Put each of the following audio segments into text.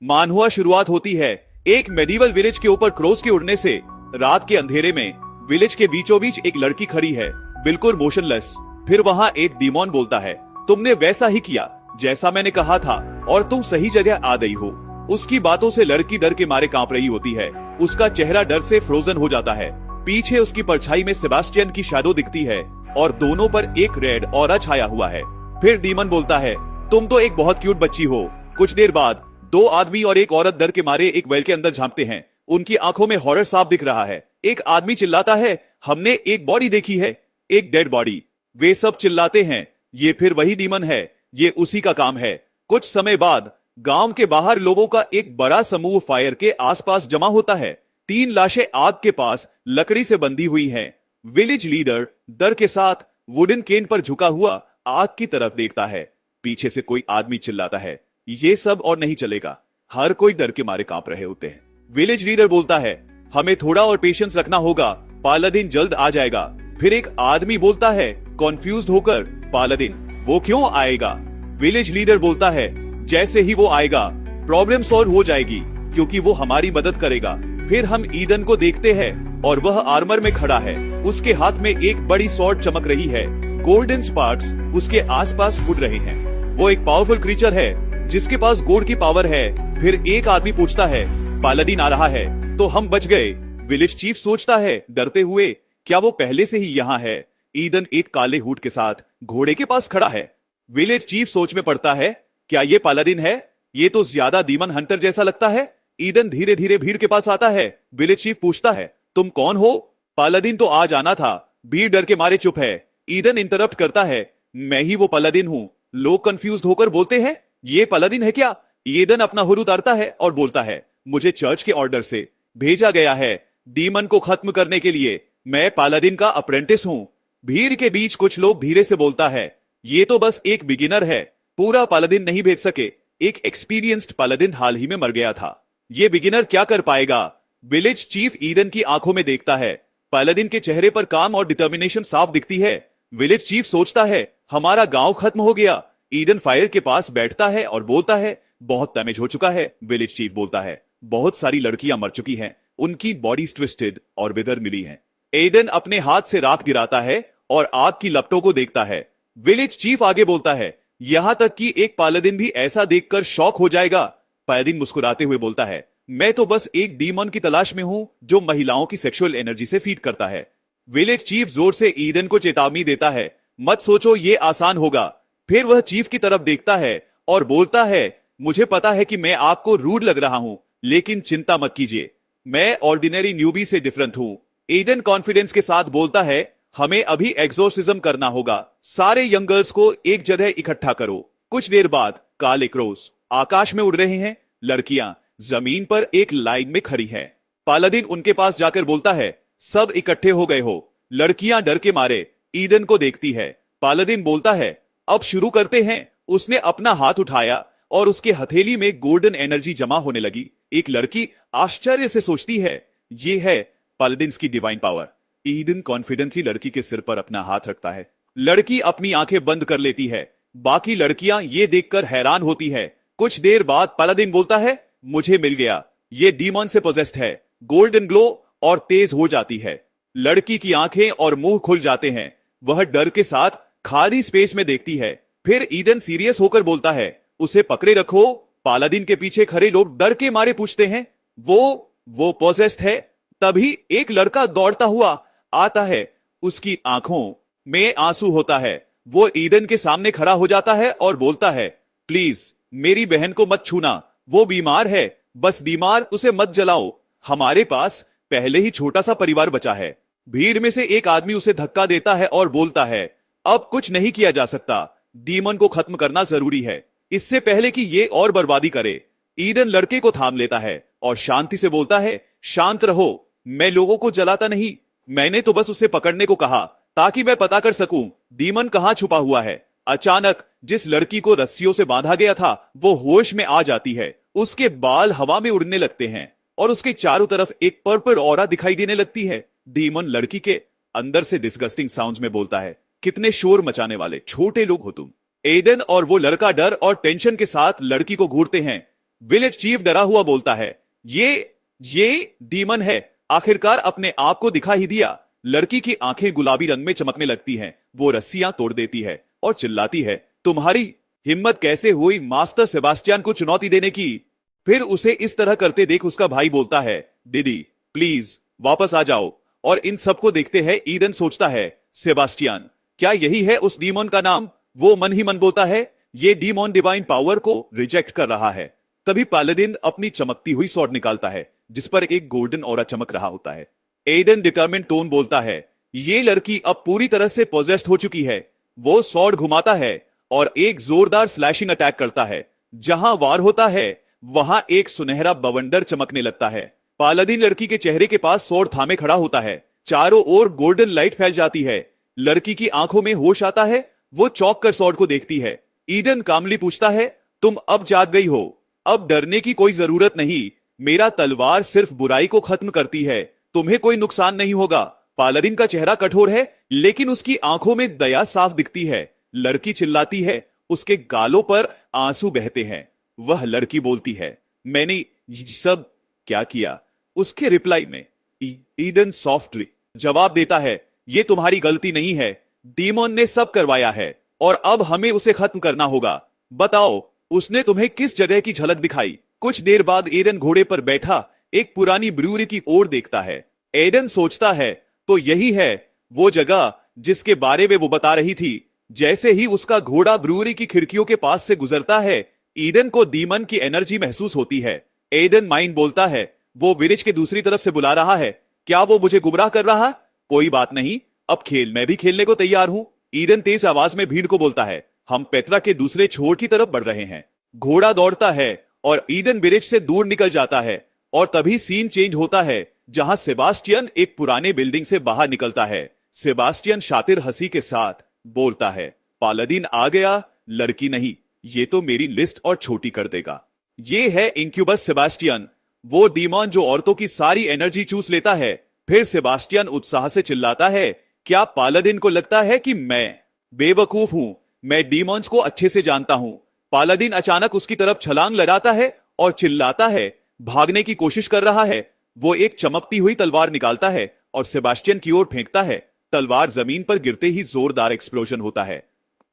मानहुआ शुरुआत होती है एक मेडिवल विलेज के ऊपर क्रॉस के उड़ने से। रात के अंधेरे में विलेज के बीचों बीच एक लड़की खड़ी है, बिल्कुल मोशनलेस। फिर वहाँ एक डीमॉन बोलता है, तुमने वैसा ही किया जैसा मैंने कहा था और तुम सही जगह आ गई हो। उसकी बातों से लड़की डर के मारे कांप रही होती है। उसका चेहरा डर से फ्रोजन हो जाता है। पीछे उसकी परछाई में सेबास्टियन की शैडो दिखती है और दोनों पर एक रेड ऑरा छाया हुआ है। फिर डीमन बोलता है, तुम तो एक बहुत क्यूट बच्ची हो। कुछ देर बाद दो आदमी और एक औरत डर के मारे एक वेल के अंदर झांकते हैं। उनकी आंखों में हॉरर साफ दिख रहा है। एक आदमी चिल्लाता है, हमने एक बॉडी देखी है, एक डेड बॉडी। वे सब चिल्लाते हैं, ये फिर वही डीमन है, ये उसी का काम है। कुछ समय बाद गांव के बाहर लोगों का एक बड़ा समूह फायर के आसपास जमा होता है। 3 लाशें आग के पास लकड़ी से बंधी हुई हैं। विलेज लीडर डर के साथ वुडन केन पर झुका हुआ आग की तरफ देखता है। पीछे से कोई आदमी चिल्लाता है, ये सब और नहीं चलेगा। हर कोई डर के मारे कांप रहे होते हैं। विलेज लीडर बोलता है, हमें थोड़ा और पेशेंस रखना होगा, पालादिन जल्द आ जाएगा। फिर एक आदमी बोलता है कॉन्फ्यूज्ड होकर, पालादिन वो क्यों आएगा? विलेज लीडर बोलता है, जैसे ही वो आएगा प्रॉब्लम सॉल्व हो जाएगी क्योंकि वो हमारी मदद करेगा। फिर हम ईदन को देखते हैं और वह आर्मर में खड़ा है। उसके हाथ में एक बड़ी स्वॉर्ड चमक रही है। गोल्डन स्पार्क्स उसके आसपास उड़ रहे हैं। वो एक पावरफुल क्रीचर है जिसके पास गॉड की पावर है। फिर एक आदमी पूछता है, पालादिन आ रहा है तो हम बच गए। विलेज चीफ सोचता है डरते हुए, क्या वो पहले से ही यहाँ है? ईदन एक काले हुड के साथ घोड़े के पास खड़ा है। विलेज चीफ सोच में पड़ता है, क्या ये पालादिन है? ये तो ज्यादा डीमन हंटर जैसा लगता है। ईदन धीरे धीरे भीड़ के पास आता है। विलेज चीफ पूछता है, तुम कौन हो? पालादिन तो आज आना था। भीड़ डर के मारे चुप है। ईदन इंटरप्ट करता है, मैं ही वो पालादिन हूँ। लोग कंफ्यूज होकर बोलते हैं, ये पालादिन है क्या? ईदन अपना हुड उतारता है और बोलता है, मुझे चर्च के ऑर्डर से भेजा गया है डीमन को खत्म करने के लिए। मैं पालादिन का अप्रेंटिस हूँ। भीड़ के बीच कुछ लोग धीरे से बोलता है, ये तो बस एक बिगिनर है, पूरा पालादिन नहीं भेज सके। एक एक्सपीरियंस्ड पालादिन हाल ही में मर गया था, ये बिगिनर क्या कर पाएगा? विलेज चीफ ईदन की आंखों में देखता है। पालादिन के चेहरे पर काम और डिटर्मिनेशन साफ दिखती है। विलेज चीफ सोचता है, हमारा गांव खत्म हो गया। ईदन फायर के पास बैठता है और बोलता है, बहुत डैमेज हो चुका है। विलेज चीफ बोलता है, बहुत सारी लड़कियां मर चुकी हैं, उनकी बॉडीज ट्विस्टेड और विदर मिली हैं। ईदन अपने हाथ से राख गिराता है और आग की लपटों को देखता है। विलेज चीफ आगे बोलता है, यहां तक कि एक पालादिन भी ऐसा देखकर शॉक हो जाएगा। पालादिन मुस्कुराते हुए बोलता है, मैं तो बस एक डीमन की तलाश में हूं जो महिलाओं की सेक्सुअल एनर्जी से फीड करता है। विलेज चीफ जोर से ईदन को चेतावनी देता है, मत सोचो ये आसान होगा। फिर वह चीफ की तरफ देखता है और बोलता है, मुझे पता है कि मैं आपको रूड लग रहा हूं, लेकिन चिंता मत कीजिए, मैं ऑर्डिनरी न्यूबी से डिफरेंट हूं। ईदन कॉन्फिडेंस के साथ बोलता है, हमें अभी एक्सोर्सिज्म करना होगा। सारे यंग गर्ल्स को एक जगह इकट्ठा करो। कुछ देर बाद काले क्रॉस आकाश में उड़ रहे हैं। लड़कियां जमीन पर एक लाइन में खड़ी हैं। पालादिन उनके पास जाकर बोलता है, सब इकट्ठे हो गए हो? लड़कियां डर के मारे ईदन को देखती है। पालादिन बोलता है, अब शुरू करते हैं। उसने अपना हाथ उठाया और उसके हथेली में गोल्डन एनर्जी जमा होने लगी। एक लड़की आश्चर्य से सोचती है, ये है पालादिन्स की डिवाइन पावर। ईदन कॉन्फिडेंटली लड़की के सिर पर अपना हाथ रखता है। लड़की अपनी आंखें बंद कर लेती है। बाकी लड़कियां ये देखकर हैरान होती है। कुछ देर बाद पालादिन बोलता है, मुझे मिल गया, ये डीमन से पोजेस्ड है। गोल्डन ग्लो और तेज हो जाती है। लड़की की आंखें और मुंह खुल जाते हैं। वह डर के साथ खाली स्पेस में देखती है। फिर ईदन सीरियस होकर बोलता है, उसे पकड़े रखो। पालादिन के पीछे खड़े लोग डर के मारे पूछते हैं, वो पोजेस्ड है? तभी एक लड़का दौड़ता हुआ आता है। उसकी आंखों में आंसू होता है। वो ईदन के सामने खड़ा हो जाता है और बोलता है, प्लीज मेरी बहन को मत छूना, वो बीमार है, बस बीमार, उसे मत जलाओ। हमारे पास पहले ही छोटा सा परिवार बचा है। भीड़ में से एक आदमी उसे धक्का देता है और बोलता है, अब कुछ नहीं किया जा सकता, डीमन को खत्म करना जरूरी है, इससे पहले कि ये और बर्बादी करे। ईदन लड़के को थाम लेता है और शांति से बोलता है, शांत रहो, मैं लोगों को जलाता नहीं, मैंने तो बस उसे पकड़ने को कहा ताकि मैं पता कर सकूं डीमन कहां छुपा हुआ है। अचानक जिस लड़की को रस्सियों से बांधा गया था वो होश में आ जाती है। उसके बाल हवा में उड़ने लगते हैं और उसके चारों तरफ एक पर्पल ऑरा दिखाई देने लगती है। डीमन लड़की के अंदर से डिस्गस्टिंग साउंड्स में बोलता है, कितने शोर मचाने वाले छोटे लोग हो तुम। एडन और वो लड़का डर और टेंशन के साथ लड़की को घूरते हैं। विलेज चीफ डरा हुआ बोलता है, ये डीमन है, आखिरकार अपने आप को दिखा ही दिया। लड़की की आंखें गुलाबी रंग में चमकने लगती हैं। वो रस्सियां तोड़ देती है और चिल्लाती है, तुम्हारी हिम्मत कैसे हुई मास्टर सेबास्टियन को चुनौती देने की। फिर उसे इस तरह करते देख उसका भाई बोलता है, दीदी प्लीज वापस आ जाओ। और इन सबको देखते हैं ईडन सोचता है, सेबास्टियन क्या यही है उस डीमन का नाम। वो मन ही मन बोलता है, ये डीमन डिवाइन पावर को रिजेक्ट कर रहा है। तभी पालादिन अपनी चमकती हुई स्वॉर्ड निकालता है जिस पर एक गोल्डन ऑरा चमक रहा होता है। एडन डिटरमिन्ड टोन बोलता है, ये लड़की अब पूरी तरह से पोजेस्ड हो चुकी है। वो स्वॉर्ड घुमाता है और एक जोरदार स्लैशिंग अटैक करता है। जहां वार होता है वहां एक सुनहरा बवंडर चमकने लगता है। पालादिन लड़की के चेहरे के पास स्वॉर्ड थामे खड़ा होता है। चारों ओर गोल्डन लाइट फैल जाती है। लड़की की आंखों में होश आता है। वो चौंक कर स्वॉर्ड को देखती है। ईडन कामली पूछता है, तुम अब जाग गई हो, अब डरने की कोई जरूरत नहीं। मेरा तलवार सिर्फ बुराई को खत्म करती है, तुम्हें कोई नुकसान नहीं होगा। पालादिन का चेहरा कठोर है लेकिन उसकी आंखों में दया साफ दिखती है। लड़की चिल्लाती है, उसके गालों पर आंसू बहते हैं। वह लड़की बोलती है, मैंने ये सब क्या किया। उसके रिप्लाई में ईडन सॉफ्टली जवाब देता है, ये तुम्हारी गलती नहीं है, डीमन ने सब करवाया है और अब हमें उसे खत्म करना होगा। बताओ उसने तुम्हें किस जगह की झलक दिखाई। कुछ देर बाद एडन घोड़े पर बैठा एक पुरानी ब्रूअरी की ओर देखता है। एडन सोचता है, तो यही है वो जगह जिसके बारे में वो बता रही थी। जैसे ही उसका घोड़ा ब्रूअरी की खिड़कियों के पास से गुजरता है, ईडन को डीमन की एनर्जी महसूस होती है। एडन माइंड बोलता है, वो विलेज के दूसरी तरफ से बुला रहा है, क्या वो मुझे गुमराह कर रहा। कोई बात नहीं, अब मैं भी खेलने को तैयार हूं। ईडन तेज आवाज में भीड़ को बोलता है, हम पेट्रा के दूसरे छोर की तरफ बढ़ रहे हैं। घोड़ा दौड़ता है और ईडन विलेज से दूर निकल जाता है। और तभी सीन चेंज होता है जहां सेबास्टियन एक पुराने बिल्डिंग से बाहर निकलता है। सेबास्टियन शातिर हंसी के साथ बोलता है, पालादिन आ गया, लड़की नहीं, ये तो मेरी लिस्ट और छोटी कर देगा। ये है इंक्यूबस सेबास्टियन, वो डीमन जो औरतों की सारी एनर्जी चूस लेता है। फिर सेबास्टियन उत्साह से चिल्लाता है, क्या पालादिन को लगता है कि मैं बेवकूफ हूं। मैं डीमंस को अच्छे से जानता हूं। पालादिन अचानक उसकी तरफ छलांग लगाता है और चिल्लाता है, भागने की कोशिश कर रहा है। वो एक चमकती हुई तलवार निकालता है और सेबास्टियन की ओर फेंकता है। तलवार जमीन पर गिरते ही जोरदार एक्सप्लोजन होता है।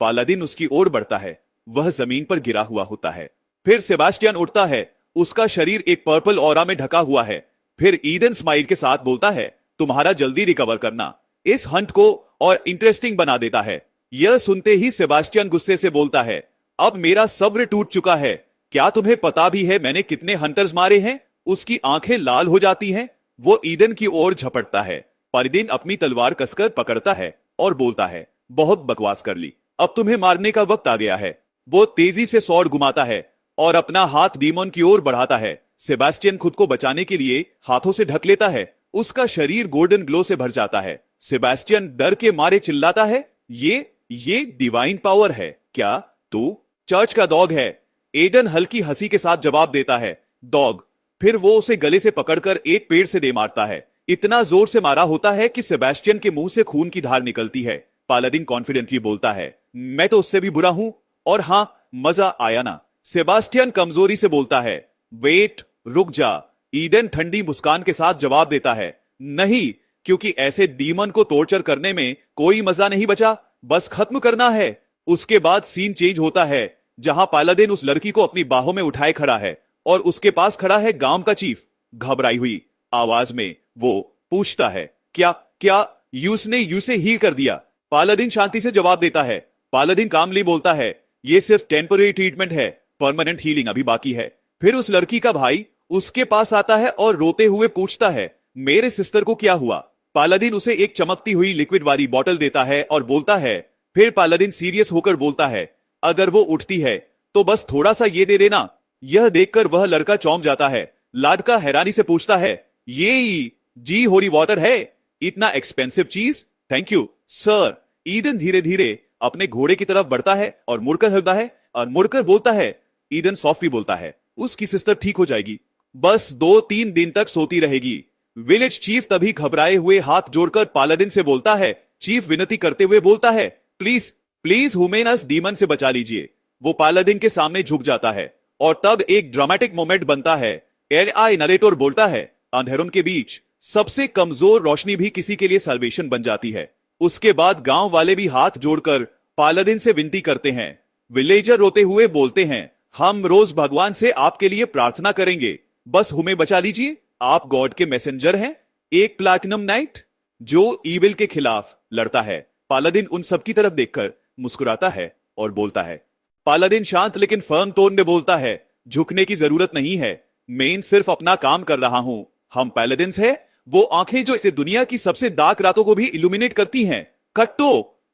पालादिन उसकी ओर बढ़ता है। वह जमीन पर गिरा हुआ होता है। फिर सेबास्टियन उठता है। उसका शरीर एक पर्पल ऑरा में ढका हुआ है। फिर ईडन स्माइल के साथ बोलता है, तुम्हारा जल्दी रिकवर करना इस हंट को और इंटरेस्टिंग बना देता है। यह सुनते ही सेबास्टियन गुस्से से बोलता है, अब मेरा सब्र टूट चुका है। क्या तुम्हें पता भी है मैंने कितने हंटर्स मारे हैं। उसकी आंखें लाल हो जाती हैं। वो ईडन की ओर झपटता है। पालादिन अपनी तलवार कसकर पकड़ता है और बोलता है, बहुत बकवास कर ली, अब तुम्हें मारने का वक्त आ गया है। वो तेजी से स्वॉर्ड घुमाता है और अपना हाथ डीमन की ओर बढ़ाता है। सेबास्टियन खुद को बचाने के लिए हाथों से ढक लेता है। उसका शरीर गोल्डन ग्लो से भर जाता है। सेबास्टियन डर के मारे चिल्लाता है, ये डिवाइन पावर है क्या। तू चर्च का डॉग है। एडन हल्की हंसी के साथ जवाब देता है, डॉग। फिर वो उसे गले से पकड़कर एक पेड़ से दे मारता है। इतना जोर से मारा होता है कि सेबास्टियन के मुंह से खून की धार निकलती है। पालादिन कॉन्फिडेंटली बोलता है, मैं तो उससे भी बुरा हूं, और हां, मजा आया ना। सेबास्टियन कमजोरी से बोलता है, वेट, रुक जा। ईडन ठंडी मुस्कान के साथ जवाब देता है, नहीं, क्योंकि ऐसे डीमन को टॉर्चर करने में कोई मजा नहीं बचा, बस खत्म करना है। उसके बाद सीन चेंज होता है जहां पालादिन उस लड़की को अपनी बाहों में उठाए खड़ा है और उसके पास खड़ा है गांव का चीफ। घबराई हुई आवाज में वो पूछता है, क्या यूस ने यूसे हील कर दिया। पालादिन शांति से जवाब देता है। पालादिन कामली बोलता है, ये सिर्फ टेम्पररी ट्रीटमेंट है, परमानेंट हीलिंग अभी बाकी है। फिर उस लड़की का भाई उसके पास आता है और रोते हुए पूछता है, मेरे सिस्टर को क्या हुआ। पालादिन उसे एक चमकती हुई लिक्विड वाली बोतल देता है और बोलता है। फिर पालादिन सीरियस होकर बोलता है, अगर वो उठती है तो बस थोड़ा सा ये दे देना। यह देखकर वह लड़का चौंक जाता है। लाडका हैरानी से पूछता है, ये जी होली वाटर है, इतना एक्सपेंसिव चीज। Thank you sir. ईडन धीरे धीरे अपने घोड़े की तरफ बढ़ता है और मुड़कर हंसता है और मुड़कर बोलता है। ईडन सॉफ्टली बोलता है, उसकी सिस्टर ठीक हो जाएगी, बस 2-3 दिन तक सोती रहेगी। विलेज चीफ तभी घबराए हुए हाथ जोड़कर पालादिन से बोलता है। चीफ विनती करते हुए बोलता है, प्लीज ह्यूमेनस डीमन से बचा लीजिए। वो पालादिन के सामने झुक जाता है और तब एक ड्रामेटिक मोमेंट बनता है। एआई नरेटर बोलता है, अंधेरों के बीच सबसे कमजोर रोशनी भी किसी के लिए सल्वेशन बन जाती है। उसके बाद गांव वाले भी हाथ जोड़कर पालादिन से विनती करते हैं। विलेजर रोते हुए बोलते हैं, हम रोज भगवान से आपके लिए प्रार्थना करेंगे, बस हमें बचा लीजिए, आप गॉड के मैसेंजर हैं। एक प्लैटिनम नाइट जो ईविल के खिलाफ लड़ता है। पालादिन उन सबकी तरफ देखकर मुस्कुराता है और बोलता है। पालादिन शांत लेकिन फर्म टोन में बोलता है, झुकने की जरूरत नहीं है, मैं सिर्फ अपना काम कर रहा हूं। हम पैलाडिन्स हैं, वो आंखें जो इसे दुनिया की सबसे डार्क रातों को भी इल्यूमिनेट करती हैं। कट्टो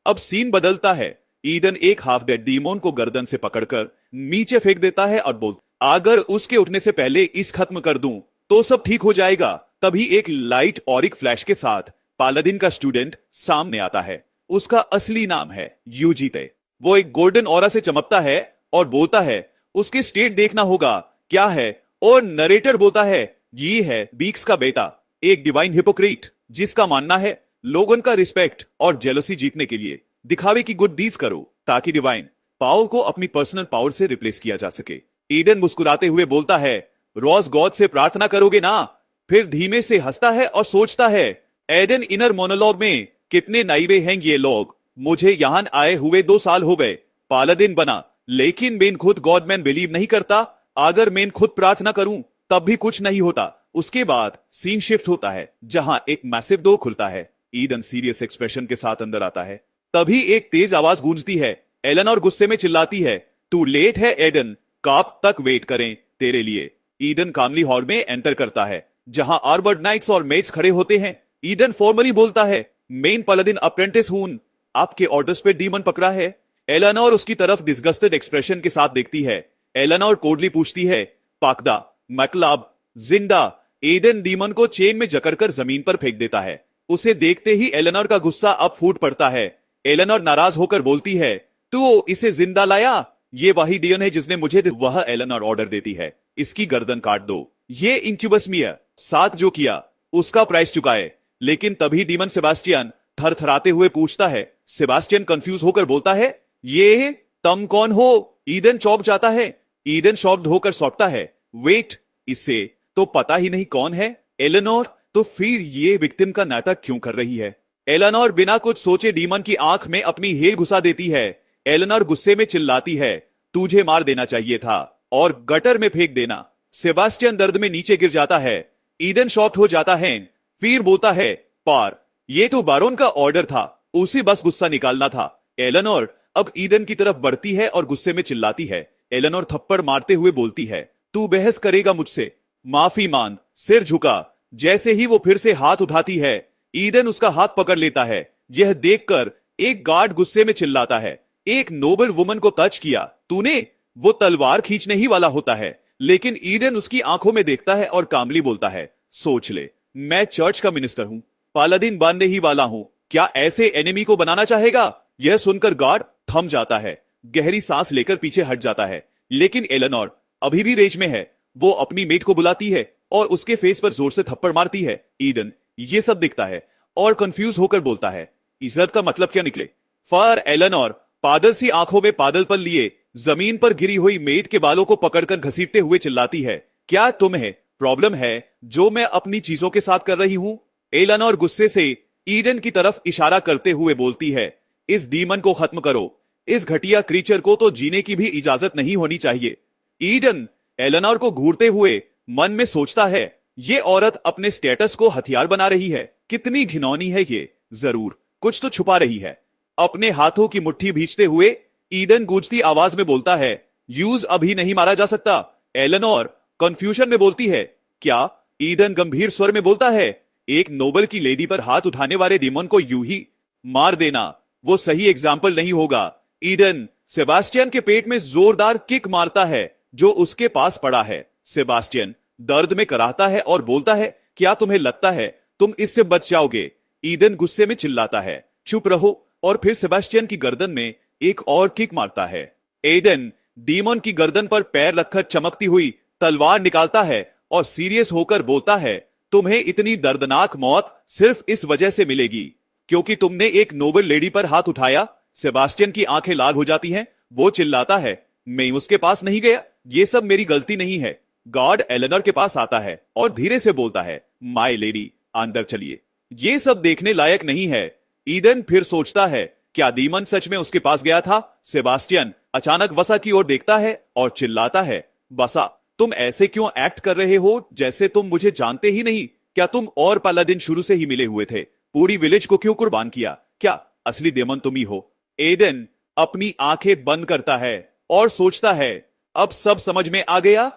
अब सीन बदलता है। ईडन एक हाफ डेड डीमोन को गर्दन से पकड़कर नीचे फेंक देता है और बोलता, अगर उसके उठने से पहले इस खत्म कर दूं तो सब ठीक हो जाएगा। तभी एक लाइट और एक फ्लैश के साथ पालादिन का स्टूडेंट सामने आता है। उसका असली नाम है यूजीते। वो एक गोल्डन ऑरा से चमकता है और बोलता है, उसकी स्टेट देखना होगा क्या है। और नरेटर बोलता है, ये है बीक्स का बेटा, एक डिवाइन हिपोक्रेट जिसका मानना है लोगन का रिस्पेक्ट और जेलसी जीतने के लिए दिखावे की गुड डीड्स करो ताकि डिवाइन पावर को अपनी पर्सनल पावर से रिप्लेस किया जा सके। ईडन मुस्कुराते हुए बोलता है, रॉस गॉड से प्रार्थना करोगे ना? फिर धीमे से हंसता है और सोचता है, एडन इनर मोनोलॉग में, कितने नाइवे हैं ये लोग, मुझे यहां आए हुए 2 साल हो गए, पालादिन बना, लेकिन मैं खुद गॉड मैन बिलीव नहीं करता। अगर मैं खुद प्रार्थना करूं तब भी कुछ नहीं होता। उसके बाद सीन शिफ्ट होता है जहां एक मैसिव डोर खुलता है। ईडन सीरियस एक्सप्रेशन के साथ अंदर आता है। तभी एक तेज आवाज गूंजती है। एलेनोर गुस्से में चिल्लाती है, तू लेट है एडन, कब तक वेट करें तेरे लिए। ईडन कामली हॉल में एंटर करता है जहां आर्वर्ड नाइट्स और मेट्स खड़े होते हैं। ईडन फॉर्मली बोलता है, मेन पालादिन अप्रेंटिस हूं, आपके ऑर्डर्स पे डीमन पकड़ा है। एलेनोर उसकी तरफ डिस्गस्टेड एक्सप्रेशन के साथ देखती है। एलेनोर कोडली पूछती है, पाकदा मतलब जिंदा? एडन डीमन को चेन में जकड़कर जमीन पर फेंक देता है। उसे देखते ही एलेनोर का गुस्सा अब फूट पड़ता है। एलेनोर नाराज होकर बोलती है, तू इसे जिंदा लाया? ये वही डियन है जिसने मुझे वह एलेनोर ऑर्डर देती है, इसकी गर्दन काट दो। ये इंक्यूबस मिया साथ जो किया उसका प्राइस चुकाए। लेकिन तभी डीमन सेबास्टियन थरथराते हुए पूछता है। सेबास्टियन कंफ्यूज होकर बोलता है, ये तुम कौन हो? ईडन चौंक जाता है। ईडन शॉक्ड होकर सौंपता है, वेट, इसे तो पता ही नहीं कौन है। एलेनोर, तो फिर ये विक्टिम का नाटक क्यों कर रही है? एलेनोर बिना कुछ सोचे डीमन की आंख में अपनी हेल घुसा देती है। एलेनोर गुस्से में चिल्लाती है, तुझे मार देना चाहिए था और गटर में फेंक देना। सेबास्टियन दर्द में नीचे गिर जाता है। ईडन शॉक्ड हो जाता है, फिर बोलता है, पार, ये तो बारोन का ऑर्डर था, उसी बस गुस्सा निकालना था। एलेनोर अब ईडन की तरफ बढ़ती है और गुस्से में चिल्लाती है। एलेनोर थप्पड़ मारते हुए बोलती है, तू बहस करेगा मुझसे? माफी मांग, सिर झुका। जैसे ही वो फिर से हाथ उठाती है, ईडन उसका हाथ पकड़ लेता है। यह देखकर एक गार्ड गुस्से में चिल्लाता है, एक नोबल वुमन को टच किया तूने? वो तलवार खींचने ही वाला होता है, लेकिन ईडन उसकी आंखों में देखता है और कामली बोलता है, सोच ले, मैं चर्च का मिनिस्टर हूं, पालादिन बनने ही वाला हूं, क्या ऐसे एनिमी को बनाना चाहेगा? यह सुनकर गार्ड थम जाता है, गहरी सांस लेकर पीछे हट जाता है। लेकिन एलेनोर अभी भी रेज में है। वो अपनी मेट को बुलाती है और उसके फेस पर जोर से थप्पड़ मारती है। ईडन ये सब दिखता है और कंफ्यूज होकर बोलता है, इज्जत का मतलब क्या निकले? फर एलेनोर पागल सी आंखों में पागलपन लिए जमीन पर गिरी हुई मेट के बालों को पकड़कर घसीटते हुए चिल्लाती है, क्या तुम्हें प्रॉब्लम है जो मैं अपनी चीजों के साथ कर रही हूं? एलेनोर गुस्से से ईडन की तरफ इशारा करते हुए बोलती है, इस डीमन को खत्म करो, इस घटिया क्रीचर को तो जीने की भी इजाजत नहीं होनी चाहिए। ईडन एलेनोर को घूरते हुए मन में सोचता है, ये औरत अपने स्टेटस को हथियार बना रही है, कितनी घिनौनी है ये, जरूर कुछ तो छुपा रही है। अपने हाथों की मुट्ठी भींचते हुए ईडन गूंजती आवाज में बोलता है, यूज अभी नहीं मारा जा सकता। एलेनोर कंफ्यूजन में बोलती है, क्या? ईडन गंभीर स्वर में बोलता है, एक नोबल की लेडी पर हाथ उठाने वाले डीमन को यूं ही मार देना वो सही एग्जाम्पल नहीं होगा। ईडन सेबास्टियन के पेट में जोरदार किक मारता है जो उसके पास पड़ा है। सेबास्टियन दर्द में कराहता है और बोलता है, क्या तुम्हें लगता है तुम इससे बच जाओगे? ईडन गुस्से में चिल्लाता है, चुप रहो, और फिर सेबास्टियन की गर्दन में एक और किक मारता है। एडन डीमन की गर्दन पर पैर रखकर चमकती हुई तलवार निकालता है और सीरियस होकर बोलता है, तुम्हें इतनी दर्दनाक मौत सिर्फ इस वजह से मिलेगी क्योंकि तुमने एक नोबल लेडी पर हाथ उठाया। सेबास्टियन की आंखें लाल हो जाती हैं। वो चिल्लाता है, मैं उसके पास नहीं गया, ये सब मेरी गलती नहीं है। गार्ड एलेनर के पास आता है और धीरे से बोलता है, माय लेडी अंदर चलिए। ये सब देखने लायक नहीं है। ईडन फिर सोचता है, क्या डीमन सच में उसके पास गया था? सेबास्टियन अचानक वसा की ओर देखता है और चिल्लाता है, वसा तुम ऐसे क्यों एक्ट कर रहे हो जैसे तुम मुझे जानते ही नहीं? क्या तुम और पालादिन शुरू से ही मिले हुए थे? पूरी विलेज को क्यों कुर्बान किया? क्या असली डेमन तुम ही हो? एडन अपनी आंखें बंद करता है और सोचता है, अब सब समझ में आ गया।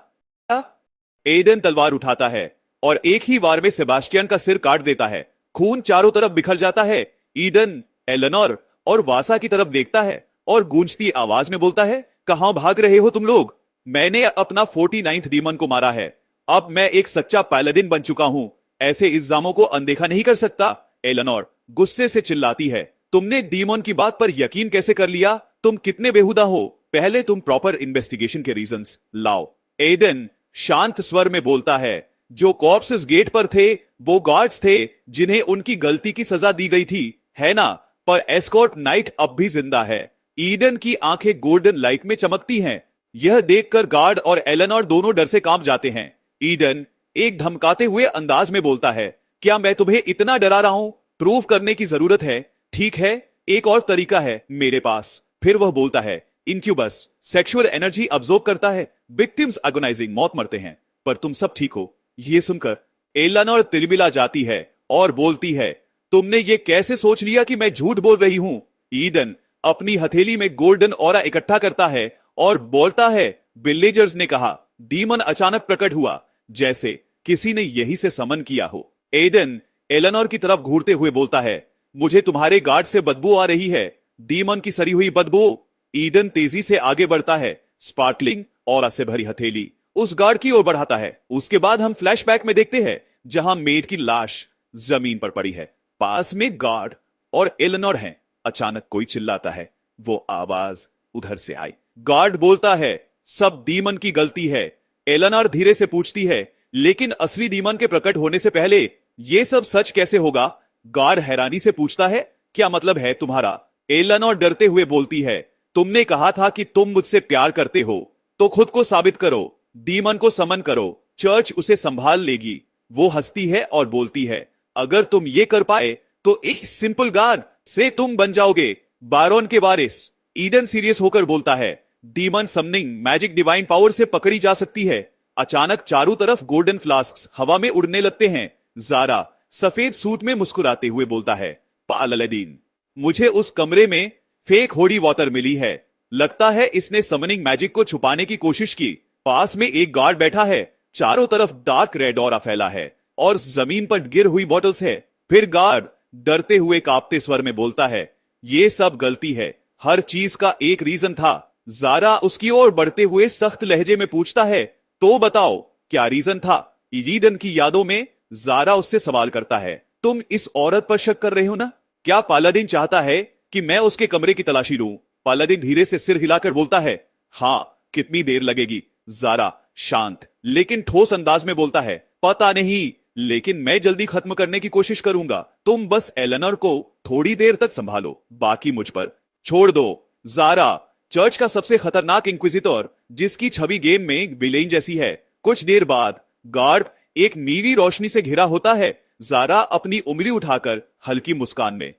एडन तलवार उठाता है और एक ही वार में सेबास्टियन का सिर काट देता है। खून चारों तरफ बिखर जाता है। ईडन एलेनोर और वासा की तरफ देखता है और गूंजती आवाज में बोलता है, कहां भाग रहे हो तुम लोग? मैंने अपना 49th डीमन को मारा है। अब मैं एक सच्चा पैलाडिन बन चुका हूं। ऐसे इल्जामों को अनदेखा नहीं कर सकता। एलेनोर गुस्से से चिल्लाती है, तुमने डीमन की बात पर यकीन कैसे कर लिया? तुम कितने बेहुदा हो। पहले तुम प्रॉपर इन्वेस्टिगेशन के रीजंस लाओ। एडन शांत स्वर में बोलता है, जो कॉर्प्सेस गेट पर थे वो गार्ड्स थे जिन्हें उनकी गलती की सजा दी गई थी, है ना? पर एस्कॉर्ट नाइट अब भी जिंदा है। ईडन की आंखें गोल्डन लाइट में चमकती हैं। यह देखकर गार्ड और एलेनोर दोनों डर से कांप जाते हैं। ईडन एक धमकाते हुए अंदाज में बोलता है, क्या मैं तुम्हें इतना डरा रहा हूं? प्रूव करने की जरूरत है? ठीक है, एक और तरीका है मेरे पास। फिर वह बोलता है, इनक्यूबस सेक्सुअल एनर्जी अब्सॉर्ब करता है। विक्टिम्स एगोनाइजिंग मौत मरते हैं, पर तुम सब ठीक हो। ये सुनकर एलेनोर तिलमिला जाती है और बोलती है, तुमने ये कैसे सोच लिया कि मैं झूठ बोल रही हूं? ईडन अपनी हथेली में गोल्डन ऑरा इकट्ठा करता है और बोलता है, विलेजर्स ने कहा डीमन अचानक प्रकट हुआ, जैसे किसी ने यही से समन किया हो। एडन एलेनोर की तरफ घूरते हुए बोलता है, मुझे तुम्हारे गार्ड से बदबू आ रही है, डीमन की सड़ी हुई बदबू। ईडन तेजी से आगे बढ़ता है, स्पार्कलिंग ऑरा से भरी हथेली उस गार्ड की ओर बढ़ाता है। उसके बाद हम फ्लैशबैक में देखते हैं जहां मेड की लाश जमीन पर पड़ी है। पास में गार्ड और एलेनोर हैं। अचानक कोई चिल्लाता है, वो आवाज उधर से आई। गार्ड बोलता है, सब डीमन की गलती है। एलेनोर धीरे से पूछती है, लेकिन असली डीमन के प्रकट होने से पहले ये सब सच कैसे होगा? गार्ड हैरानी से पूछता है, क्या मतलब है तुम्हारा? एलेनोर डरते हुए बोलती है, तुमने कहा था कि तुम मुझसे प्यार करते हो, तो खुद को साबित करो। डीमन को समन करो, चर्च उसे संभाल लेगी। वो हंसती है और बोलती है, अगर तुम ये कर पाए तो एक सिंपल गार्ड से तुम बन जाओगे बारोन के वारिस। ईडन सीरियस होकर बोलता है, demon summoning magic divine power से पकड़ी जा सकती है। अचानक चारों तरफ गोल्डन फ्लास्क्स हवा में उड़ने लगते हैं। जारा सफेद सूट में मुस्कुराते हुए बोलता है, पालादीन, मुझे उस कमरे में फेक होडी वाटर मिली है। लगता है इसने समनिंग मैजिक को छुपाने की कोशिश की। पास में एक गार्ड बैठा है। चारों तरफ डार्क रेड ऑरा फैला है और जमीन पर गिर हुई बॉटल्स है। फिर गार्ड डरते हुए कांपते स्वर में बोलता है, ये सब गलती है। हर चीज का एक रीजन था। जारा उसकी ओर बढ़ते हुए सख्त लहजे में पूछता है, तो बताओ क्या रीजन था? ईडन की यादों में जारा उससे सवाल करता है, तुम इस औरत पर शक कर रहे हो ना? क्या पालादिन चाहता है कि मैं उसके कमरे की तलाशी लूं? पालादिन धीरे से सिर हिलाकर बोलता है, हां, कितनी देर लगेगी? जारा शांत लेकिन ठोस अंदाज में बोलता है, पता नहीं, लेकिन मैं जल्दी खत्म करने की कोशिश करूंगा। तुम बस एलेनोर को थोड़ी देर तक संभालो, बाकी मुझ पर छोड़ दो। जारा चर्च का सबसे खतरनाक इंक्विजिटर, जिसकी छवि गेम में विलेन जैसी है। कुछ देर बाद गार्ड एक नीली रोशनी से घिरा होता है। जारा अपनी उंगली उठाकर हल्की मुस्कान में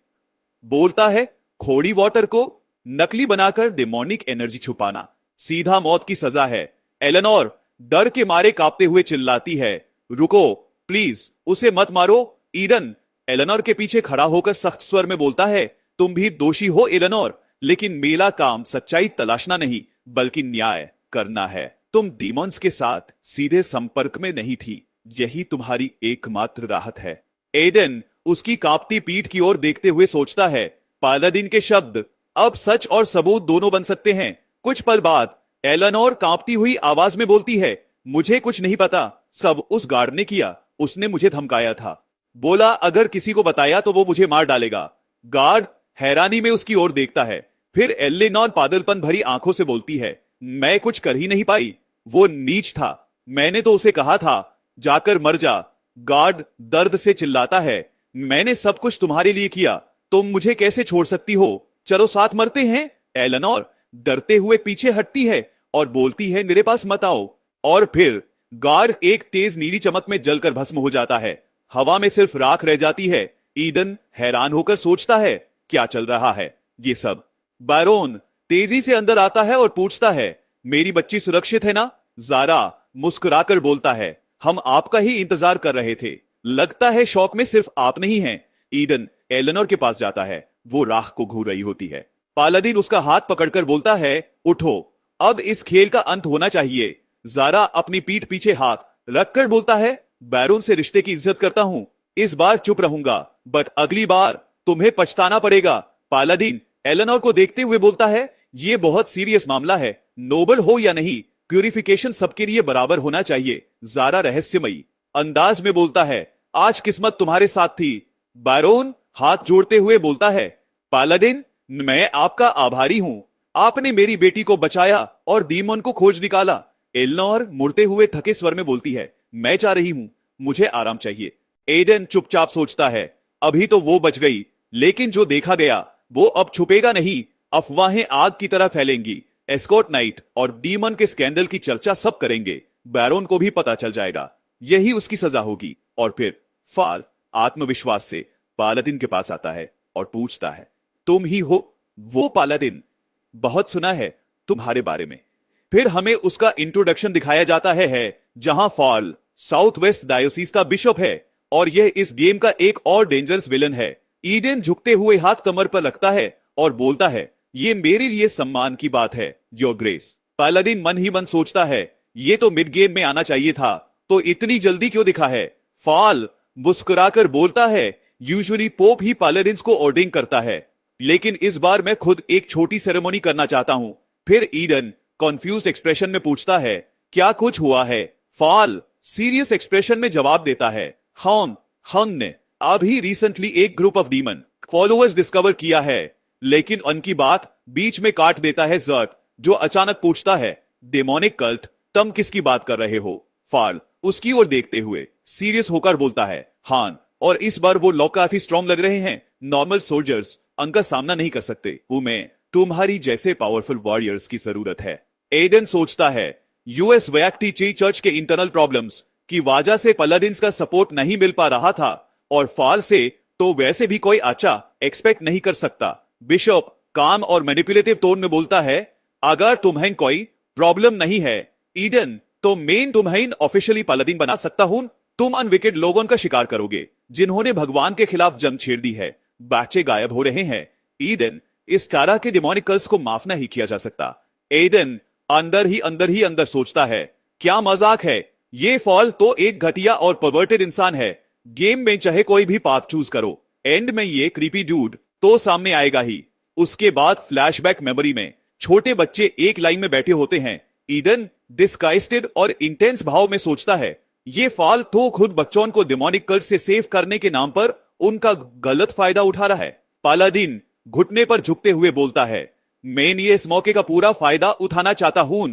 बोलता है, खोड़ी वाटर को नकली बनाकर डेमोनिक एनर्जी छुपाना सीधा मौत की सजा है। एलेनोर डर के मारे कांपते हुए चिल्लाती है, रुको प्लीज, उसे मत मारो। ईडन एलेनोर के पीछे खड़ा होकर सख्त स्वर में बोलता है, तुम भी दोषी हो एलेनोर, लेकिन मेरा काम सच्चाई तलाशना नहीं बल्कि न्याय करना है। तुम डीमंस के साथ सीधे संपर्क में नहीं थी, यही तुम्हारी एकमात्र राहत है। एडन उसकी कांपती पीठ की ओर देखते हुए सोचता है, पालादिन के शब्द अब सच और सबूत दोनों बन सकते हैं। कुछ पल बाद एलेनोर कांपती हुई आवाज में बोलती है, मुझे कुछ नहीं पता, सब उस गार्ड ने किया। उसने मुझे धमकाया था, बोला अगर किसी को बताया तो वो मुझे मार डालेगा। गार्ड हैरानी में उसकी ओर देखता है। फिर एलेनोर पागलपन भरी आंखों से बोलती है, मैं कुछ कर ही नहीं पाई, वो नीच था। मैंने तो उसे कहा था जाकर मर जा। गार्ड दर्द से चिल्लाता है, मैंने सब कुछ तुम्हारे लिए किया, तुम मुझे कैसे छोड़ सकती हो? चलो साथ मरते हैं। एलेनोर डरते हुए पीछे हटती है और बोलती है मेरे पास मत आओ। और फिर गार्ड एक तेज नीली चमक में जलकर भस्म हो जाता है। हवा में सिर्फ राख रह जाती है। ईडन हैरान होकर सोचता है क्या चल रहा है ये सब। बैरोन तेजी से अंदर आता है और पूछता है मेरी बच्ची सुरक्षित है ना? जारा मुस्कुराकर बोलता है हम आपका ही इंतजार कर रहे थे। लगता है शौक में सिर्फ आप नहीं हैं। ईडन एलेनोर के पास जाता है, वो राख को घूर रही होती है। पालादीन उसका हाथ पकड़कर बोलता है उठो, अब इस खेल का अंत होना चाहिए। जारा अपनी पीठ पीछे हाथ रखकर बोलता है बैरोन से रिश्ते की इज्जत करता हूं, इस बार चुप रहूंगा, बट अगली बार तुम्हें पछताना पड़ेगा। पालादीन एलेनोर को देखते हुए बोलता है ये बहुत सीरियस मामला है, नोबल हो या नहीं, प्यूरिफिकेशन सबके लिए बराबर होना चाहिए। जारा रहस्यमयी अंदाज में बोलता है आज किस्मत तुम्हारे साथ थी। बैरोन हाथ जोड़ते हुए बोलता है पालादिन मैं आपका आभारी हूं, आपने मेरी बेटी को बचाया और डीमन को खोज निकाला। एलेनोर मुड़ते हुए थके स्वर में बोलती है मैं जा रही हूं, मुझे आराम चाहिए। एडन चुपचाप सोचता है अभी तो वो बच गई, लेकिन जो देखा गया वो अब छुपेगा नहीं। अफवाहें आग की तरह फैलेंगी। एस्कॉर्ट नाइट और डीमन के स्कैंडल की चर्चा सब करेंगे। बैरोन को भी पता चल जाएगा, यही उसकी सजा होगी। और फिर फाल आत्मविश्वास से पालादिन के पास आता है और पूछता है तुम ही हो वो पालादिन? बहुत सुना है तुम्हारे बारे में। फिर हमें उसका इंट्रोडक्शन दिखाया जाता है जहां फॉल साउथ वेस्ट डायोसीस का बिशप है और यह इस गेम का एक और डेंजरस विलन है। ईडन झुकते हुए हाथ कमर पर रखता है और बोलता है ये मेरे लिए सम्मान की बात है योर ग्रेस। पालादिन मन ही मन सोचता है ये तो मिड गेम में आना चाहिए था, तो इतनी जल्दी क्यों दिखा है? फॉल मुस्कुराकर बोलता है यूजुअली पोप ही पालाडिन्स को ऑर्डिंग करता है, लेकिन इस बार मैं खुद एक छोटी सेरेमनी करना चाहता हूं। फिर ईडन कंफ्यूज्ड एक्सप्रेशन में पूछता है क्या कुछ हुआ है? फॉल सीरियस एक्सप्रेशन में जवाब देता है हन ने अभी रिसेंटली एक group of demon followers discover किया है, लेकिन उनकी बात बीच में काट देता है जर्ट, जो अचानक पूछता है डेमोनिक कल्ट, तुम किसकी बात कर रहे हो? फॉल उसकी ओर देखते हुए सीरियस होकर बोलता है हान, और इस बार वो लोग काफी स्ट्रॉन्ग लग रहे हैं, नॉर्मल सोल्जर्स उनका सामना नहीं कर सकते, तुम्हें तुम्हारी जैसे पावरफुल वॉरियर्स की जरूरत है। एडन सोचता है यूएस वैक्टी चर्च के इंटरनल प्रॉब्लम्स की वजह से पालाडिन्स का सपोर्ट नहीं मिल पा रहा था, और फॉल से तो वैसे भी कोई अच्छा एक्सपेक्ट नहीं कर सकता। बिशप काम और मैनिपुलेटिव टोन में बोलता है अगर तुम्हें कोई प्रॉब्लम नहीं है ईडन, तो मैं तुम्हें ऑफिशियली पालादिन बना सकता हूं। तुम अनविकेड लोगों का शिकार करोगे जिन्होंने भगवान के खिलाफ जंग छेड़ दी है। बच्चे गायब हो रहे हैं ईडन, इस तरह के डिमोनिक कल्स को माफ नहीं किया जा सकता। एडन अंदर ही अंदर सोचता है क्या मजाक है, ये फॉल तो एक घटिया और परवर्टेड इंसान है। गेम में चाहे कोई भी पाथ चूज करो, एंड में ये क्रीपी डूड तो सामने आएगा ही। उसके बाद फ्लैशबैक मेमोरी में छोटे बच्चे एक लाइन में बैठे होते हैं। ईडन डिस्गाइस्टेड और इंटेंस भाव में सोचता है ये फॉल तो खुद बच्चों को डिमोनिक कल्ट से सेव करने के नाम पर उनका गलत फायदा उठा रहा है। पालादिन घुटने पर झुकते हुए बोलता है मैं ये इस मौके का पूरा फायदा उठाना चाहता हूं।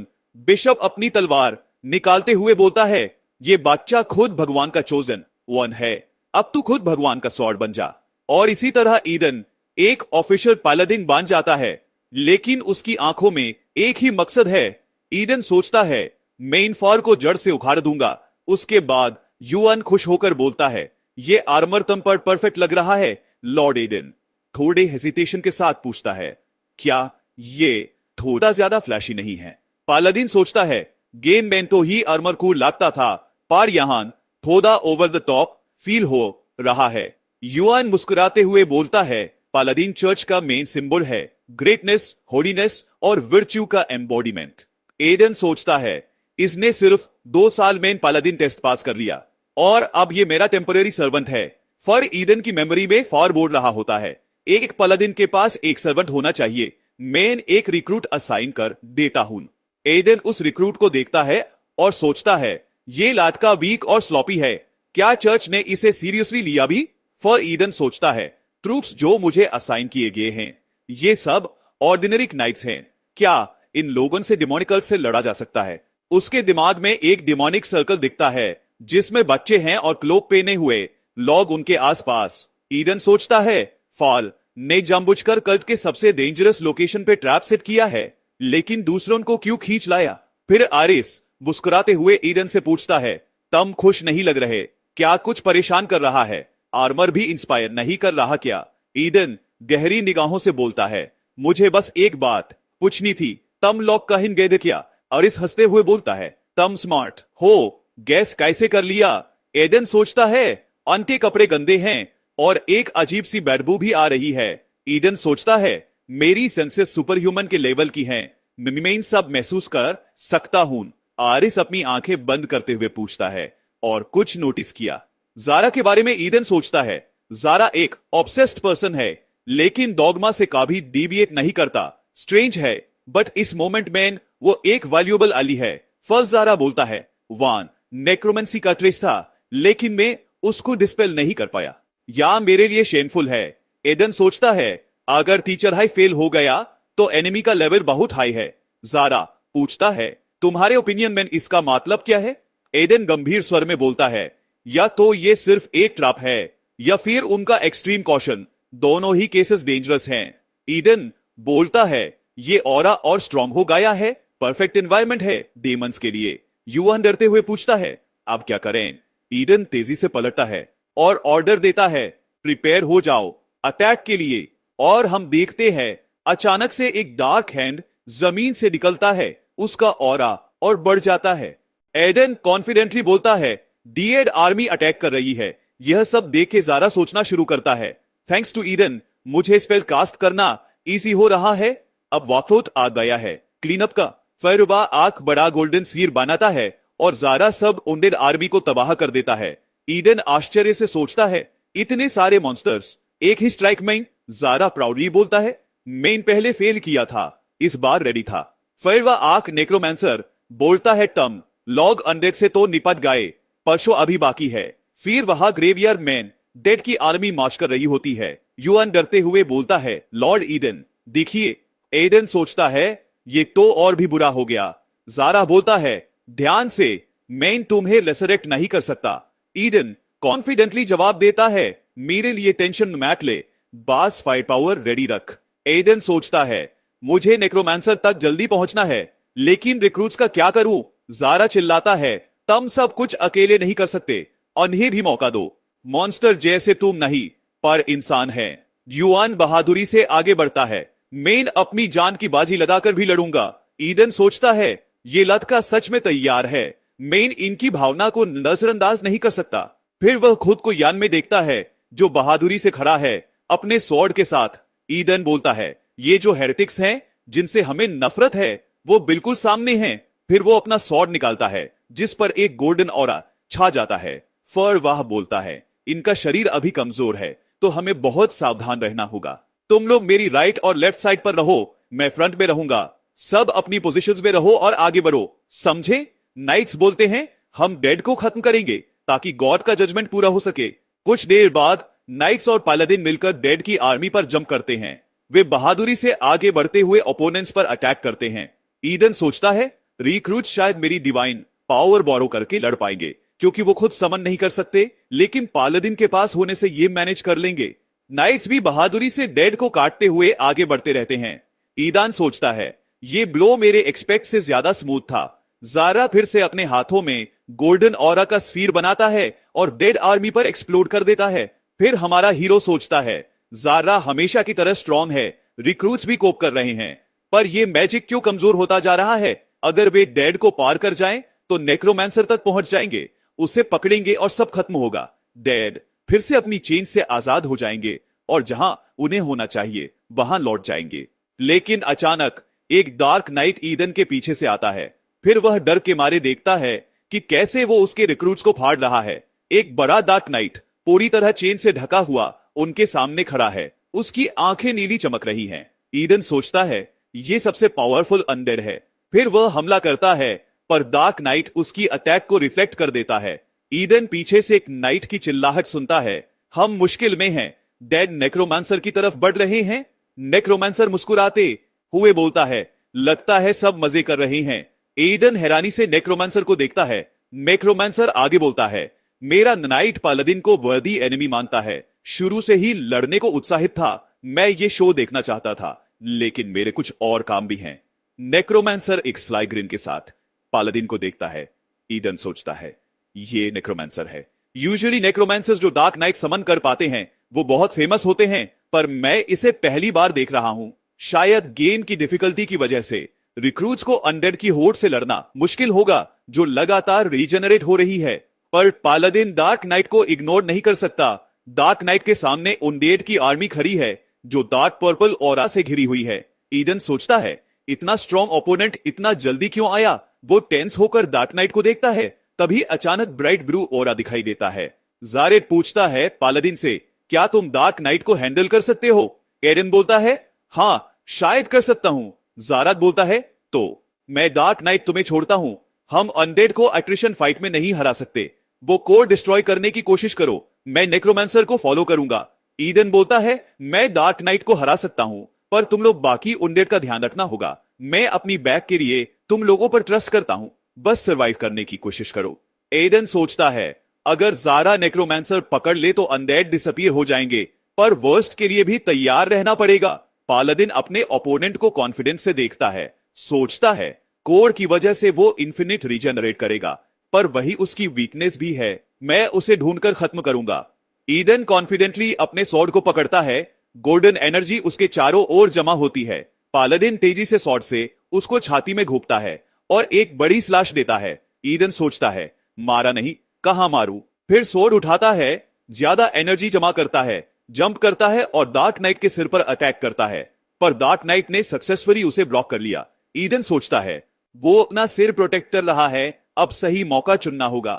बिशप अपनी तलवार निकालते हुए बोलता है ये बच्चा खुद भगवान का चोजन वन है, अब तू खुद भगवान का स्वॉर्ड बन जा। और इसी तरह ईडन एक ऑफिशियल पालादिन बन जाता है, लेकिन उसकी आंखों में एक ही मकसद है। ईडन सोचता है मैं इन फॉल को जड़ से उखाड़ दूंगा। उसके बाद यूएन खुश होकर बोलता है ये आर्मर तुम पर परफेक्ट लग रहा है लॉर्ड ईडन। थोड़े हेजिटेशन के साथ पूछता है क्या ये थोड़ा ज्यादा फ्लैशी नहीं है? पालादिन सोचता है गेम में तो ही आर्मर कूल लगता था, पर यहां थोड़ा ओवर द टॉप फील हो रहा है। यूएन मुस्कुराते हुए बोलता है पालादिन चर्च का मेन सिंबल है, ग्रेटनेस, होलीनेस और वर्च्यू का एम्बॉडीमेंट। एडन सोचता है इसने सिर्फ 2 साल में पालादिन टेस्ट पास कर लिया और अब ये मेरा टेम्परेरी सर्वेंट है। फॉर ईडन की मेमोरी में फॉर बोर्ड रहा होता है एक पालादिन के पास एक सर्वेंट होना चाहिए, मैं एक रिक्रूट असाइन कर देता हूं। एडन उस रिक्रूट को देखता है और सोचता है ये लड़का वीक और स्लॉपी है, क्या चर्च ने इसे सीरियसली लिया भी? फॉर ईडन सोचता है ट्रूप्स जो मुझे असाइन किए गए हैं ये सब ऑर्डिनरी नाइट्स हैं, क्या इन लोगों से डिमोनिक कल्ट से लड़ा जा सकता है? उसके दिमाग में एक डिमोनिक सर्कल दिखता है जिसमें बच्चे हैं और क्लोक पहने हुए लोग उनके आसपास। ईडन सोचता है फॉल ने जानबूझकर कल्ट के सबसे डेंजरस लोकेशन पे ट्रैप सेट किया है। लेकिन दूसरों को क्यों खींच लाया? फिर आरिस मुस्कुराते हुए ईडन से पूछता है, तुम खुश नहीं लग रहे, क्या कुछ परेशान कर रहा है? आर्मर भी इंस्पायर नहीं कर रहा क्या? ईडन गहरी निगाहों से बोलता है, मुझे बस एक बात पूछनी थी, तुम लॉक कहीं गए थे क्या? आरिस हंसते हुए बोलता है, तुम स्मार्ट हो, गैस कैसे कर लिया? एडन सोचता है, उनके कपड़े गंदे हैं और एक अजीब सी बदबू भी आ रही है। ईडन सोचता है, मेरी सेंसेस सुपर ह्यूमन के लेवल की हैं, मैं सब महसूस कर सकता हूं। आरिस अपनी आंखें बंद करते हुए पूछता है, और कुछ नोटिस किया? जारा के बारे में ईडन सोचता है, जारा एक ऑब्सेस्ड पर्सन है, लेकिन डॉगमा से कभी डिविएट नहीं करता। स्ट्रेंज है, बट इस मोमेंट में वो एक वैल्यूएबल अली है। फर्स्ट जारा बोलता है, वान नेक्रोमेंसी का ट्रेस था, लेकिन मैं उसको डिस्पेल नहीं कर पाया, या मेरे लिए शेमफुल है। एडन सोचता है, अगर टीचर हाई फेल हो गया तो एनिमी का लेवल बहुत हाई है। जारा पूछता है, तुम्हारे ओपिनियन में इसका मतलब क्या है? एडन गंभीर स्वर में बोलता है, या तो ये सिर्फ एक ट्रैप है, या फिर उनका एक्सट्रीम कॉशन। दोनों ही केसेस डेंजरस हैं। ईडन बोलता है, ये ऑरा और स्ट्रॉन्ग हो गया है, परफेक्ट एनवायरनमेंट है डेमंस के लिए। युआन डरते हुए पूछता है, अब क्या करें? ईडन तेजी से पलटता है और ऑर्डर देता है, प्रिपेयर हो जाओ अटैक के लिए। और हम देखते हैं, अचानक से एक डार्क हैंड जमीन से निकलता है, उसका ऑरा और बढ़ जाता है। एडन कॉन्फिडेंटली बोलता है, डीएड आर्मी अटैक कर रही है। यह सब देख के जारा सोचना शुरू करता है, थैंक्स टू ईडन मुझे स्पेल कास्ट करना इजी हो रहा है। अब वक्त आ गया है क्लीन अप का। फिर वह आंख बड़ा गोल्डन स्फीयर बनाता है और जारा सब उंडेड आर्मी को तबाह कर देता है। ईडन आश्चर्य से सोचता है, इतने सारे मॉन्स्टर्स एक ही स्ट्राइक में? जारा प्राउडली बोलता है, मैं पहले फेल किया था, इस बार रेडी था। फिर वह आंख नेक्रोमैंसर बोलता है, टम लॉग अनडेड से तो निपट गए, परसों अभी बाकी है। फिर वहां ग्रेवियर्ड मैन डेड की आर्मी मार्च कर रही होती है। युआन डरते हुए बोलता है, लॉर्ड ईडन देखिए। एडन सोचता है, ये तो और भी बुरा हो गया। जारा बोलता है, ध्यान से, मैं तुम्हें लेसरेक्ट नहीं कर सकता। ईडन कॉन्फिडेंटली जवाब देता है, मेरे लिए टेंशन मत ले, बास फायर पावर रेडी रख। एडन सोचता है, मुझे नेक्रोमैंसर तक जल्दी पहुंचना है, लेकिन रिक्रूट्स का क्या करूं? जारा चिल्लाता है, तुम सब कुछ अकेले नहीं कर सकते, उन्हें भी मौका दो। मॉन्स्टर जैसे तुम नहीं, पर इंसान है। युआन बहादुरी से आगे बढ़ता है, मैं अपनी जान की बाजी लगाकर भी लड़ूंगा। ईडन सोचता है, ये लड़का सच में तैयार है, मैं इनकी भावना को नजरअंदाज नहीं कर सकता। फिर वह खुद को यान में देखता है, जो बहादुरी से खड़ा है अपने स्वॉर्ड के साथ। ईडन बोलता है, ये जो हेरेटिक्स हैं, जिनसे हमें नफरत है, वो बिल्कुल सामने हैं। फिर वो अपना स्वॉर्ड निकालता है, जिस पर एक गोल्डन ऑरा छा जाता है। फर वाह बोलता है, इनका शरीर अभी कमजोर है, तो हमें बहुत सावधान रहना होगा। तुम लोग मेरी राइट और लेफ्ट साइड पर रहो, मैं फ्रंट में रहूंगा। सब अपनी पोजीशंस में रहो और आगे बढ़ो, समझे? नाइट्स बोलते हैं, हम डेड को खत्म करेंगे ताकि गॉड का जजमेंट पूरा हो सके। कुछ देर बाद नाइट्स और पालादिन मिलकर डेड की आर्मी पर जंप करते हैं। वे बहादुरी से आगे बढ़ते हुए ओपोनेंट्स पर अटैक करते हैं। ईडन सोचता है, रिक्रूट शायद मेरी डिवाइन पावर बोरो करके लड़ पाएंगे, क्योंकि वो खुद समन नहीं कर सकते, लेकिन पालादिन के पास होने से ये मैनेज कर लेंगे। नाइट्स भी बहादुरी से डेड को काटते हुए आगे बढ़ते रहते हैं। ईदान सोचता है, ये ब्लो मेरे एक्सपेक्ट से ज्यादा स्मूथ था। जारा फिर से अपने हाथों में गोल्डन ऑरा का स्फीयर बनाता है और डेड आर्मी पर एक्सप्लोड कर देता है। फिर हमारा हीरो सोचता है, जारा हमेशा की तरह स्ट्रांग है, रिक्रूट्स भी कोप कर रहे हैं, पर यह मैजिक क्यों कमजोर होता जा रहा है? अगर वे डेड को पार कर जाएं, तो नेक्रोमैंसर तक पहुंच जाएंगे, उसे पकड़ेंगे और सब खत्म होगा। डेड फिर से अपनी चेन से आजाद हो जाएंगे और जहां उन्हें होना चाहिए वहां लौट जाएंगे। लेकिन अचानक एक डार्क नाइट ईडन के पीछे से आता है। फिर वह डर के मारे देखता है कि कैसे वो उसके रिक्रूट्स को फाड़ रहा है। एक बड़ा डार्क नाइट पूरी तरह चेन से ढका हुआ उनके सामने खड़ा है, उसकी आंखें नीली चमक रही हैं। ईडन सोचता है, ये सबसे पावरफुल अनडेड है। फिर वह हमला करता है, पर डार्क नाइट उसकी अटैक को रिफ्लेक्ट कर देता है। ईडन पीछे से एक नाइट की चिल्लाहट सुनता है, हम मुश्किल में हैं, डेड नेक्रोमांसर की तरफ बढ़ रहे हैं। नेक्रोमांसर मुस्कुराते हुए बोलता है, लगता है सब मजे कर रहे हैं। ईडन हैरानी से नेक्रोमांसर को देखता है। नेक्रोमांसर आगे बोलता है, मेरा नाइट पालादिन को वर्दी एनिमी मानता है, शुरू से ही लड़ने को उत्साहित था। मैं ये शो देखना चाहता था, लेकिन मेरे कुछ और काम भी हैं। नेक्रोमैंसर एक स्लाइग्रिन के साथ पालादिन को देखता है। ईडन सोचता है, ये नेक्रोमैंसर है। यूजुअली नेक्रोमैंसर्स जो डार्क नाइट समन कर पाते हैं वो बहुत फेमस होते हैं, पर मैं इसे पहली बार देख रहा हूं। शायद गेम की डिफिकल्टी की वजह से रिक्रूट्स को अनडेड की होड़ से लड़ना मुश्किल होगा, जो लगातार रीजनरेट हो रही है। पर पालादिन डार्क नाइट को इग्नोर नहीं कर सकता। डार्क नाइट के सामने अनडेड की आर्मी खड़ी है जो डार्क पर्पल ऑरा से घिरी हुई है। ईडन सोचता है, इतना स्ट्रॉन्ग ओपोनेंट इतना जल्दी क्यों आया। वो टेंस होकर डार्क नाइट को देखता है, तभी अचानक ब्राइट ब्लू ऑरा दिखाई देता है। जारेद पूछता है पालादिन से, क्या तुम डार्क नाइट को हैंडल कर सकते हो? एडन बोलता है, हाँ शायद कर सकता हूं। जाराद बोलता है, तो मैं डार्क नाइट तुम्हें छोड़ता हूं। हम अनडेड को एट्रिशन फाइट में नहीं हरा सकते। वो कोर डिस्ट्रॉय करने की कोशिश करो, मैं नेक्रोमैंसर को फॉलो करूंगा। ईडन बोलता है, मैं डार्क नाइट को हरा सकता हूं, पर तुम लोग बाकी अनडेड का ध्यान रखना होगा। मैं अपनी बैक के लिए तुम लोगों पर ट्रस्ट करता हूं, बस सरवाइव करने की कोशिश करो। एडन सोचता है, अगर जारा नेक्रोमैंसर पकड़ ले तो अनडेड डिसअपीयर हो जाएंगे, पर वर्स्ट के लिए भी तैयार रहना पड़ेगा। पालादिन अपने ओपोनेंट को कॉन्फिडेंस से देखता है, सोचता है कोर की वजह से वो इंफिनिट रीजनरेट करेगा, पर वही उसकी वीकनेस भी है। मैं उसे ढूंढकर खत्म करूंगा। ईडन कॉन्फिडेंटली अपने स्वॉर्ड को पकड़ता है। गोल्डन एनर्जी उसके चारों ओर जमा होती है। पालादिन तेजी से स्वॉर्ड से उसको छाती में घोंपता है और एक बड़ी स्लैश देता है। ईडन सोचता है, मारा नहीं, कहां मारूं। फिर स्वॉर्ड उठाता है, ज्यादा एनर्जी जमा करता है, जंप करता है और डार्क नाइट के सिर पर अटैक करता है, पर डार्क नाइट ने सक्सेसफुली उसे ब्लॉक कर लिया। ईडन सोचता है, वो अपना सिर प्रोटेक्ट कर रहा है, अब सही मौका चुनना होगा।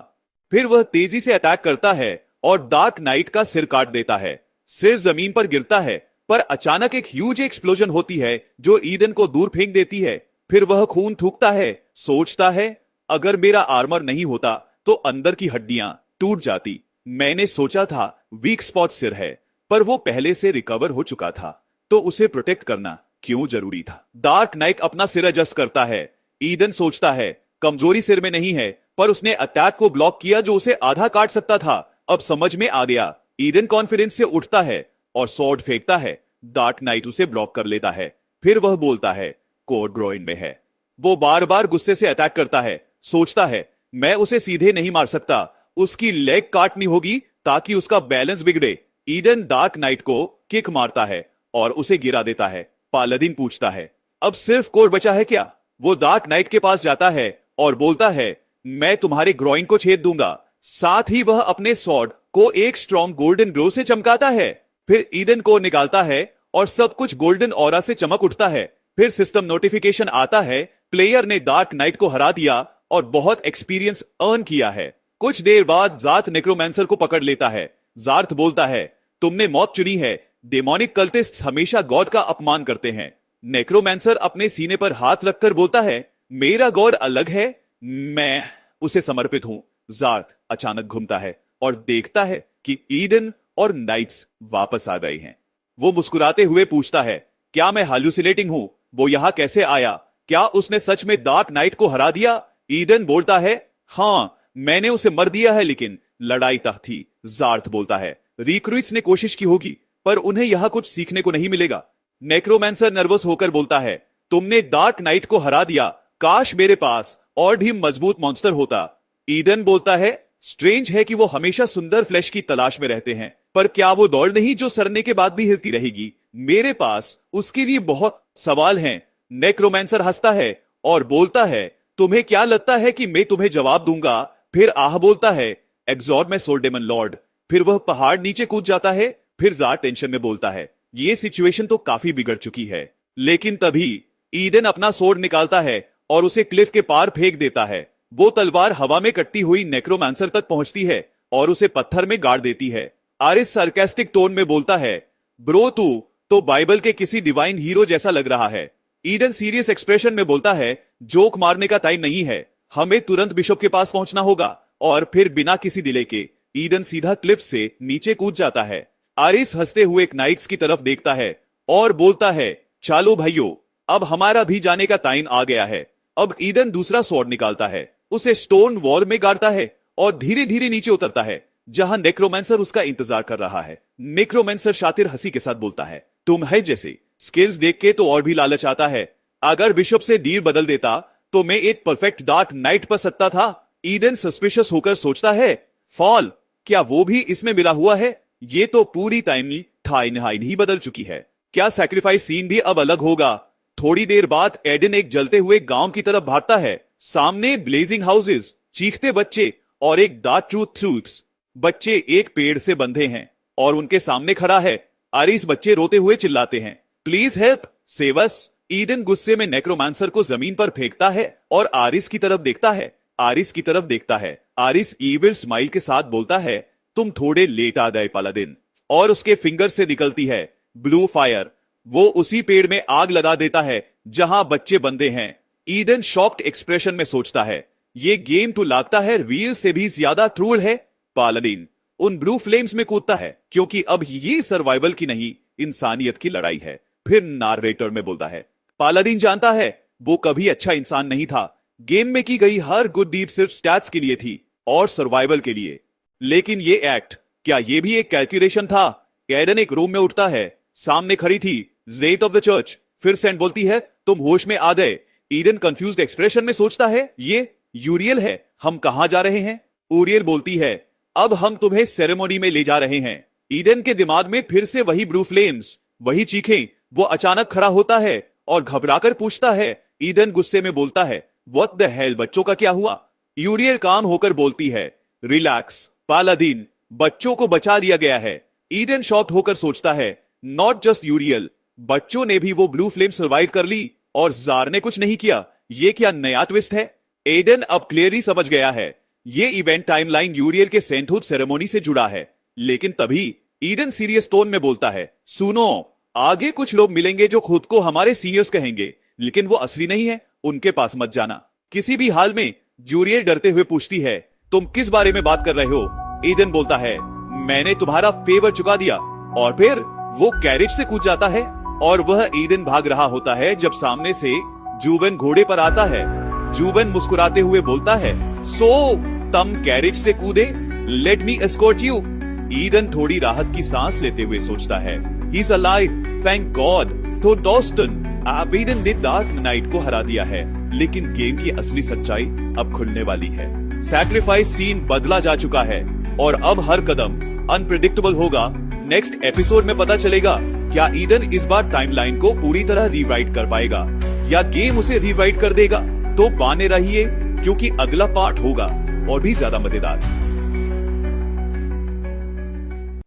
फिर वह तेजी से अटैक करता है और डार्क नाइट का सिर काट देता है। सिर जमीन पर गिरता है, पर अचानक एक ह्यूज एक्सप्लोजन होती है जो ईडन को दूर फेंक देती है। फिर वह खून थूकता है, सोचता है, अगर मेरा आर्मर नहीं होता तो अंदर की हड्डियां टूट जाती। मैंने सोचा था वीक स्पॉट सिर है, पर वो पहले से रिकवर हो चुका था, तो उसे प्रोटेक्ट करना क्यों जरूरी था। डार्क नाइट अपना सिर एडजस्ट करता है। ईडन सोचता है, कमजोरी सिर में नहीं है, पर उसने अटैक को ब्लॉक किया जो उसे आधा काट सकता था। अब समझ में आ गया। ईडन कॉन्फिडेंस से उठता है और स्वॉर्ड फेंकता है। डार्क नाइट उसे ब्लॉक कर लेता है। फिर वह बोलता है, कोर ग्रोइन में है। वो बार बार गुस्से से अटैक करता है, सोचता है, मैं उसे सीधे नहीं मार सकता, उसकी लेग काटनी होगी ताकि उसका बैलेंस बिगड़े। ईडन डार्क नाइट को किक मारता है और उसे गिरा देता है। पालादिन पूछता है, अब सिर्फ कोर बचा है क्या? वो डार्क नाइट के पास जाता है और बोलता है, मैं तुम्हारे ग्रोइन को छेद दूंगा। साथ ही वह अपने स्वॉर्ड को एक स्ट्रॉन्ग गोल्डन ग्लो से चमकाता है। फिर ईडन को निकालता है और सब कुछ गोल्डन ऑरा से चमक उठता है। फिर सिस्टम नोटिफिकेशन आता है, प्लेयर ने डार्क नाइट को हरा दिया और बहुत एक्सपीरियंस अर्न किया है। कुछ देर बाद जार्थ नेक्रोमैंसर को पकड़ लेता है। जार्थ बोलता है, तुमने मौत चुनी है। डेमोनिक कल्टिस्ट्स हमेशा गॉड का अपमान करते हैं। नेक्रोमैंसर अपने सीने पर हाथ रखकर बोलता है, मेरा गॉड अलग है, मैं उसे समर्पित हूं। जार्थ अचानक घूमता है और देखता है कि ईडन और नाइट्स वापस आ गए हैं। वो मुस्कुराते हुए पूछता है, क्या मैं हालुसिनेटिंग हूं? वो यहां कैसे आया? क्या उसने सच में डार्क नाइट को हरा दिया? ईडन बोलता है, हां मैंने उसे मर दिया है, लेकिन लड़ाई तक थी। जार्थ बोलता है, रिक्रूट्स ने कोशिश की होगी, पर उन्हें यहां कुछ सीखने को नहीं मिलेगा। नेक्रोमैंसर नर्वस होकर बोलता है, तुमने डार्क नाइट को हरा दिया, काश मेरे पास और भी मजबूत मॉन्स्टर होता। ईडन बोलता है, स्ट्रेंज है कि वो हमेशा सुंदर फ्लैश की तलाश में रहते हैं, पर क्या वो दौड़ नहीं जो सड़ने के बाद भी हिलती रहेगी? मेरे पास उसके लिए बहुत सवाल हैं। नेक्रोमैंसर हंसता है और बोलता है, तुम्हें क्या लगता है कि मैं तुम्हें जवाब दूंगा? फिर आह बोलता है, एग्जॉर्ड में सोल डेमन लॉर्ड। फिर वह पहाड़ नीचे कूद जाता है। फिर जार टेंशन में बोलता है, ये सिचुएशन तो काफी बिगड़ चुकी है। लेकिन तभी ईडन अपना सोर्ड निकालता है और उसे क्लिफ के पार फेंक देता है। वो तलवार हवा में कटती हुई नेक्रोमैंसर तक पहुंचती है और उसे पत्थर में गाड़ देती है। आरिस सार्केस्टिक टोन में बोलता है, ब्रो तू तो बाइबल के किसी डिवाइन हीरो जैसा लग रहा है। ईडन सीरियस एक्सप्रेशन में बोलता है, जोक मारने का टाइम नहीं है, हमें तुरंत बिशप के पास पहुंचना होगा। और फिर बिना किसी डिले के ईडन सीधा क्लिफ से नीचे कूद जाता है। आरिस हंसते हुए एक नाइट्स की तरफ देखता है और बोलता है, चलो भाइयों, अब हमारा भी जाने का टाइम आ गया है। अब ईडन दूसरा स्वॉर्ड निकालता है, उसे स्टोन वॉल में गाड़ता है और धीरे धीरे नीचे उतरता है, जहां नेक्रोमैंसर उसका इंतजार कर रहा है। नेक्रोमैंसर शातिर हंसी के साथ बोलता है, तुम है जैसे स्किल्स देख के तो और भी लालच आता है, अगर बिशप से डील बदल देता तो मैं एक परफेक्ट डार्क नाइट पर सकता था। ईडन सस्पिशियस होकर सोचता है, फॉल क्या वो भी इसमें मिला हुआ है? ये तो पूरी टाइमलाइन ही बदल चुकी है। क्या सैक्रिफाइस सीन भी अब अलग होगा? थोड़ी देर बाद एडन एक जलते हुए गांव की तरफ भागता है। सामने ब्लेजिंग हाउसेस, चीखते बच्चे और एक डार्क ट्रूथ्स। बच्चे एक पेड़ से बंधे हैं और उनके सामने खड़ा है आरिस। बच्चे रोते हुए चिल्लाते हैं, please help, save us. Eden गुस्से में नेक्रोमांसर को जमीन पर फेंकता है और आरिस की तरफ देखता है। आरिस ईविल स्माइल के साथ बोलता है, तुम थोड़े लेट आ गए पालादिन। और उसके फिंगर से निकलती है ब्लू फायर। वो उसी पेड़ में आग लगा देता है जहां बच्चे बंधे हैं। ईडन शॉक्ड एक्सप्रेशन में सोचता है, ये गेम तो लगता है रियल से भी ज्यादा क्रूर है। पालादिन उन ब्लू फ्लेम्स में कूदता है क्योंकि अब ये सर्वाइवल की नहीं, इंसानियत की लड़ाई है। फिर नारेटर में बोलता है, पालादिन जानता है वो कभी अच्छा इंसान नहीं था। गेम में की गई हर गुड डीड सिर्फ स्टैट्स के लिए थी और सर्वाइवल के लिए। लेकिन ये एक्ट, क्या ये भी एक कैलकुलेशन था? एडन एक रूम में उठता है। सामने खड़ी थी जेट ऑफ द चर्च। फिर सेंट बोलती है, तुम होश में आ गए। ईडन कंफ्यूज्ड एक्सप्रेशन में सोचता है, ये यूरियल है, हम कहां जा रहे हैं? ऊरियल बोलती है, अब हम तुम्हें सेरेमोनी में ले जा रहे हैं। ईडन के दिमाग में फिर से वही ब्लू फ्लेम्स, वही चीखें। वो अचानक खड़ा होता है और घबराकर पूछता है। ईडन गुस्से में बोलता है, व्हाट द हेल, बच्चों का क्या हुआ? यूरियल काम होकर बोलती है, रिलैक्स पालादिन, बच्चों को बचा लिया गया है। ईडन शॉक्ड होकर सोचता है, नॉट जस्ट यूरियल, बच्चों ने भी वो ब्लू फ्लेम सर्वाइव कर ली और जार ने कुछ नहीं किया। ये क्या नया ट्विस्ट है? एडन अब क्लियरली समझ गया है, ये इवेंट टाइमलाइन यूरियल के सेंटहुड सेरेमोनी से जुड़ा है। लेकिन तभी ईडन सीरियस टोन में बोलता है, सुनो, आगे कुछ लोग मिलेंगे जो खुद को हमारे सीनियर्स कहेंगे, लेकिन वो असली नहीं है, उनके पास मत जाना किसी भी हाल में। यूरियल डरते हुए पूछती है, तुम किस बारे में बात कर रहे हो? ईडन बोलता है, मैंने तुम्हारा फेवर चुका दिया। और फिर वो कैरेज से कूद जाता है और वह ईडन भाग रहा होता है जब सामने से जूवन घोड़े पर आता है। जूवन मुस्कुराते हुए बोलता है, सो तुम कैरेज से कूदे, let me escort you. Eden थोड़ी राहत की सांस लेते हुए सोचता है, he is alive, thank God. तो डॉस्टन, ईडन ने डार्क नाइट को हरा दिया है, लेकिन गेम की असली सच्चाई अब खुलने वाली है। सैक्रिफाइस सीन बदला जा चुका है और अब हर कदम अनप्रिडिक्टेबल होगा। नेक्स्ट एपिसोड में पता चलेगा, क्या ईडन इस बार टाइमलाइन को पूरी तरह रीराइट कर पाएगा या गेम उसे रीराइट कर देगा? तो बने रहिए क्योंकि अगला पार्ट होगा और भी ज्यादा मजेदार।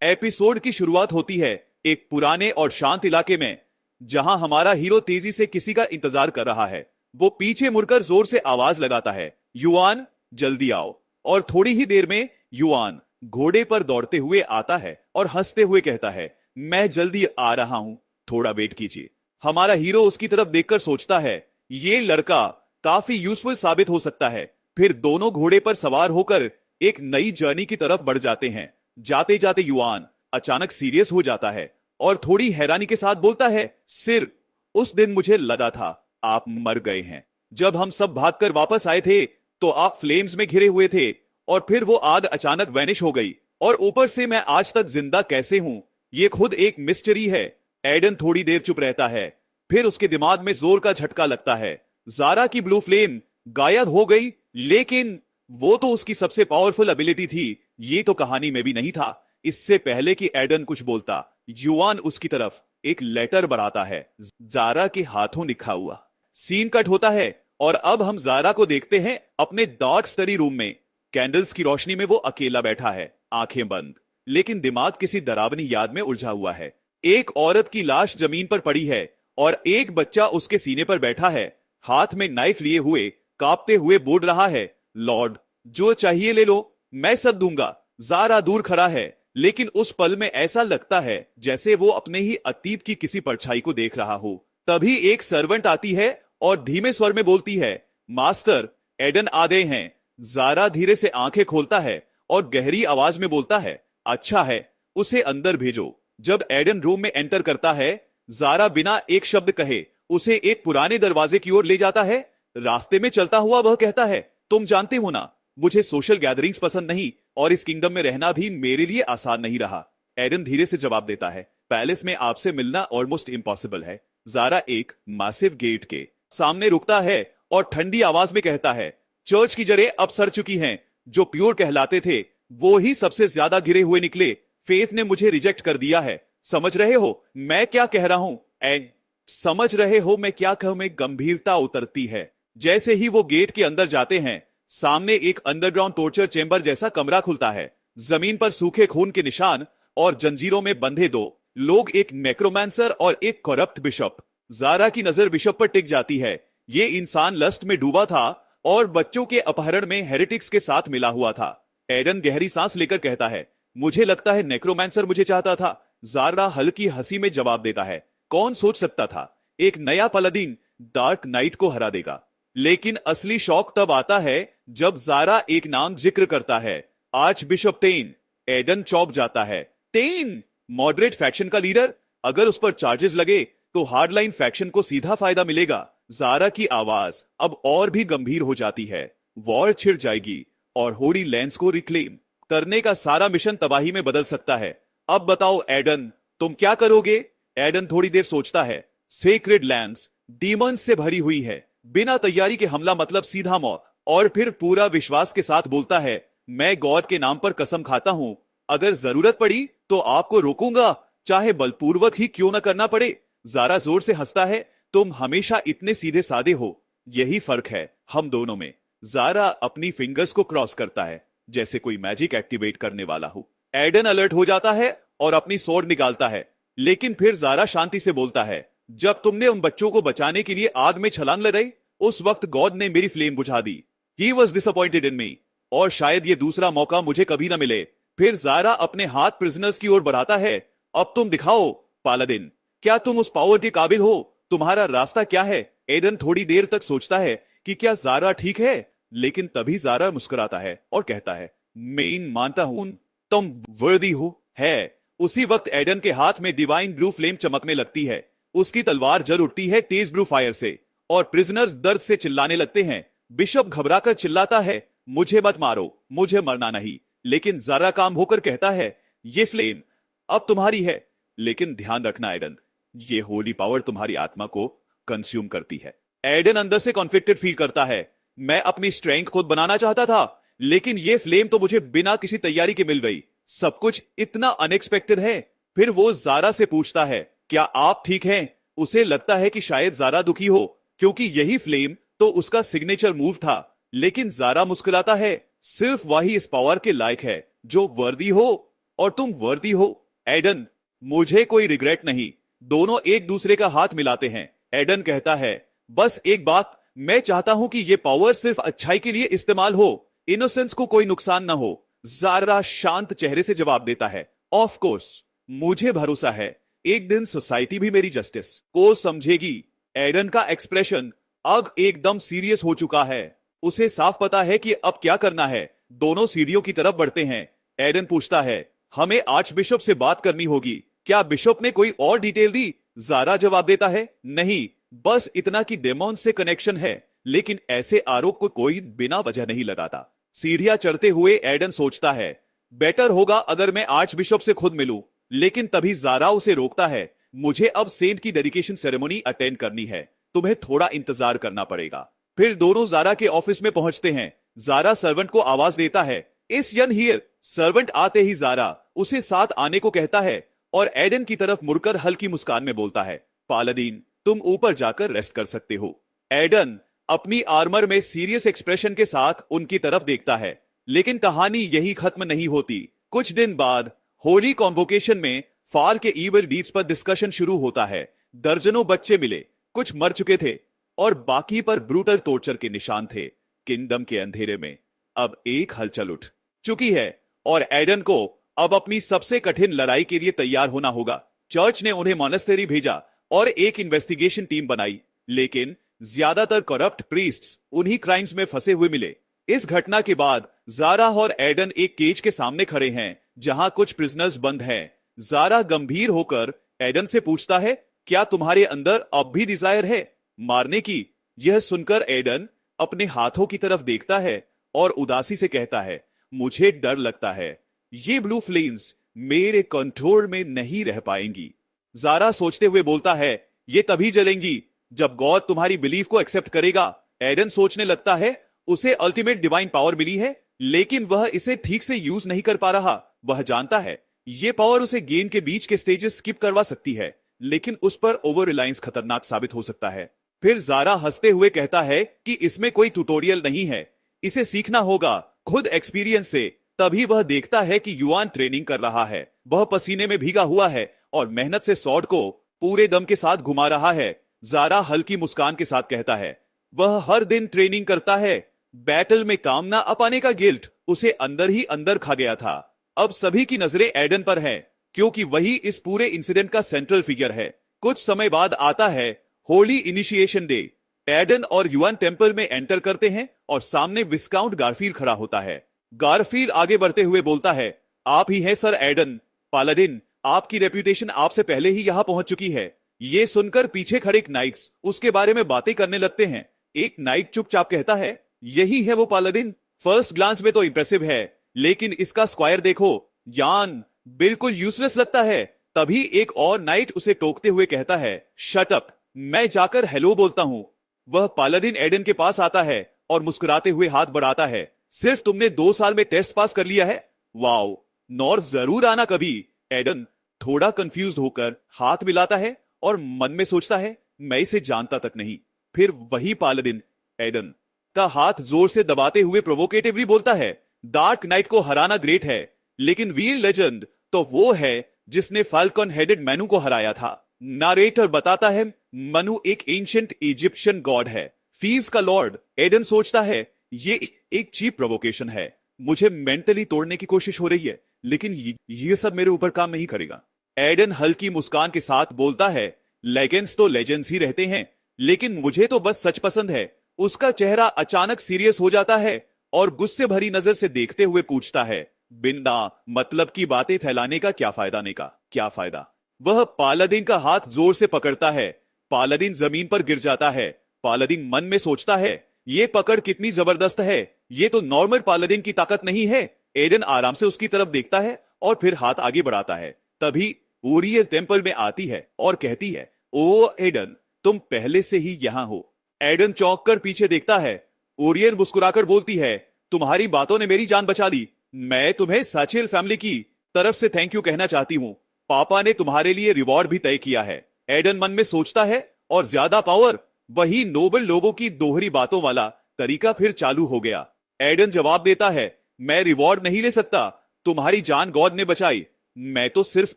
एपिसोड की शुरुआत होती है एक पुराने और शांत इलाके में, जहां हमारा हीरो तेजी से किसी का इंतजार कर रहा है। वो पीछे मुड़कर जोर से आवाज लगाता है, युआन जल्दी आओ। और थोड़ी ही देर में युआन घोड़े पर दौड़ते हुए आता है और हंसते हुए कहता है, मैं जल्दी आ रहा हूं, थोड़ा वेट कीजिए। हमारा हीरो उसकी तरफ देखकर सोचता है, ये लड़का काफी यूजफुल साबित हो सकता है। फिर दोनों घोड़े पर सवार होकर एक नई जर्नी की तरफ बढ़ जाते हैं। जाते जाते युआन अचानक सीरियस हो जाता है और थोड़ी हैरानी के साथ बोलता है, सिर, उस दिन मुझे लगा था आप मर गए हैं। जब हम सब भागकर वापस आए थे तो आप फ्लेम्स में घिरे हुए थे और फिर वो आग अचानक वैनिश हो गई और ऊपर से मैं आज तक जिंदा कैसे हूं, ये खुद एक मिस्ट्री है। एडन थोड़ी देर चुप रहता है, फिर उसके दिमाग में जोर का झटका लगता है। जारा की ब्लू फ्लेम गायब हो गई, लेकिन वो तो उसकी सबसे पावरफुल एबिलिटी थी, ये तो कहानी में भी नहीं था। इससे पहले कि एडन कुछ बोलता, युआन उसकी तरफ एक लेटर बढ़ाता है, जारा के हाथों लिखा हुआ। सीन कट होता है और अब हम जारा को देखते हैं अपने डार्क स्टडी रूम में। कैंडल्स की रोशनी में वो अकेला बैठा है, आंखें बंद, लेकिन दिमाग किसी डरावनी याद में उलझा हुआ है। एक औरत की लाश जमीन पर पड़ी है और एक बच्चा उसके सीने पर बैठा है, हाथ में नाइफ लिए हुए, कांपते हुए बोल रहा है, लॉर्ड जो चाहिए ले लो, मैं सब दूंगा। जारा दूर खड़ा है, लेकिन उस पल में ऐसा लगता है जैसे वो अपने ही अतीत की किसी परछाई को देख रहा हो। तभी एक सर्वेंट आती है और धीमे स्वर में बोलती है, मास्टर, एडन आ गए हैं। जारा धीरे से आंखें खोलता है और गहरी आवाज में बोलता है, अच्छा है, उसे अंदर भेजो। जब एडन रूम में एंटर करता है, जारा बिना एक शब्द कहे उसे एक पुराने दरवाजे की ओर ले जाता है। रास्ते में चलता हुआ वह कहता है, तुम जानते हो ना, मुझे सोशल गैदरिंग्स पसंद नहीं और इस किंगडम में रहना भी मेरे लिए आसान नहीं रहा। एडन धीरे से जवाब देता है, पैलेस में आपसे मिलना ऑलमोस्ट इम्पॉसिबल है। जारा एक मैसिव गेट के सामने रुकता है और ठंडी आवाज में कहता है, चर्च की जड़ें अब सड़ चुकी हैं। जो प्योर कहलाते थे वो ही सबसे ज्यादा गिरे हुए निकले। फेथ ने मुझे रिजेक्ट कर दिया है। समझ रहे हो मैं क्या कह रहा हूं? एंड समझ रहे हो मैं क्या कहूं? में गंभीरता उतरती है। जैसे ही वो गेट के अंदर जाते हैं, सामने एक अंडरग्राउंड टॉर्चर चेंबर जैसा कमरा खुलता है। जमीन पर सूखे खून के निशान और जंजीरों में बंधे दो लोग, एक नेक्रोमांसर और एक करप्ट बिशप। जारा की नजर बिशप पर टिक जाती है। ये इंसान लस्ट में डूबा था और बच्चों के अपहरण में हेरेटिक्स के साथ मिला हुआ था। एडन गहरी सांस लेकर कहता है, मुझे लगता है नेक्रोमांसर मुझे चाहता था। जारा हल्की हंसी में जवाब देता है, कौन सोच सकता था एक नया पलादीन डार्क नाइट को हरा देगा। लेकिन असली शौक तब आता है जब जारा एक नाम जिक्र करता है, आर्च बिशप टेन। एडन चौंक जाता है। टेन मॉडरेट फैक्शन का लीडर? अगर उस पर चार्जेस लगे तो हार्डलाइन फैक्शन को सीधा फायदा मिलेगा। जारा की आवाज अब और भी गंभीर हो जाती है। वॉर छिड़ जाएगी और होली लैंड्स को रिक्लेम करने का सारा मिशन तबाही में बदल सकता है। अब बताओ एडन, तुम क्या करोगे? एडन थोड़ी देर सोचता है। सेक्रेड लैंड्स डीमंस से भरी हुई है। बिना तैयारी के हमला मतलब सीधा मौत। और फिर पूरा विश्वास के साथ बोलता है, मैं गॉड के नाम पर कसम खाता हूं, अगर जरूरत पड़ी तो आपको रोकूंगा, चाहे बलपूर्वक ही क्यों न करना पड़े। जारा जोर से हंसता है, तुम हमेशा इतने सीधे सादे हो। यही फर्क है हम दोनों में। जारा अपनी फिंगर्स को क्रॉस करता है जैसे कोई मैजिक एक्टिवेट करने वाला हो। एडन अलर्ट हो जाता है और अपनी स्वॉर्ड निकालता है। लेकिन फिर जारा शांति से बोलता है, जब तुमने उन बच्चों को बचाने के लिए आग में छलांग लगाई, उस वक्त गॉड ने मेरी फ्लेम बुझा दी। ही वॉज डिसअपॉइंटेड इन मी, और शायद ये दूसरा मौका मुझे कभी ना मिले। फिर जारा अपने हाथ प्रिजनर्स की ओर बढ़ाता है। अब तुम दिखाओ पालादिन, क्या तुम उस पावर के काबिल हो? तुम्हारा रास्ता क्या है? एडन थोड़ी देर तक सोचता है कि क्या जारा ठीक है, लेकिन तभी जारा मुस्कुराता है और कहता है, मैं मानता हूं तुम वर्दी हो। है उसी वक्त एडन के हाथ में डिवाइन ब्लू फ्लेम चमकने लगती है। उसकी तलवार जल उठती है तेज ब्लू फायर से और प्रिजनर्स दर्द से चिल्लाने लगते हैं। बिशप घबराकर चिल्लाता है, मुझे मत मारो, मुझे मरना नहीं। लेकिन जारा काम होकर कहता है, ये फ्लेम अब तुम्हारी है, लेकिन ध्यान रखना एडन, ये होली पावर तुम्हारी आत्मा को कंज्यूम करती है। एडन अंदर से कॉन्फ्लिक्टेड फील करता है। मैं अपनी स्ट्रेंथ खुद बनाना चाहता था, लेकिन ये फ्लेम तो मुझे बिना किसी तैयारी के मिल गई। सब कुछ इतना अनएक्सपेक्टेड है। फिर वो जारा से पूछता है, क्या आप ठीक हैं? उसे लगता है कि शायद जारा दुखी हो, क्योंकि यही फ्लेम तो उसका सिग्नेचर मूव था। लेकिन जारा मुस्कुराता है, सिर्फ वही इस पावर के लायक है जो वर्दी हो, और तुम वर्दी हो एडन। मुझे कोई रिग्रेट नहीं। दोनों एक दूसरे का हाथ मिलाते हैं। एडन कहता है, बस एक बात, मैं चाहता हूं कि यह पावर सिर्फ अच्छाई के लिए इस्तेमाल हो, इनोसेंस को कोई नुकसान ना हो। जारा शांत चेहरे से जवाब देता है, ऑफ कोर्स, मुझे भरोसा है एक दिन सोसाइटी भी मेरी जस्टिस को समझेगी। एडन का एक्सप्रेशन अब एकदम सीरियस हो चुका है। उसे साफ पता है कि अब क्या करना है। दोनों सीढ़ियों की तरफ बढ़ते हैं। एडन पूछता है, हमें आर्च बिशप से बात करनी होगी, क्या बिशप ने कोई और डिटेल दी? जारा जवाब देता है, नहीं, बस इतना कि डेमोन से कनेक्शन है, लेकिन ऐसे आरोप को कोई बिना वजह नहीं लगाता। सीढ़ियां चढ़ते हुए एडन सोचता है, बेटर होगा अगर मैं आर्च बिशप से खुद मिलूं। लेकिन तभी जारा उसे रोकता है, मुझे अब सेंट की डेडिकेशन सेरेमनी अटेंड करनी है, तुम्हें थोड़ा इंतजार करना पड़ेगा। फिर दोनों जारा के ऑफिस में पहुंचते हैं। जारा सर्वेंट को आवाज देता है, इस यन हियर। सर्वेंट आते ही जारा उसे साथ आने को कहता है और एडन की तरफ मुड़कर हल्की मुस्कान में बोलता है, पालादीन, तुम ऊपर जाकर रेस्ट कर सकते हो। एडन अपनी आर्मर में सीरियस एक्सप्रेशन के साथ उनकी तरफ देखता है। लेकिन कहानी यही खत्म नहीं होती। कुछ दिन बाद होली कॉन्वोकेशन में फाल के इविल डीड्स पर डिस्कशन शुरू होता है। दर्जनों बच्चे मिले, कुछ मर चुके थे और बाकी पर ब्रूटल टॉर्चर के निशान थे। किंगडम के अंधेरे में अब एक हलचल उठ चुकी है और एडन को अब अपनी सबसे कठिन लड़ाई के लिए तैयार होना होगा। चर्च ने उन्हें मॉनेस्टेरी भेजा और एक इन्वेस्टिगेशन टीम बनाई, लेकिन ज्यादातर करप्ट प्रीस्ट्स उन्हीं क्राइम्स में फंसे हुए मिले। इस घटना के बाद जारा और एडन एक केज के सामने खड़े हैं जहां कुछ प्रिजनर्स बंद हैं। जारा गंभीर होकर एडन से पूछता है, क्या तुम्हारे अंदर अब भी डिजायर है मारने की? यह सुनकर एडन अपने हाथों की तरफ देखता है और उदासी से कहता है, मुझे डर लगता है ये ब्लू फ्लेम्स मेरे कंट्रोल में नहीं रह पाएंगी। जारा सोचते हुए बोलता है, ये तभी जलेंगी जब गॉड तुम्हारी बिलीफ को एक्सेप्ट करेगा, एडन सोचने लगता है उसे अल्टीमेट डिवाइन पावर मिली है, लेकिन वह इसे ठीक से यूज नहीं कर पा रहा। वह जानता है ये पावर उसे गेम के बीच के स्टेजेस स्किप करवा सकती है, लेकिन उस पर ओवर रिलायंस खतरनाक साबित हो सकता है। फिर ज़ारा हंसते हुए कहता है कि इसमें कोई ट्यूटोरियल नहीं है, इसे सीखना होगा खुद एक्सपीरियंस से। तभी वह देखता है कि युआन ट्रेनिंग कर रहा है। वह पसीने में भीगा हुआ है और मेहनत से स्वॉर्ड को पूरे दम के साथ घुमा रहा है। ज़ारा हल्की मुस्कान के साथ कहता है वह हर दिन ट्रेनिंग करता है। बैटल में काम ना आ पाने का गिल्ट उसे अंदर ही अंदर खा गया था। अब सभी की नजरें एडन पर हैं, क्योंकि वही इस पूरे इंसिडेंट का सेंट्रल फिगर है। कुछ समय बाद आता है होली इनिशिएशन डे। एडन और युआन टेंपल में एंटर करते हैं और सामने विस्काउंट गारफील्ड खड़ा होता है। गारफील्ड आगे बढ़ते हुए बोलता है आप ही हैं सर एडन, पालाडिन। आपकी रेप्यूटेशन आपसे पहले ही यहां पहुंच चुकी है। ये सुनकर पीछे खड़े नाइट्स उसके बारे में बातें करने लगते हैं। एक नाइट चुपचाप कहता है यही है वो पालाडिन। फर्स्ट ग्लांस में तो इंप्रेसिव है, लेकिन इसका स्क्वायर देखो, यान बिल्कुल यूजलेस लगता है। तभी एक और नाइट उसे टोकते हुए कहता है शट अप, मैं जाकर हेलो बोलता हूं। वह पालाडिन एडन के पास आता है और मुस्कुराते हुए हाथ बढ़ाता है सिर्फ तुमने 2 साल में टेस्ट पास कर लिया है, वाओ, नॉर्थ जरूर आना कभी। एडन थोड़ा कंफ्यूज्ड होकर हाथ मिलाता है और मन में सोचता है मैं इसे जानता तक नहीं। फिर वही पालाडिन एडन का हाथ जोर से दबाते हुए प्रोवोकेटिवली बोलता है डार्क नाइट को हराना ग्रेट है, लेकिन वीर लेजेंड तो वो है जिसने फाल्कन हेडेड मैनू को हराया था। नारेटर बताता है मनु एक एंशिएंट इजिप्शियन गॉड है, फीव्स का लॉर्ड। एडन सोचता है ये एक चीप प्रोवोकेशन है, मुझे मेंटली तोड़ने की कोशिश हो रही है, लेकिन ये सब मेरे ऊपर काम नहीं करेगा। एडन हल्की मुस्कान के साथ बोलता है लेजेंड्स तो लेजेंड्स ही रहते हैं, लेकिन मुझे तो बस सच पसंद है। उसका चेहरा अचानक सीरियस हो जाता है और गुस्से भरी नजर से देखते हुए पूछता है बिना मतलब की बातें फैलाने का क्या फायदा। वह पालाडिन का हाथ जोर से पकड़ता है। पालाडिन जमीन पर गिर जाता है। पालाडिन मन में सोचता है ये पकड़ कितनी जबरदस्त है, ये तो नॉर्मल पालाडिन की ताकत नहीं है। एडन आराम से उसकी तरफ देखता है और फिर हाथ आगे बढ़ाता है। तभी ऊरियल टेंपल में आती है और कहती है ओ एडन, तुम पहले से ही यहां हो। एडन चौंक कर पीछे देखता है। ऊरियल मुस्कुराकर बोलती है तुम्हारी बातों ने मेरी जान बचा ली। मैं तुम्हें साचेल फैमिली की तरफ से थैंक यू कहना चाहती हूँ। पापा ने तुम्हारे लिए रिवॉर्ड भी तय किया है। एडन मन में सोचता है और ज्यादा पावर, वही नोबल लोगों की दोहरी बातों वाला तरीका फिर चालू हो गया। एडन जवाब देता है मैं रिवॉर्ड नहीं ले सकता, तुम्हारी जान गॉड ने बचाई, मैं तो सिर्फ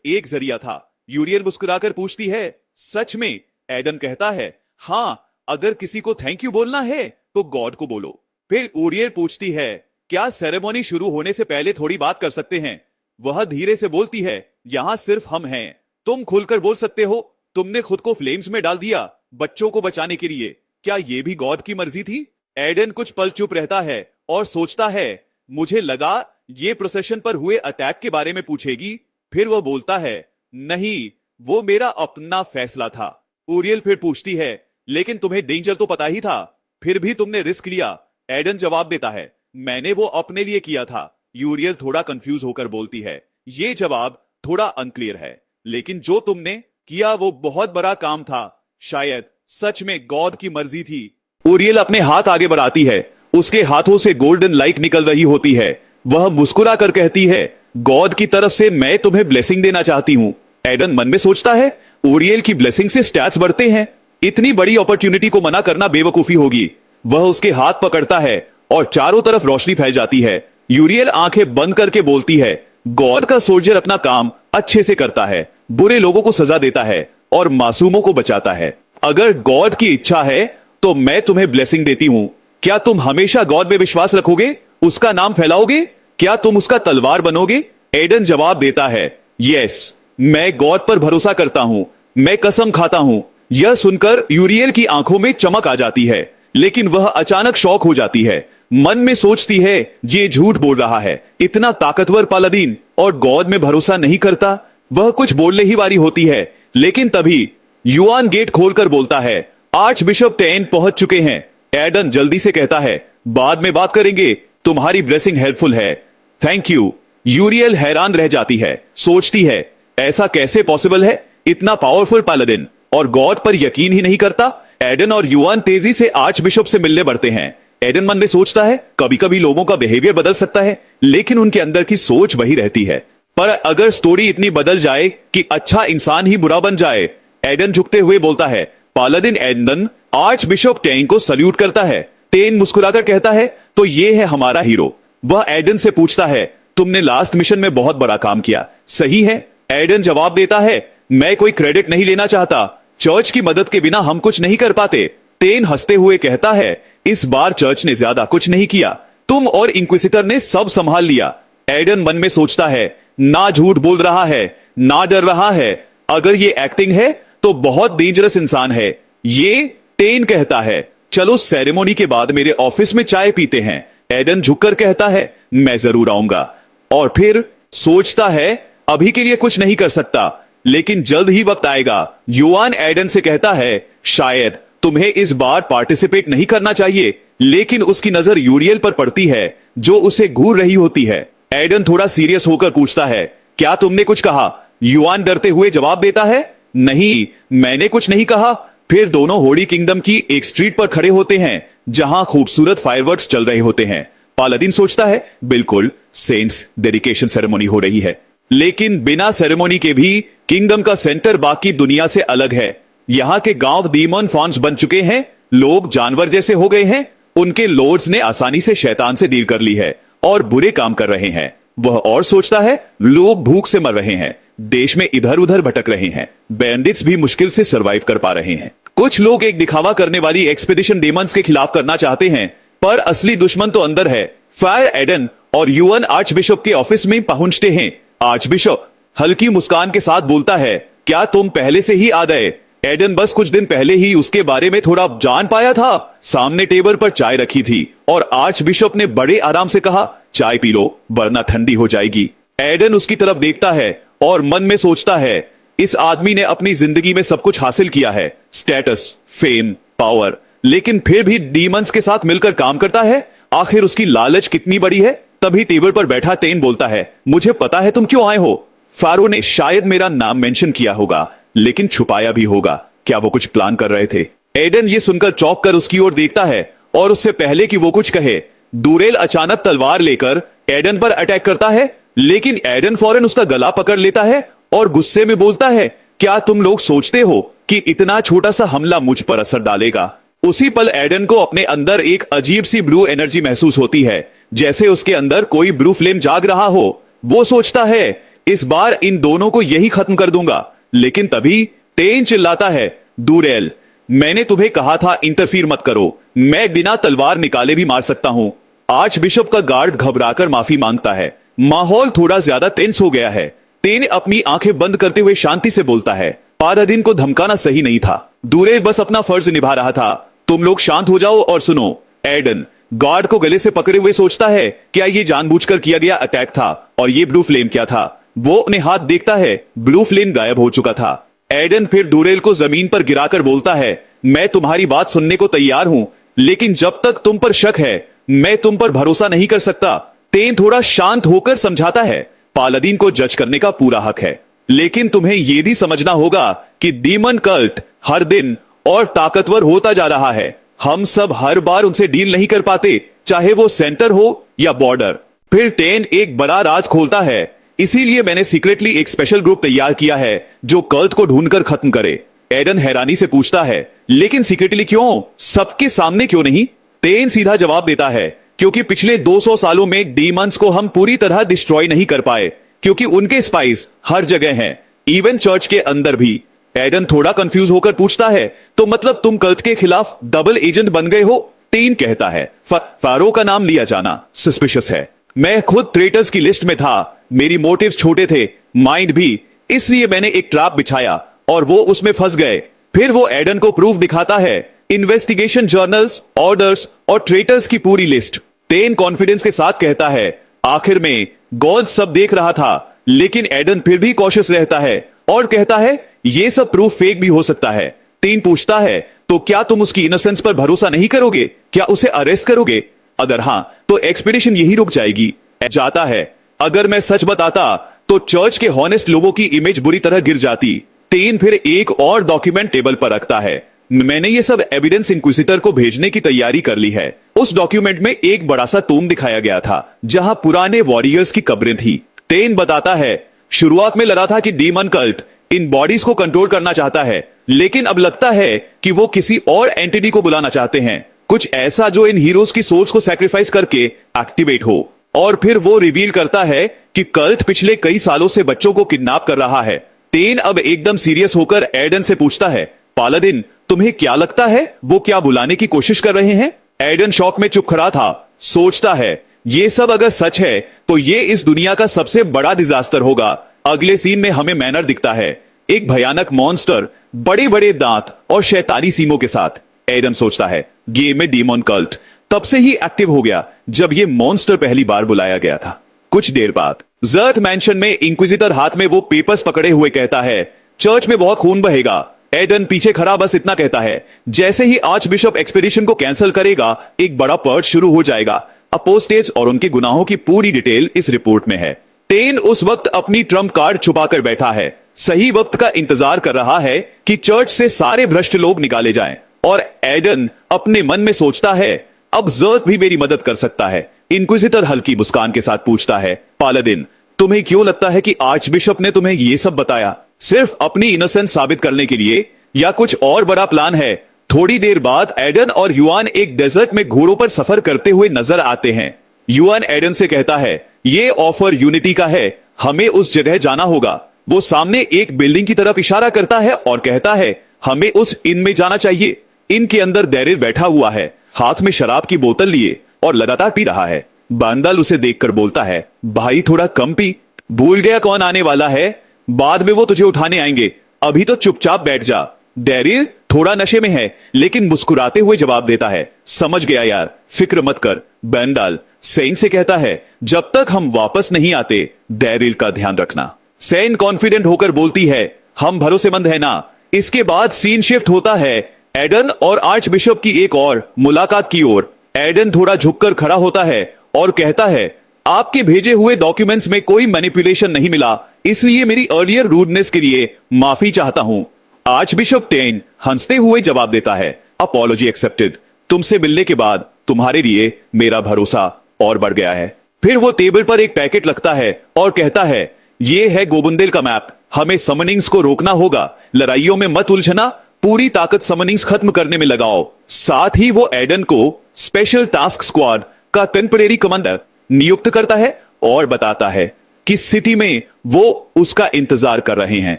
एक जरिया था। यूरियल मुस्कुराकर पूछती है सच में? एडन कहता है हाँ, अगर किसी को थैंक यू बोलना है तो गॉड को बोलो। फिर ऊरियल पूछती है क्या सेरेमनी शुरू होने से पहले थोड़ी बात कर सकते हैं? वह धीरे से बोलती है यहां सिर्फ हम हैं, तुम खुलकर बोल सकते हो। तुमने खुद को फ्लेम्स में डाल दिया बच्चों को बचाने के लिए, क्या यह भी गॉड की मर्जी थी? एडन कुछ पल चुप रहता है और सोचता है मुझे लगा ये प्रोसेशन पर हुए अटैक के बारे में पूछेगी। फिर वह बोलता है नहीं, वो मेरा अपना फैसला था। ऊरियल फिर पूछती है लेकिन तुम्हें डेंजर तो पता ही था, फिर भी तुमने रिस्क लिया। एडन जवाब देता है मैंने वो अपने लिए किया था। यूरियल थोड़ा कंफ्यूज होकर बोलती है ये जवाब थोड़ा अनक्लियर है, लेकिन जो तुमने किया वो बहुत बड़ा काम था, शायद सच में गॉड की मर्जी थी। ऊरियल अपने हाथ आगे बढ़ाती है, उसके हाथों से गोल्डन लाइट निकल रही होती है। वह मुस्कुरा कर कहती है गॉड की तरफ से मैं तुम्हें ब्लेसिंग देना चाहती हूं। एडन मन में सोचता है ऊरियल की ब्लेसिंग से स्टैट्स बढ़ते हैं, इतनी बड़ी अपॉर्चुनिटी को मना करना बेवकूफी होगी। वह उसके हाथ पकड़ता है और चारों तरफ रोशनी फैल जाती है। यूरियल आंखें बंद करके बोलती है गॉड का सोल्जर अपना काम अच्छे से करता है, बुरे लोगों को सजा देता है और मासूमों को बचाता है। अगर गॉड की इच्छा है तो मैं तुम्हें ब्लेसिंग देती हूं। क्या तुम हमेशा गॉड में विश्वास रखोगे, उसका नाम फैलाओगे? क्या तुम उसका तलवार बनोगे? एडन जवाब देता है यस, मैं गॉड पर भरोसा करता हूं, मैं कसम खाता हूं। यह सुनकर यूरियल की आंखों में चमक आ जाती है, लेकिन वह अचानक शॉक हो जाती है। मन में सोचती है ये झूठ बोल रहा है, इतना ताकतवर पालाडिन और गॉड में भरोसा नहीं करता। वह कुछ बोलने ही वाली होती है, लेकिन तभी युआन गेट खोलकर बोलता है आर्च बिशप टेन पहुंच चुके हैं। एडन जल्दी से कहता है बाद में बात करेंगे, तुम्हारी ब्लेसिंग हेल्पफुल है, थैंक यू। यूरियल हैरान रह जाती है, सोचती है ऐसा कैसे पॉसिबल है, इतना पावरफुल पालाडिन और गॉड पर यकीन ही नहीं करता। एडन और युआन तेजी से आर्च बिशप से मिलने बढ़ते हैं। एडन मन में सोचता है कभी कभी लोगों का बिहेवियर बदल सकता है, लेकिन उनके अंदर की सोच वही रहती है। पर अगर स्टोरी इतनी बदल जाए कि अच्छा इंसान ही बुरा बन जाए। एडन झुकते हुए बोलता है। पालादिन एडन आर्च बिशप टेन को सल्यूट करता है। टेन मुस्कुराकर कहता है तो ये है हमारा हीरो। वह एडन से पूछता है तुमने लास्ट मिशन में बहुत बड़ा काम किया, सही है? एडन जवाब देता है मैं कोई क्रेडिट नहीं लेना चाहता, चर्च की मदद के बिना हम कुछ नहीं कर पाते। टेन हंसते हुए कहता है इस बार चर्च ने ज्यादा कुछ नहीं किया, तुम और इंक्विसिटर ने सब संभाल लिया। एडन मन में सोचता है ना झूठ बोल रहा है ना डर रहा है, अगर ये एक्टिंग है तो बहुत डेंजरस इंसान है ये। टेन कहता है चलो सेरेमोनी के बाद मेरे ऑफिस में चाय पीते हैं। एडन झुककर कहता है मैं जरूर आऊंगा। और फिर सोचता है अभी के लिए कुछ नहीं कर सकता, लेकिन जल्द ही वक्त आएगा। युआन एडन से कहता है शायद तुम्हें इस बार पार्टिसिपेट नहीं करना चाहिए, लेकिन उसकी नजर यूरियल पर पड़ती है जो उसे घूर रही होती है। एडन थोड़ा सीरियस होकर पूछता है क्या तुमने कुछ कहा? युआन डरते हुए जवाब देता है नहीं, मैंने कुछ नहीं कहा। फिर दोनों होली किंगडम की एक स्ट्रीट पर खड़े होते हैं जहां खूबसूरत फायरवर्क्स चल रहे होते हैं। पालादिन सोचता है बिल्कुल सेंट्स डेडिकेशन सेरेमनी हो रही है, लेकिन बिना सेरेमनी के भी किंगडम का सेंटर बाकी दुनिया से अलग है। यहाँ के गांव डीमन फॉर्म्स बन चुके हैं, लोग जानवर जैसे हो गए हैं। उनके लॉर्ड्स ने आसानी से शैतान से डील कर ली है और बुरे काम कर रहे हैं। वह और सोचता है लोग भूख से मर रहे हैं, देश में इधर उधर भटक रहे हैं, बैंडिट्स भी मुश्किल से सरवाइव कर पा रहे हैं। कुछ लोग एक दिखावा करने वाली एक्सपीडिशन डेमंस के खिलाफ करना चाहते हैं, पर असली दुश्मन तो अंदर है। फायर एडन और युआन आर्च बिशप के ऑफिस में पहुंचते हैं। आर्च बिशप हल्की मुस्कान के साथ बोलता है क्या तुम पहले से ही आ गए? एडन बस कुछ दिन पहले ही उसके बारे में थोड़ा जान पाया था। सामने टेबल पर चाय रखी थी और आर्च बिशप ने बड़े आराम से कहा चाय पी लो वरना ठंडी हो जाएगी। एडन उसकी तरफ देखता है और मन में सोचता है इस आदमी ने अपनी जिंदगी में सब कुछ हासिल किया है, स्टेटस, फेम, पावर, लेकिन फिर भी डीमंस के साथ मिलकर काम करता है। आखिर उसकी लालच कितनी बड़ी है? तभी टेबल पर बैठा टेन बोलता है मुझे पता है तुम क्यों आए हो। फारो ने शायद मेरा नाम मेंशन किया होगा, लेकिन छुपाया भी होगा। क्या वो कुछ प्लान कर रहे थे? एडन ये सुनकर चौंक कर उसकी ओर देखता है और उससे पहले कि वो कुछ कहे डूरेल अचानक तलवार लेकर एडन पर अटैक करता है, लेकिन एडन फौरन उसका गला पकड़ लेता है और गुस्से में बोलता है क्या तुम लोग सोचते हो कि इतना छोटा सा हमला मुझ पर असर डालेगा? उसी पल एडन को अपने अंदर एक अजीब सी ब्लू एनर्जी महसूस होती है, जैसे उसके अंदर कोई ब्लू फ्लेम जाग रहा हो। वो सोचता है इस बार इन दोनों को यही खत्म कर दूंगा, लेकिन तभी टेन चिल्लाता है डूरेल मैंने तुम्हें कहा था इंटरफीयर मत करो, मैं बिना तलवार निकाले भी मार सकता हूं। आर्च बिशप का गार्ड घबराकर माफी मांगता है। माहौल थोड़ा ज्यादा टेंस हो गया है। टेन अपनी आंखें बंद करते हुए शांति से बोलता है पालादिन को धमकाना सही नहीं था, डूरेल बस अपना फर्ज निभा रहा था। तुम लोग शांत हो जाओ और सुनो। एडन गार्ड को गले से पकड़े हुए सोचता है क्या ये जानबूझकर किया गया अटैक था और ये ब्लू फ्लेम क्या था? वो अपने हाथ देखता है, ब्लू फ्लेम गायब हो चुका था। एडन फिर डूरेल को जमीन पर गिराकर बोलता है मैं तुम्हारी बात सुनने को तैयार हूं, लेकिन जब तक तुम पर शक है मैं तुम पर भरोसा नहीं कर सकता। टेन थोड़ा शांत होकर समझाता है पालादिन को जज करने का पूरा हक है, लेकिन तुम्हें यह भी समझना होगा कि डीमन कल्ट हर दिन और ताकतवर होता जा रहा है। हम सब हर बार उनसे डील नहीं कर पाते, चाहे वो सेंटर हो या बॉर्डर। फिर टेन एक बड़ा राज खोलता है, इसीलिए मैंने सीक्रेटली एक स्पेशल ग्रुप तैयार किया है जो कल्ट को ढूंढकर खत्म करे। एडन हैरानी से पूछता है लेकिन सीक्रेटली क्यों, सबके सामने क्यों नहीं? टेन सीधा जवाब देता है क्योंकि पिछले 200 सालों में डीमंस को हम पूरी तरह डिस्ट्रॉय नहीं कर पाए, क्योंकि उनके स्पाइस हर जगह हैं, इवन चर्च के अंदर भी। एडन थोड़ा कंफ्यूज होकर पूछता है तो मतलब तुम कल्ट के खिलाफ डबल एजेंट बन गए हो? टेन कहता है फारो का नाम लिया जाना सस्पिशियस है। मैं खुद ट्रेटर्स की लिस्ट में था, मेरी मोटिव्स छोटे थे, माइंड भी, इसलिए मैंने एक ट्रैप बिछाया और वो उसमें फंस गए। फिर वो एडन को प्रूफ दिखाता है, इन्वेस्टिगेशन जर्नल्स, ऑर्डर्स और ट्रेटर्स की पूरी लिस्ट। टेन कॉन्फिडेंस के साथ कहता है आखिर में गॉड सब देख रहा था, लेकिन एडन फिर भी कॉशियस रहता है और कहता है ये सब प्रूफ फेक भी हो सकता है। टेन पूछता है तो क्या तुम उसकी इनोसेंस पर भरोसा नहीं करोगे? क्या उसे अरेस्ट करोगे? अगर हां तो एक्सपीडिशन यही रुक जाएगी। जाता है अगर मैं सच बताता तो चर्च के हॉनेस्ट लोगों की इमेज बुरी तरह गिर जाती। टेन फिर एक और डॉक्यूमेंट टेबल पर रखता है। मैंने ये सब एविडेंस इंक्विजिटर को भेजने की तैयारी कर ली है। उस डॉक्यूमेंट में एक बड़ा सा टूम दिखाया गया था जहां पुराने वॉरियर्स की कब्रें थी। टेन बताता है शुरुआत में लगा था कि डीमन कल्ट इन बॉडीज को कंट्रोल करना चाहता है, लेकिन अब लगता है कि वो किसी और एंटिटी को बुलाना चाहते हैं, कुछ ऐसा जो इन हीरोज की सोल्स को सैक्रिफाइस करके एक्टिवेट हो। और फिर वो रिवील करता है कि कल्ट पिछले कई सालों से बच्चों को किडनैप कर रहा है। टेन अब एकदम सीरियस होकर एडन से पूछता है, पालादिन तुम्हें क्या लगता है वो क्या बुलाने की कोशिश कर रहे हैं? एडन शॉक में चुप खड़ा था, सोचता है ये सब अगर सच है तो ये इस दुनिया का सबसे बड़ा डिजास्टर होगा। अगले सीन में हमें मैनर दिखता है, एक भयानक मॉन्स्टर बड़े बड़े दांत और शैतानी सीमों के साथ। एडन सोचता है गेम में डीमन कल्ट तब से ही एक्टिव हो गया जब ये मॉन्स्टर पहली बार बुलाया गया था। कुछ देर बाद जर्ट मैंशन में इंक्विजिटर हाथ में वो पेपर्स पकड़े हुए कहता है चर्च में बहुत खून बहेगा। एडन पीछे खड़ा बस इतना कहता है, जैसे ही आर्च बिशप एक्सपेडिशन को कैंसिल करेगा एक बड़ा पर्च शुरू हो जाएगा। अपोस्टेट्स और उनके गुनाहों की पूरी डिटेल इस रिपोर्ट में है। टेन उस वक्त अपनी ट्रम्प कार्ड छुपाकर बैठा है, सही वक्त का इंतजार कर रहा है कि चर्च से सारे भ्रष्ट लोग निकाले जाएं। और एडन अपने मन में सोचता है अब जर्ट भी मेरी मदद कर सकता है। इंक्विजिटर हल्की मुस्कान के साथ पूछता है, पालादिन तुम्हें क्यों लगता है कि आर्च बिशप ने तुम्हें यह सब बताया? सिर्फ अपनी इनोसेंस साबित करने के लिए या कुछ और बड़ा प्लान है? थोड़ी देर बाद एडन और युआन एक डेजर्ट में घोड़ों पर सफर करते हुए नजर आते हैं। युआन एडन से कहता है ये ऑफर यूनिटी का है, हमें उस जगह जाना होगा। वो सामने एक बिल्डिंग की तरफ इशारा करता है और कहता है हमें उस इन में जाना चाहिए। इन के अंदर डैरिल बैठा हुआ है, हाथ में शराब की बोतल लिए और लगातार पी रहा है। बांदल उसे देखकर बोलता है भाई थोड़ा कम पी, भूल गया कौन आने वाला है? बाद में वो तुझे उठाने आएंगे, अभी तो चुपचाप बैठ जा। डैरिल थोड़ा नशे में है लेकिन मुस्कुराते हुए जवाब देता है समझ गया यार, फिक्र मत कर। बैंडाल सेन से कहता है जब तक हम वापस नहीं आते डैरिल का ध्यान रखना। सेन कॉन्फिडेंट होकर बोलती है हम भरोसेमंद है ना। इसके बाद सीन शिफ्ट होता है एडन और आर्च बिशप की एक और मुलाकात की ओर। एडन थोड़ा झुककर खड़ा होता है और कहता है आपके भेजे हुए डॉक्यूमेंट्स में कोई मैनिपुलेशन नहीं मिला, इसलिए मेरी अर्लियर रूडनेस के लिए माफी चाहता हूं। आर्च बिशप टेन हंसते हुए जवाब देता है अपॉलॉजी एक्सेप्टेड। तुमसे मिलने के बाद तुम्हारे लिए मेरा भरोसा और बढ़ गया है। फिर वो टेबल पर एक पैकेट रखता है और कहता है ये है गोबुंदेल का मैप, हमें समनिंग्स को रोकना होगा, लड़ाइयों में मत उलझना, पूरी ताकत समनिंग्स खत्म करने में लगाओ। साथ ही वो एडन को स्पेशल टास्क स्क्वाड का टेम्परेरी कमांडर नियुक्त करता है और बताता है कि सिटी में वो उसका इंतजार कर रहे हैं।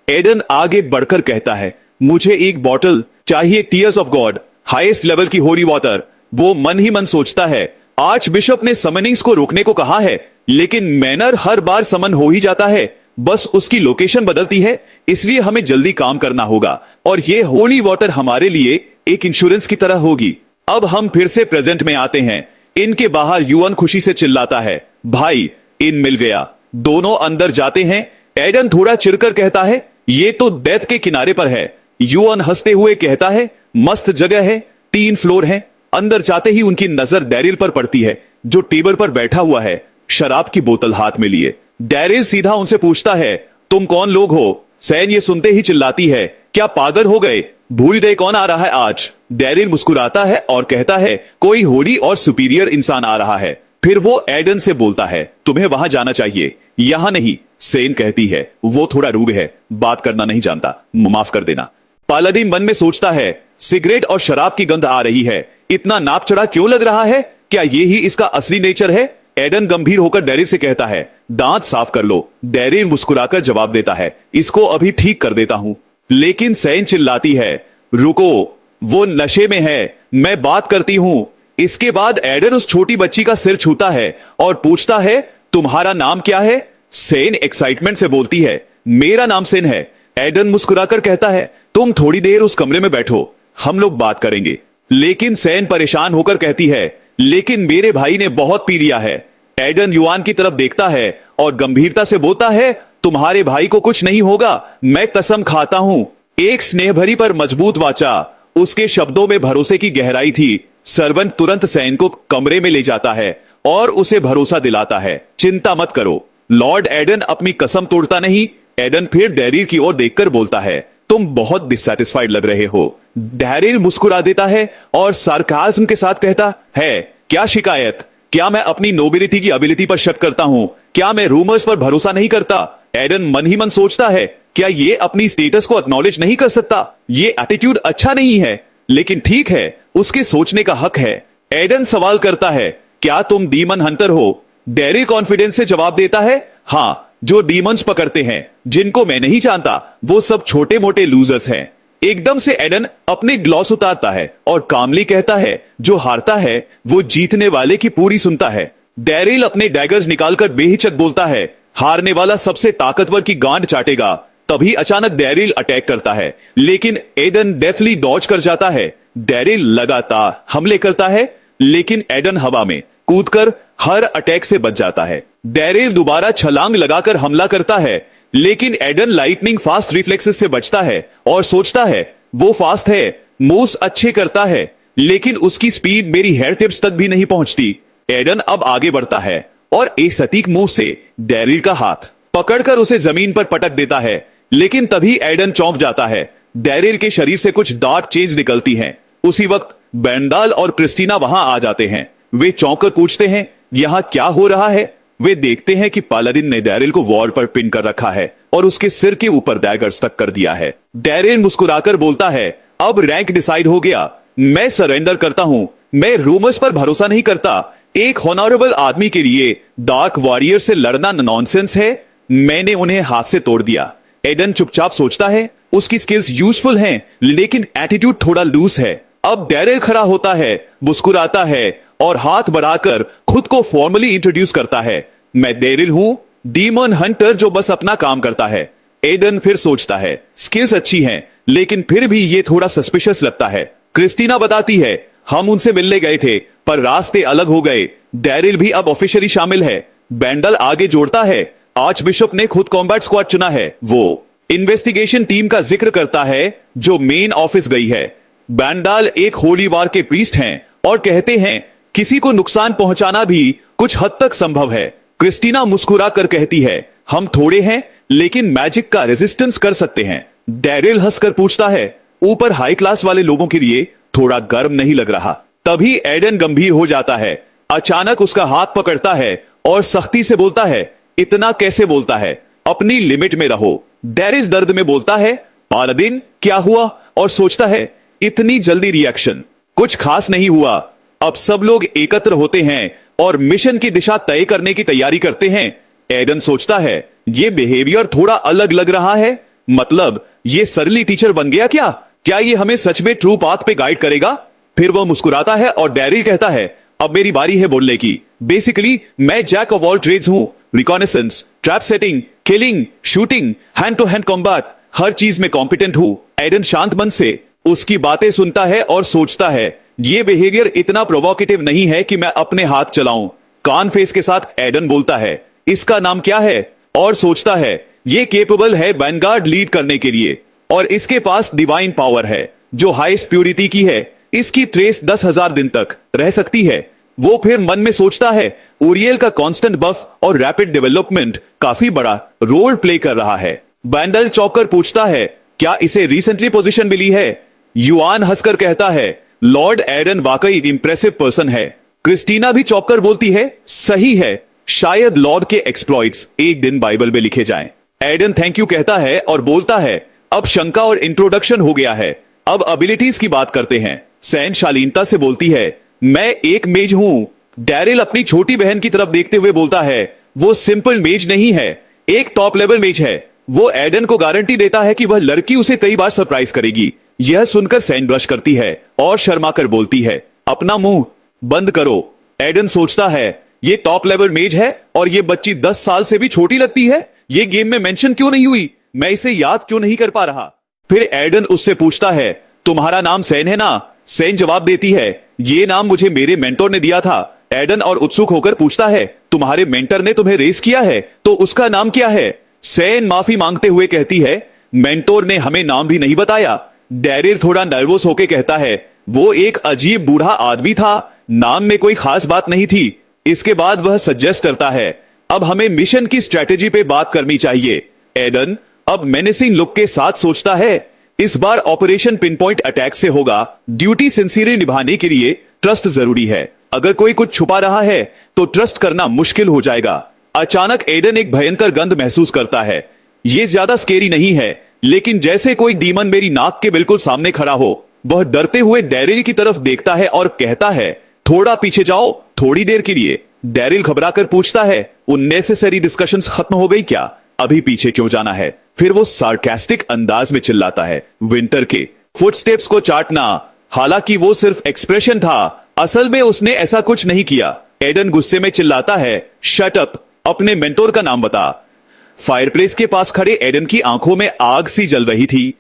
एडन आगे बढ़कर कहता है मुझे एक बॉटल चाहिए tears of God, highest level की होली वाटर। वो मन ही मन सोचता है आर्च बिशप ने समनिंग्स को रोकने को कहा है, लेकिन मैनर हर बार समन हो ही जाता है, बस उसकी लोकेशन बदलती है, इसलिए हमें जल्दी काम करना होगा और ये होली वाटर हमारे लिए एक इंश्योरेंस की तरह होगी। अब हम फिर से प्रेजेंट में आते हैं। इनके बाहर युआन खुशी से चिल्लाता है भाई इन मिल गया। दोनों अंदर जाते हैं। एडन थोड़ा चिढ़कर कहता है ये तो डेथ के किनारे पर है। युआन हंसते हुए कहता है मस्त जगह है, 3 फ्लोर है। अंदर जाते ही उनकी नजर डैरिल पर पड़ती है जो टेबल पर बैठा हुआ है, शराब की बोतल हाथ में लिए। डैरिल सीधा उनसे पूछता है तुम कौन लोग हो? सैन ये सुनते ही चिल्लाती है क्या पागल हो गए, भूल गए कौन आ रहा है आज? डैरिल मुस्कुराता है और कहता है कोई होली और सुपीरियर इंसान आ रहा है। फिर वो एडन से बोलता है तुम्हें वहां जाना चाहिए, यहां नहीं। सेन कहती है वो थोड़ा रूड है, बात करना नहीं जानता, माफ कर देना। पालादिन मन में सोचता है सिगरेट और शराब की गंध आ रही है, इतना नाप चढ़ा क्यों लग रहा है? क्या ये ही इसका असली नेचर है? एडन गंभीर होकर डैरिल से कहता है दांत साफ कर लो। डैरिल मुस्कुराकर जवाब देता है इसको अभी ठीक कर देता हूं। लेकिन सैन चिल्लाती है रुको, वो नशे में है, मैं बात करती हूं। इसके बाद एडन उस छोटी बच्ची का सिर छूता है और पूछता है तुम्हारा नाम क्या है? सेन एक्साइटमेंट से बोलती है मेरा नाम सेन है। एडन मुस्कुराकर कहता है तुम थोड़ी देर उस कमरे में बैठो, हम लोग बात करेंगे। लेकिन सेन परेशान होकर कहती है लेकिन मेरे भाई ने बहुत पी लिया है। एडन युआन की तरफ देखता है और गंभीरता से बोलता है तुम्हारे भाई को कुछ नहीं होगा, मैं कसम खाता हूं। एक स्नेह भरी पर मजबूत वाचा, उसके शब्दों में भरोसे की गहराई थी। सर्वेंट तुरंत सैन को कमरे में ले जाता है और उसे भरोसा दिलाता है चिंता मत करो। लॉर्ड एडन अपनी कसम तोड़ता नहीं। एडन फिर डैरिल की ओर देखकर बोलता है तुम बहुत डिससैटिस्फाइड लग रहे हो। डैरिल मुस्कुरा देता है और सार्काज्म के साथ कहता है, क्या शिकायत? क्या मैं अपनी नोबिलिटी की एबिलिटी पर शक करता हूं? क्या मैं रूमर्स पर भरोसा नहीं करता? एडन मन ही मन सोचता है, क्या ये अपनी स्टेटस को एक्नॉलेज नहीं कर सकता? ये एटीट्यूड अच्छा नहीं है, लेकिन ठीक है, उसके सोचने का हक है। एडन सवाल करता है, क्या तुम डीमन हंटर हो? डैरिल कॉन्फिडेंस से जवाब देता है, हाँ, जो डीमंस पकड़ते हैं, जिनको मैं नहीं जानता, वो सब छोटे मोटे लूजर्स हैं। एकदम से एडन अपने ग्लॉस उतारता है और कामली कहता है, जो हारता है वो जीतने वाले की पूरी सुनता है। डैरिल अपने डैगर्स निकालकर बेहिचक बोलता है, हारने वाला सबसे ताकतवर की गांड चाटेगा। तभी अचानक डैरिल अटैक करता है, लेकिन एडन डेफली डॉज कर जाता है। डैरिल लगातार हमले करता है, लेकिन एडन हवा में कूदकर हर अटैक से बच जाता है। डैरिल दोबारा छलांग लगाकर हमला करता है, लेकिन एडन लाइटनिंग फास्ट रिफ्लेक्सेस से बचता है और सोचता है, वो फास्ट है, मूव्स अच्छे करता है, लेकिन उसकी स्पीड मेरी हेयर टिप्स तक भी नहीं पहुंचती। एडन अब आगे बढ़ता है और एक सटीक मूव से डैरिल का हाथ पकड़कर उसे जमीन पर पटक देता है, लेकिन तभी एडन चौंक जाता है। डैरिल के शरीर से कुछ डार्क चेंज निकलती हैं। उसी वक्त बेंडाल और क्रिस्टीना वहां आ जाते हैं। वे चौंक कर पूछते हैं, यहां क्या हो रहा है? वे देखते हैं कि पालादिन ने डैरिल को वॉल पर पिन कर रखा है और उसके सिर के ऊपर डैगर्स तक कर दिया है। डैरिल मुस्कुराकर बोलता है, अब रैंक डिसाइड हो गया, मैं सरेंडर करता हूं। मैं रूमर्स पर भरोसा नहीं करता। एक हॉनरेबल आदमी के लिए डार्क वॉरियर से लड़ना नॉनसेंस है। मैंने उन्हें हाथ से तोड़ दिया। एडन चुपचाप सोचता है, उसकी स्किल्स यूजफुल हैं, लेकिन एटीट्यूड थोड़ा लूज है। अब डैरिल खड़ा होता है, मुस्कुराता है और हाथ बढ़ाकर खुद को फॉर्मली इंट्रोड्यूस करता है, मैं डैरिल हूं, डीमन हंटर जो बस अपना काम करता है। एडन फिर सोचता है, स्किल्स अच्छी हैं, लेकिन फिर भी ये थोड़ा सस्पिशियस लगता है। क्रिस्टीना बताती है, हम उनसे मिलने गए थे, पर रास्ते अलग हो गए। डैरिल भी अब ऑफिशियली शामिल है। बेंडल आगे जोड़ता है, आर्च बिशप ने खुद कॉम्बैट स्क्वाड चुना है। वो इन्वेस्टिगेशन टीम का जिक्र करता है जो मेन ऑफिस गई है। बेंडाल एक होली वार के प्रीस्ट हैं और कहते हैं, किसी को नुकसान पहुंचाना भी कुछ हद तक संभव है। क्रिस्टीना मुस्कुरा कर कहती है, हम थोड़े हैं, लेकिन मैजिक का रेजिस्टेंस कर सकते हैं। डैरिल हंसकर पूछता है, ऊपर हाई क्लास वाले लोगों के लिए थोड़ा गर्म नहीं लग रहा? तभी एडन गंभीर हो जाता है। अचानक उसका हाथ पकड़ता है और सख्ती से बोलता है, इतना कैसे बोलता है? अपनी लिमिट में रहो। डैरिल दर्द में बोलता है, पालादिन क्या हुआ? और सोचता है, इतनी जल्दी रिएक्शन? कुछ खास नहीं हुआ। अब सब लोग एकत्र होते हैं और मिशन की दिशा तय करने की तैयारी करते हैं। एडन सोचता है, ये बिहेवियर थोड़ा अलग लग रहा है। मतलब ये सरली टीचर बन गया क्या? क्या ये हमें सच में ट्रू पाथ पे गाइड करेगा? फिर वह मुस्कुराता है और डैरिल कहता है, अब मेरी बारी है बोलने की। बेसिकली मैं जैक ऑफ ऑल ट्रेड्स हूं। Reconnaissance, trap setting, killing, shooting, hand to hand combat, हर चीज में कॉम्पिटेंट हूं। एडन शांत मन से उसकी बातें सुनता है और सोचता है, ये बिहेवियर इतना प्रोवोकेटिव नहीं है कि मैं अपने हाथ चलाऊं। कान फेस के साथ एडन बोलता है, इसका नाम क्या है? और सोचता है, ये केपेबल है वैनगार्ड लीड करने के लिए और इसके पास डिवाइन पावर है जो हाईएस्ट प्यूरिटी की है। इसकी ट्रेस 10,000 दिन तक रह सकती है। वो फिर मन में सोचता है, ओरियल का कांस्टेंट बफ और रैपिड डेवलपमेंट काफी बड़ा रोल प्ले कर रहा है। बैंडल चौंककर पूछता है, क्या इसे रिसेंटली पोजीशन मिली है? युआन हंसकर कहता है, लॉर्ड एडन वाकई इंप्रेसिव पर्सन है। क्रिस्टीना भी चौंककर बोलती है, सही है, शायद लॉर्ड के एक्सप्लॉइट्स एक दिन बाइबल में लिखे जाएं। एडन थैंक यू कहता है और बोलता है, अब शंका और इंट्रोडक्शन हो गया है, अब एबिलिटीज की बात करते हैं। सैन शालीनता से बोलती है, मैं एक मेज हूं। डैरिल अपनी छोटी बहन की तरफ देखते हुए बोलता है, वो सिंपल मेज नहीं है, एक टॉप लेवल मेज है। वो एडन को गारंटी देता है कि वह लड़की उसे कई बार सरप्राइज करेगी। यह सुनकर सैन ब्रश करती है और शर्मा कर बोलती है, अपना मुंह बंद करो। एडन सोचता है, ये टॉप लेवल मेज है और ये बच्ची 10 साल से भी छोटी लगती है। ये गेम में मेंशन क्यों नहीं हुई? मैं इसे याद क्यों नहीं कर पा रहा? फिर एडन उससे पूछता है, तुम्हारा नाम सैन है ना? सैन जवाब देती है, ये नाम मुझे मेरे मेंटोर ने दिया था। एडन और उत्सुक होकर पूछता है, तुम्हारे मेंटर ने तुम्हें रेस किया है तो उसका नाम क्या है? सैन माफी मांगते हुए कहती है, मेंटोर ने हमें नाम भी नहीं बताया। डैरिल थोड़ा नर्वस होकर कहता है, वो एक अजीब बूढ़ा आदमी था, नाम में कोई खास बात नहीं थी। इसके बाद वह सजेस्ट करता है, अब हमें मिशन की स्ट्रेटेजी पे बात करनी चाहिए। एडन अब मेनेसिंग लुक के साथ सोचता है, इस बार ऑपरेशन पिन पॉइंट अटैक से होगा। ड्यूटी सिंसियरली निभाने के लिए ट्रस्ट जरूरी है। अगर कोई कुछ छुपा रहा है तो ट्रस्ट करना मुश्किल हो जाएगा। अचानक एडन एक भयंकर गंध महसूस करता है। ये ज्यादा स्केरी नहीं है, लेकिन जैसे कोई डीमन मेरी नाक के बिल्कुल सामने खड़ा हो। वह डरते हुए डैरिल की तरफ देखता है और कहता है, थोड़ा पीछे जाओ, थोड़ी देर के लिए। डैरिल घबराकर पूछता है, उन्नेसेसरी डिस्कशंस खत्म हो गई क्या? अभी पीछे क्यों जाना है? फिर वो सार्कास्टिक अंदाज में चिल्लाता है, विंटर के फुटस्टेप्स को चाटना। हालांकि वो सिर्फ एक्सप्रेशन था, असल में उसने ऐसा कुछ नहीं किया। एडन गुस्से में चिल्लाता है, शट अप, अपने मेंटोर का नाम बता। फायरप्लेस के पास खड़े एडन की आंखों में आग सी जल रही थी।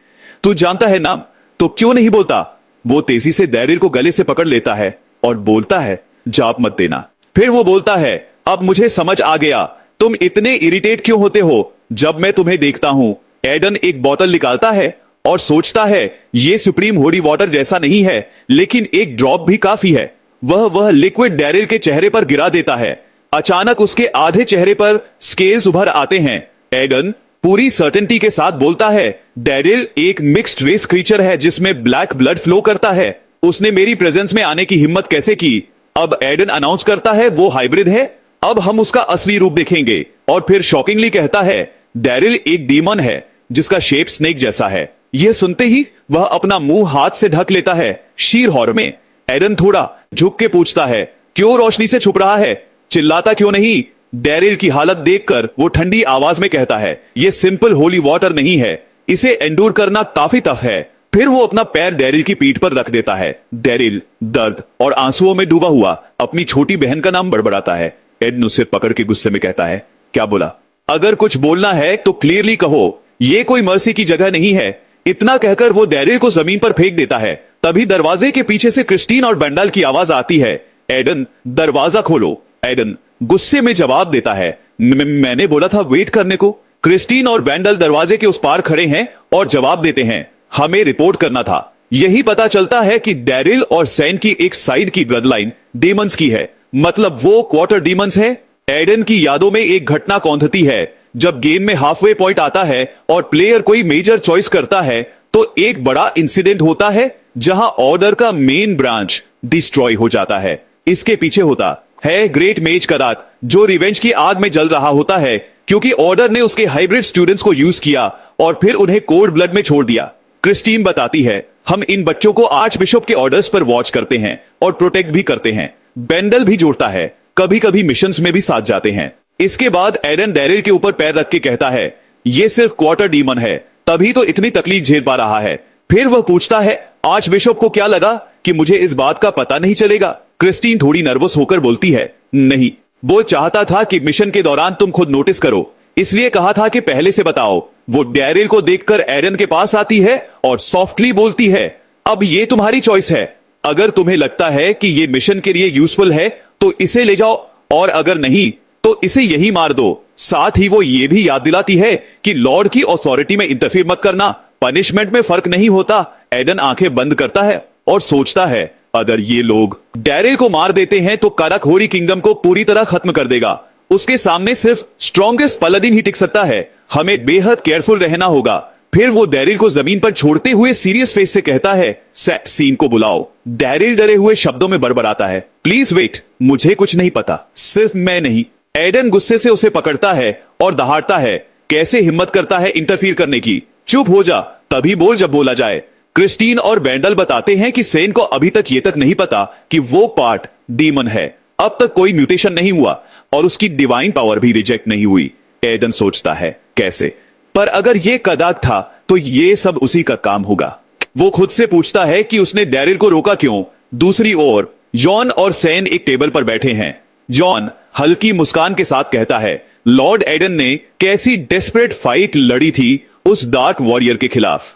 तू जानता है नाम, तो क्यों नहीं बोलता? वो तेजी से डैरिल को गले से पकड़ लेता है और बोलता है, जाप मत देना। फिर वो बोलता है, अब मुझे समझ आ गया, तुम इतने इरिटेट क्यों होते हो जब मैं तुम्हें देखता हूं। एडन एक बोतल निकालता है और सोचता है, ये सुप्रीम होली वाटर जैसा नहीं है, लेकिन एक ड्रॉप भी काफी है। वह लिक्विड डैरिल के चेहरे पर गिरा देता है। अचानक उसके आधे चेहरे पर स्केल्स उभर आते हैं। एडन पूरी सर्टेनिटी के साथ बोलता है, डैरिल एक मिक्स्ड रेस क्रीचर है जिसमें ब्लैक ब्लड फ्लो करता है। उसने मेरी प्रेजेंस में आने की हिम्मत कैसे की? अब एडन अनाउंस करता है, वो हाइब्रिड है, अब हम उसका असली रूप देखेंगे। और फिर शॉकिंगली कहता है, डैरिल एक डीमन है जिसका शेप स्नेक जैसा है। यह सुनते ही वह अपना मुंह हाथ से ढक लेता है, शीर हॉरर में। एडन थोड़ा झुक के पूछता है, क्यों रोशनी से छुप रहा है? चिल्लाता क्यों नहीं? डैरिल की हालत देखकर वो ठंडी आवाज में कहता है, यह सिंपल होली वाटर नहीं है, इसे एंडूर करना काफी टफ है। फिर वो अपना पैर डैरिल की पीठ पर रख देता है। डैरिल दर्द और आंसुओं में डूबा हुआ अपनी छोटी बहन का नाम बड़बड़ाता है। एडन उसे पकड़ के गुस्से में कहता है, क्या बोला? अगर कुछ बोलना है तो क्लियरली कहो, ये कोई मर्सी की जगह नहीं है। इतना कहकर वो डैरिल को जमीन पर फेंक देता है। तभी दरवाजे के पीछे से क्रिस्टीन और बेंडल की आवाज आती है, एडन दरवाजा खोलो। एडन गुस्से में जवाब देता है, मैंने बोला था वेट करने को। क्रिस्टीन और बेंडल दरवाजे के उस पार खड़े हैं और जवाब देते हैं, हमें रिपोर्ट करना था। यही पता चलता है कि डैरिल और सैन की एक साइड की ब्लड लाइन डीमंस की है, मतलब वो क्वार्टर डीमंस है। एडन की यादों में एक घटना कौंधती है। जब गेम में हाफवे पॉइंट आता है और प्लेयर कोई मेजर चॉइस करता है तो एक बड़ा इंसिडेंट होता है जहां ऑर्डर का मेन ब्रांच डिस्ट्रॉय हो जाता है। इसके पीछे होता है ग्रेट मेज कराक, जो रिवेंज की आग में जल रहा होता है क्योंकि ऑर्डर ने उसके हाइब्रिड स्टूडेंट्स को यूज किया और फिर उन्हें कोड ब्लड में छोड़ दिया। क्रिस्टीन बताती है, हम इन बच्चों को आर्च बिशप के ऑर्डर्स पर वॉच करते हैं और प्रोटेक्ट भी करते हैं। बेंडल भी जोड़ता है, कभी कभी मिशंस में भी साथ जाते हैं। इसके बाद एडन डैरिल के ऊपर पैर रख के कहता है, ये सिर्फ क्वार्टर डीमन है, तभी तो इतनी तकलीफ झेल पा रहा है। फिर वह पूछता है, आर्च बिशप को क्या लगा कि मुझे इस बात का पता नहीं चलेगा? क्रिस्टीन थोड़ी नर्वस होकर बोलती है, नहीं, वो चाहता था कि मिशन के दौरान तुम खुद नोटिस करो, इसलिए कहा था कि पहले से बताओ। वो डैरिल को देखकर एडन के पास आती है और सॉफ्टली बोलती है, अब ये तुम्हारी चॉइस है। अगर तुम्हें लगता है कि ये मिशन के लिए यूजफुल है तो इसे ले जाओ, और अगर नहीं तो इसे यही मार दो। साथ ही वो ये भी याद दिलाती है कि लॉर्ड की अथॉरिटी में इंटरफियर मत करना, पनिशमेंट में फर्क नहीं होता। एडन आंखें बंद करता है और सोचता है, अगर ये लोग डैरिल को मार देते हैं तो काराकोरी किंगडम को पूरी तरह खत्म कर देगा। उसके सामने सिर्फ स्ट्रॉन्गेस्ट पालाडिन ही टिक सकता है। हमें बेहद केयरफुल रहना होगा। फिर वो डैरिल को जमीन पर छोड़ते हुए सीरियस फेस से कहता है, सीन को बुलाओ। डैरिल डरे हुए शब्दों में बड़बड़ाता है, प्लीज वेट, मुझे कुछ नहीं पता, सिर्फ मैं नहीं। एडन गुस्से से उसे पकड़ता है और दहाड़ता है, कैसे हिम्मत करता है इंटरफीयर करने की? चुप हो जा, तभी बोल जब बोला जाए। क्रिस्टीन और बेंडल बताते हैं कि सेन को अभी तक ये तक नहीं पता कि वो पार्ट डीमन है। अब तक कोई म्यूटेशन नहीं हुआ और उसकी डिवाइन पावर भी रिजेक्ट नहीं हुई। एडन सोचता है, कैसे? पर अगर ये कदाक था तो ये सब उसी का काम होगा। वो खुद से पूछता है कि उसने डैरिल को रोका क्यों। दूसरी ओर जॉन और सैन एक टेबल पर बैठे हैं। जॉन हल्की मुस्कान के साथ कहता है, लॉर्ड एडन ने कैसी डेस्परेट फाइट लड़ी थी उस डार्क वॉरियर के खिलाफ।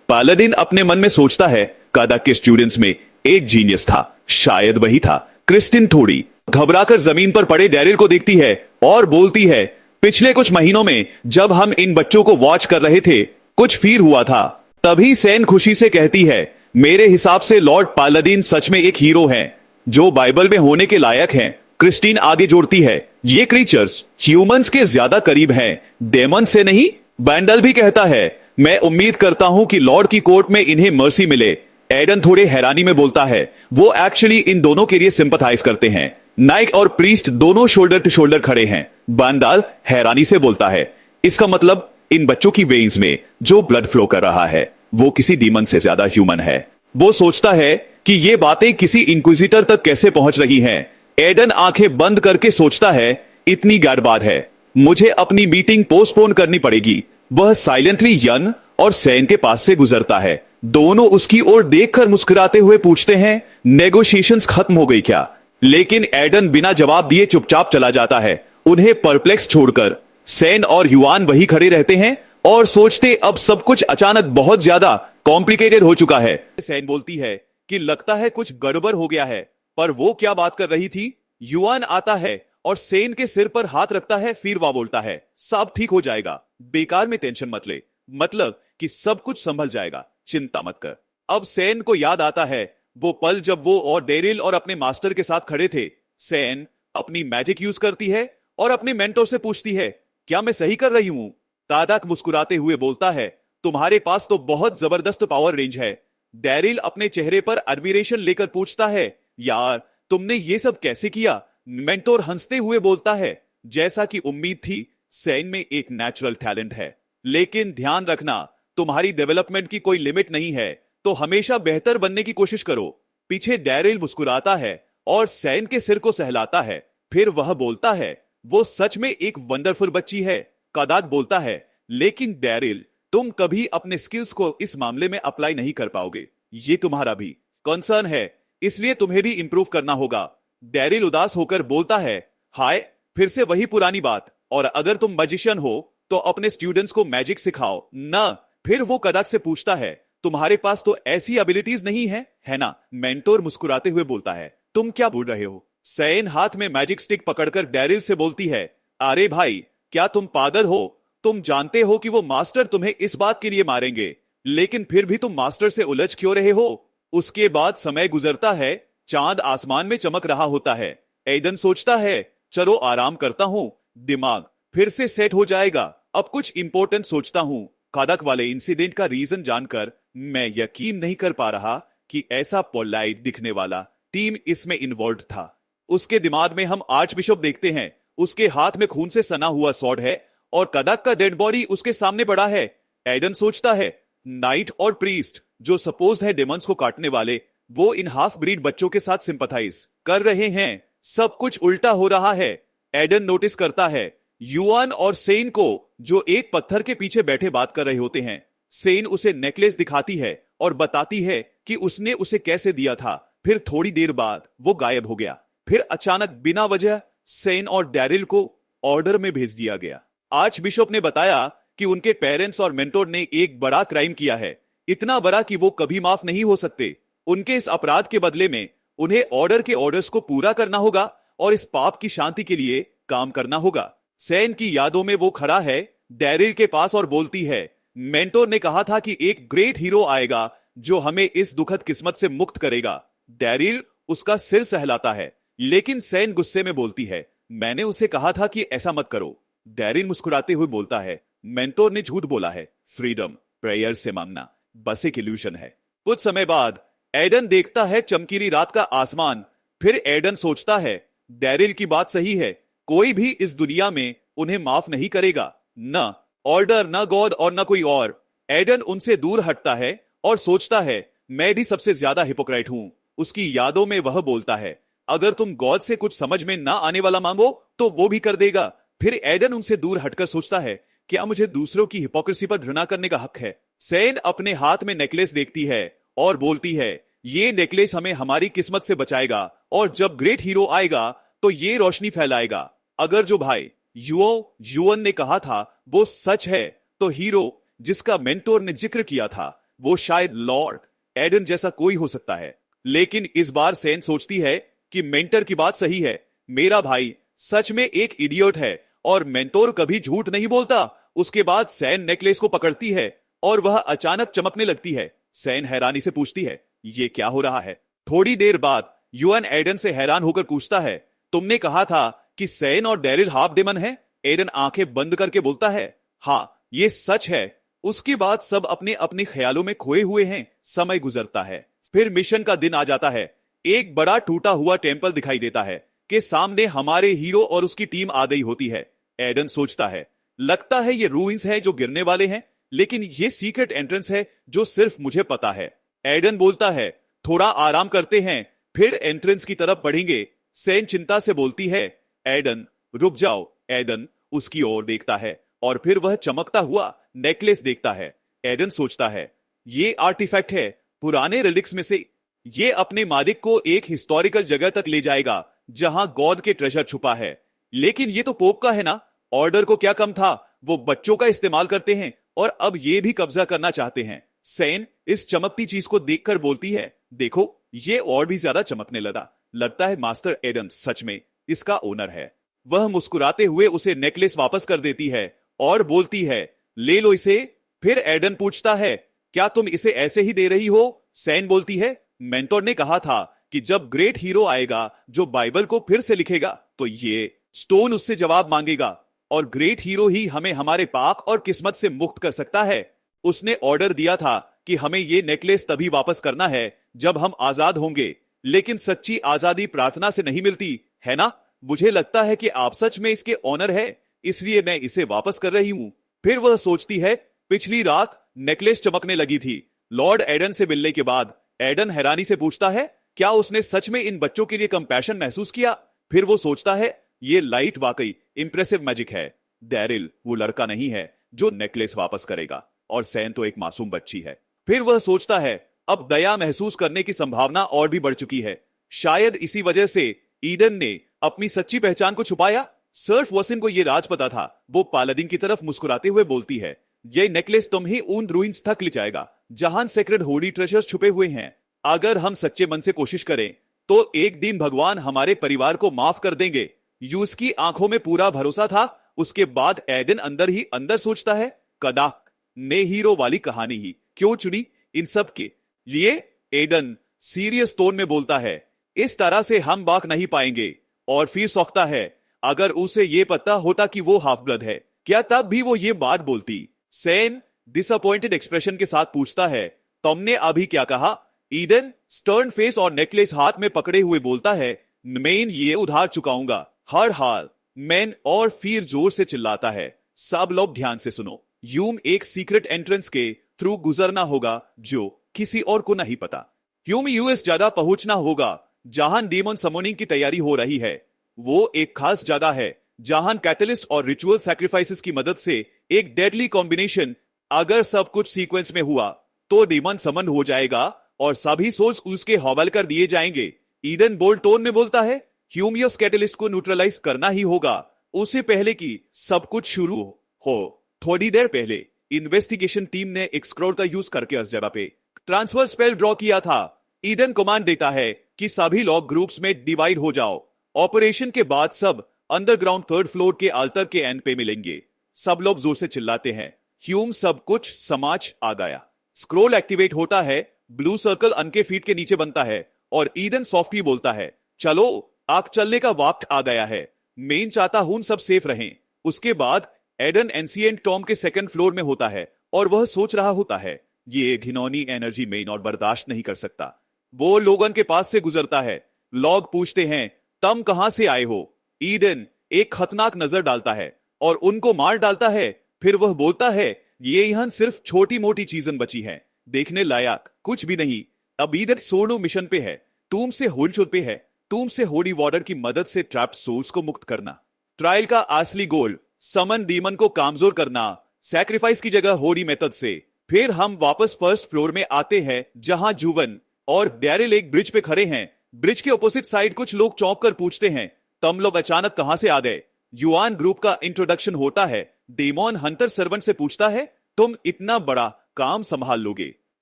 पालाडिन अपने मन में सोचता है, कदाक के स्टूडेंट्स में एक जीनियस था, शायद वही था। क्रिस्टिन थोड़ी घबराकर जमीन पर पड़े डैरिल को देखती है और बोलती है, पिछले कुछ महीनों में जब हम इन बच्चों को वॉच कर रहे थे कुछ फील हुआ था। तभी सैन खुशी से कहती है, मेरे हिसाब से लॉर्ड पालाडिन सच में एक हीरो हैं जो बाइबल में होने के लायक हैं। क्रिस्टीन आगे जोड़ती है, ये क्रीचर्स ह्यूमंस के ज्यादा करीब हैं, डेमन से नहीं। बेंडल भी कहता है, मैं उम्मीद करता हूं कि लॉर्ड की कोर्ट में इन्हें मर्सी मिले। एडन थोड़े हैरानी में बोलता है। वो एक्चुअली इन दोनों के लिए सिंपथाइज करते हैं। नाइक और प्रीस्ट दोनों शोल्डर टू शोल्डर खड़े हैं। बांडाल हैरानी से बोलता है, इसका मतलब इन बच्चों की वेन्स में जो ब्लड फ्लो कर रहा है वो किसी डीमन से ज्यादा ह्यूमन है। वो सोचता है कि ये बातें किसी इंक्विजिटर तक कैसे पहुंच रही हैं। एडन आंखें बंद करके सोचता है, इतनी गड़बड़ है, मुझे अपनी मीटिंग पोस्टपोन करनी पड़ेगी। वह साइलेंटली यन और सैन के पास से गुजरता है। दोनों उसकी ओर देखकर मुस्कुराते हुए पूछते हैं, नेगोशिएशंस खत्म हो गई क्या? लेकिन एडन बिना जवाब दिए चुपचाप चला जाता है। उन्हें परप्लेक्स छोड़कर सैन और युआन वही खड़े रहते हैं और सोचते अब सब कुछ अचानक बहुत ज्यादा कॉम्प्लिकेटेड हो चुका है। सैन बोलती है कि लगता है कुछ गड़बड़ हो गया है, पर वो क्या बात कर रही थी? युआन आता है और सैन के सिर पर हाथ रखता है। फिर वह बोलता है, सब ठीक हो जाएगा, बेकार में टेंशन मत ले, मतलब कि सब कुछ संभल जाएगा, चिंता मत कर। अब सैन को याद आता है वो पल जब वो और डेरिल और अपने मास्टर के साथ खड़े थे। सैन अपनी मैजिक यूज करती है और अपने मेंटोर से पूछती है, क्या मैं सही कर रही हूं? तादाक मुस्कुराते हुए बोलता है, तुम्हारे पास तो बहुत जबरदस्त पावर रेंज है। डेरिल अपने चेहरे पर एडमिरेशन लेकर पूछता है, यार तुमने ये सब कैसे किया? मेंटोर हंसते हुए बोलता है, जैसा कि उम्मीद थी, सैन में एक नेचुरल टैलेंट है, लेकिन ध्यान रखना तुम्हारी डेवलपमेंट की कोई लिमिट नहीं है, तो हमेशा बेहतर बनने की कोशिश करो। पीछे डेरिल मुस्कुराता है और सैन के सिर को सहलाता है। फिर वह बोलता है, वो सच में एक वंडरफुल बच्ची है। कदाक बोलता है, लेकिन डेरिल तुम कभी अपने स्किल्स को इस मामले में अप्लाई नहीं कर पाओगे, ये तुम्हारा भी कंसर्न है, इसलिए तुम्हें भी इंप्रूव करना होगा। डेरिल उदास होकर बोलता है, हाय फिर से वही पुरानी बात, और अगर तुम मैजिशियन हो तो अपने स्टूडेंट्स को मैजिक सिखाओ ना। फिर वो कदाक से पूछता है, तुम्हारे पास तो ऐसी एबिलिटीज नहीं है ना? मेंटोर मुस्कुराते हुए बोलता है, तुम क्या बोल रहे हो? सैन हाथ में मैजिक स्टिक पकड़कर डेरिल से बोलती है, अरे भाई क्या तुम पागल हो? तुम जानते हो कि वो मास्टर तुम्हें इस बात के लिए मारेंगे, लेकिन फिर भी तुम मास्टर से उलझ क्यों रहे हो? उसके बाद समय गुजरता है, चांद आसमान में चमक रहा होता है। एडन सोचता है, चलो आराम करता हूं, दिमाग फिर से सेट हो जाएगा, अब कुछ इंपॉर्टेंट सोचता हूं। कदाक वाले इंसिडेंट का रीजन जानकर मैं यकीन नहीं कर पा रहा कि ऐसा पोलाइट दिखने वाला टीम इसमें इन्वॉल्व था। उसके दिमाग में हम आर्च बिशप देखते हैं, उसके हाथ में खून से सना हुआ स्वॉर्ड है और कदाक का डेड बॉडी उसके सामने पड़ा है। एडन सोचता है, नाइट और प्रीस्ट जो सपोज है डेमंस को काटने वाले, वो इन हाफ ब्रीड बच्चों के साथ सिंपथाइज कर रहे हैं। सब कुछ उल्टा हो रहा है। एडन नोटिस करता है युआन और सेन को, जो एक पत्थर के पीछे बैठे बात कर रहे होते हैं। सेन उसे नेकलेस दिखाती है और बताती है कि उसने उसे कैसे दिया था। फिर थोड़ी देर बाद वो गायब हो गया। फिर अचानक बिना वजह सेन और डेरिल को ऑर्डर में भेज दिया गया। आर्च बिशप ने बताया कि उनके पेरेंट्स और मेंटोर ने एक बड़ा क्राइम किया है, इतना बड़ा कि वो कभी माफ नहीं हो सकते। उनके इस अपराध के बदले में उन्हें ऑर्डर के ऑर्डर्स को पूरा करना होगा और इस पाप की शांति के लिए काम करना होगा। सैन की यादों में वो खड़ा है डेरिल के पास और बोलती है, मेंटोर ने कहा था कि एक ग्रेट हीरो आएगा जो हमें इस दुखद किस्मत से मुक्त करेगा। डेरिल उसका सिर सहलाता है, लेकिन सैन गुस्से में बोलती है, मैंने उसे कहा था कि ऐसा मत करो। डेरिल मुस्कुराते हुए बोलता है, मेंटोर ने झूठ बोला है, फ्रीडम प्रेयर से मांगना बस एक इल्यूशन है। कुछ समय बाद एडन देखता है चमकीली रात का आसमान। फिर एडन सोचता है, डेरिल की बात सही है, कोई भी इस दुनिया में उन्हें माफ नहीं करेगा, न ऑर्डर, न गॉड और न कोई और। एडन उनसे दूर हटता है और सोचता है, मैं भी सबसे ज्यादा हिपोक्राइट हूं। उसकी यादों में वह बोलता है, अगर तुम गॉड से कुछ समझ में ना आने वाला मांगो तो वो भी कर देगा। फिर एडन उनसे दूर हटकर सोचता है, क्या मुझे दूसरों की हिपोक्रेसी पर घृणा करने का हक है? सैन अपने हाथ में नेकलेस देखती है और बोलती है, ये नेकलेस हमें हमारी किस्मत से बचाएगा और जब ग्रेट हीरो आएगा तो ये रोशनी फैलाएगा। अगर जो भाई युअन ने कहा था वो सच है, तो हीरो जिसका मेंटोर ने जिक्र किया था वो शायद लॉर्ड एडन जैसा कोई हो सकता है। लेकिन इस बार सैन सोचती है कि मेंटर की बात सही है, मेरा भाई सच में एक इडियट है और मेंटोर कभी झूठ नहीं बोलता। उसके बाद सैन नेकलेस को पकड़ती है और वह अचानक चमकने लगती है। सैन हैरानी से पूछती है, ये क्या हो रहा है? थोड़ी देर बाद युअन एडन से हैरान होकर पूछता है, तुमने कहा था कि सैन और डेरिल हाफ डेमन है? एडन आंखें बंद करके बोलता है, हाँ ये सच है, उसके बाद सब अपने अपने ख्यालों में खोए हुए हैं। समय गुजरता है, फिर मिशन का दिन आ जाता है। एक बड़ा टूटा हुआ टेम्पल दिखाई देता है कि सामने हमारे हीरो और उसकी टीम आ गई होती है। एडन सोचता है, लगता है ये रूइंस है जो गिरने वाले हैं, लेकिन ये सीक्रेट एंट्रेंस है जो सिर्फ मुझे पता है। एडन बोलता है, थोड़ा आराम करते हैं, फिर एंट्रेंस की तरफ बढ़ेंगे। सेन चिंता से बोलती है, एडन रुक जाओ। एडन उसकी ओर देखता है और फिर वह चमकता हुआ नेकलेस देखता है। एडन सोचता है, ये आर्टिफैक्ट है पुराने रिलिक्स में से। ये अपने मालिक को एक हिस्टोरिकल जगह तक ले जाएगा जहां गॉड के ट्रेजर छुपा है। लेकिन ये तो पोप का है ना, ऑर्डर को क्या कम था, वो बच्चों का इस्तेमाल करते हैं और अब ये भी कब्जा करना चाहते हैं। सेन इस चमकती चीज को देखकर बोलती है, देखो ये और भी ज्यादा चमकने लगा। लगता है मास्टर एडन सच में इसका ओनर है। वह मुस्कुराते हुए उसे नेकलेस वापस कर देती है और बोलती है, ले लो इसे। फिर एडन पूछता है, क्या तुम इसे ऐसे ही दे रही हो? सैन बोलती है, मेंटोर ने कहा था कि जब ग्रेट हीरो आएगा जो बाइबल को फिर से लिखेगा तो ये स्टोन उससे जवाब मांगेगा और ग्रेट हीरो ही हमें हमारे पाप और किस्मत से मुक्त कर सकता है। उसने ऑर्डर दिया था कि हमें ये नेकलेस तभी वापस करना है जब हम आजाद होंगे, लेकिन सच्ची आजादी प्रार्थना से नहीं मिलती है ना? मुझे लगता है कि आप सच में इसके ऑनर है, इसलिए मैं इसे वापस कर रही हूं। फिर वह सोचती है, पिछली रात नेकलेस चमकने लगी थी। लॉर्ड एडन से मिलने के बाद एडन हैरानी से पूछता है, क्या उसने सच में इन बच्चों के लिए कंपैशन महसूस किया? फिर वो सोचता है, ये लाइट वाकई इंप्रेसिव मैजिक है। डैरिल वो लड़का नहीं है जो नेकलेस वापस करेगा और सैन तो एक मासूम बच्ची है। फिर वह सोचता है, अब दया महसूस करने की संभावना और भी बढ़ चुकी है। शायद इसी वजह से ईडन ने अपनी सच्ची पहचान को छुपाया। सर्फ वॉसिन को यह राज पता था। वो पालादिन की तरफ मुस्कुराते हुए बोलती है, ये नेकलेस तुम्हें उन रूइंस तक ले जाएगा जहां सेक्रेड होली ट्रेजर्स छुपे हुए हैं। अगर हम सच्चे मन से कोशिश करें तो एक दिन भगवान हमारे परिवार को माफ कर देंगे। यूस की आंखों में पूरा भरोसा था। उसके बाद एडन अंदर ही अंदर सोचता है, कदाक ने हीरो वाली कहानी ही क्यों चुनी इन सब के लिए? एडन सीरियस टोन में बोलता है, इस तरह से हम बाक नहीं पाएंगे। और फिर सोचता है, अगर उसे यह पता होता कि वो हाफ ब्लड है, क्या तब भी वो ये बात बोलती? सैन डिसअपॉइंटेड एक्सप्रेशन के साथ पूछता है, तुमने अभी क्या कहा? ईडन स्टर्न फेस और नेकलेस हाथ में पकड़े हुए बोलता है, मैं ये उधार चुकाऊंगा हर हाल। मैन और फिर जोर से चिल्लाता है, सब लोग ध्यान से सुनो। ह्यूम एक सीक्रेट एंट्रेंस के थ्रू गुजरना होगा जो किसी और को नहीं पता। ह्यूम यूएस ज्यादा पहुंचना होगा जहां डेमन समोनिंग की तैयारी हो रही है। वो एक खास जगह है जहां कैटलिस्ट और रिचुअल सैक्रिफाइसेस की मदद से एक डेडली कॉम्बिनेशन, अगर सब कुछ सीक्वेंस में हुआ तो डेमन समन हो जाएगा और सभी सोल्स उसके हवाले कर दिए जाएंगे। ईडन बोल्ड टोन में बोलता है, ह्यूमियस कैटलिस्ट को न्यूट्रलाइज करना ही होगा उससे पहले कि सब कुछ शुरू हो। थोड़ी देर पहले इन्वेस्टिगेशन टीम ने एक स्क्रॉल का यूज करके उस जगह पे ट्रांसफर स्पेल ड्रॉ किया था। ईडन कमांड देता है कि सभी लोग ग्रुप्स में डिवाइड हो जाओ। ऑपरेशन के बाद सब अंडरग्राउंड थर्ड फ्लोर के अल्टर के एंड पे मिलेंगे। सब लोग जोर से चिल्लाते हैं, ह्यूम सब कुछ समाज आ गया। स्क्रोल एक्टिवेट होता है, ब्लू सर्कल अनके फीट के नीचे बनता है और ईडन सॉफ्टली बोलता है, चलो आग चलने का वक्त आ गया है। मेन चाहता हूं सब सेफ रहें। उसके बाद एडन एंशिएंट टॉम के सेकंड फ्लोर में होता है और वह सोच रहा होता है, ये घिनौनी एनर्जी मेन और बर्दाश्त नहीं कर सकता। वो लोगन के पास से गुजरता है। लोग पूछते हैं, तुम कहां से आए हो? ईडन एक खतरनाक नजर डालता है और उनको मार डालता है। फिर वह बोलता है, ये यहां सिर्फ छोटी मोटी चीजें बची हैं, देखने लायक कुछ भी नहीं। अब ईडन सोलो मिशन पे है, तुमसे होलचोल पे है, तुमसे होली वार्डर की मदद से ट्रैप्ड सोल्स को मुक्त करना। ट्रायल का असली गोल समन डीमन को कमजोर करना, सैक्रिफाइस की जगह होली मेथड से। फिर हम वापस फर्स्ट फ्लोर में आते हैं जहां जुवन और डैरिल एक ब्रिज पे खड़े हैं। ब्रिज के ऑपोजिट साइड कुछ लोग चौंक कर पूछते हैं, तुम लोग अचानक कहां से आ गए? युआन ग्रुप का इंट्रोडक्शन होता है। डेमोन हंटर सर्वेंट से पूछता है, तुम इतना बड़ा काम संभाल लोगे?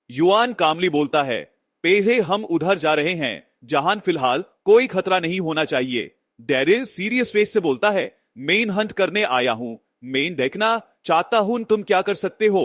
युआन कामली बोलता है, पहले हम उधर जा रहे हैं जहां फिलहाल कोई खतरा नहीं होना चाहिए। डैरिल सीरियस फेस से बोलता है, मेन हंट करने आया हूं, मेन देखना चाहता हूं तुम क्या कर सकते हो।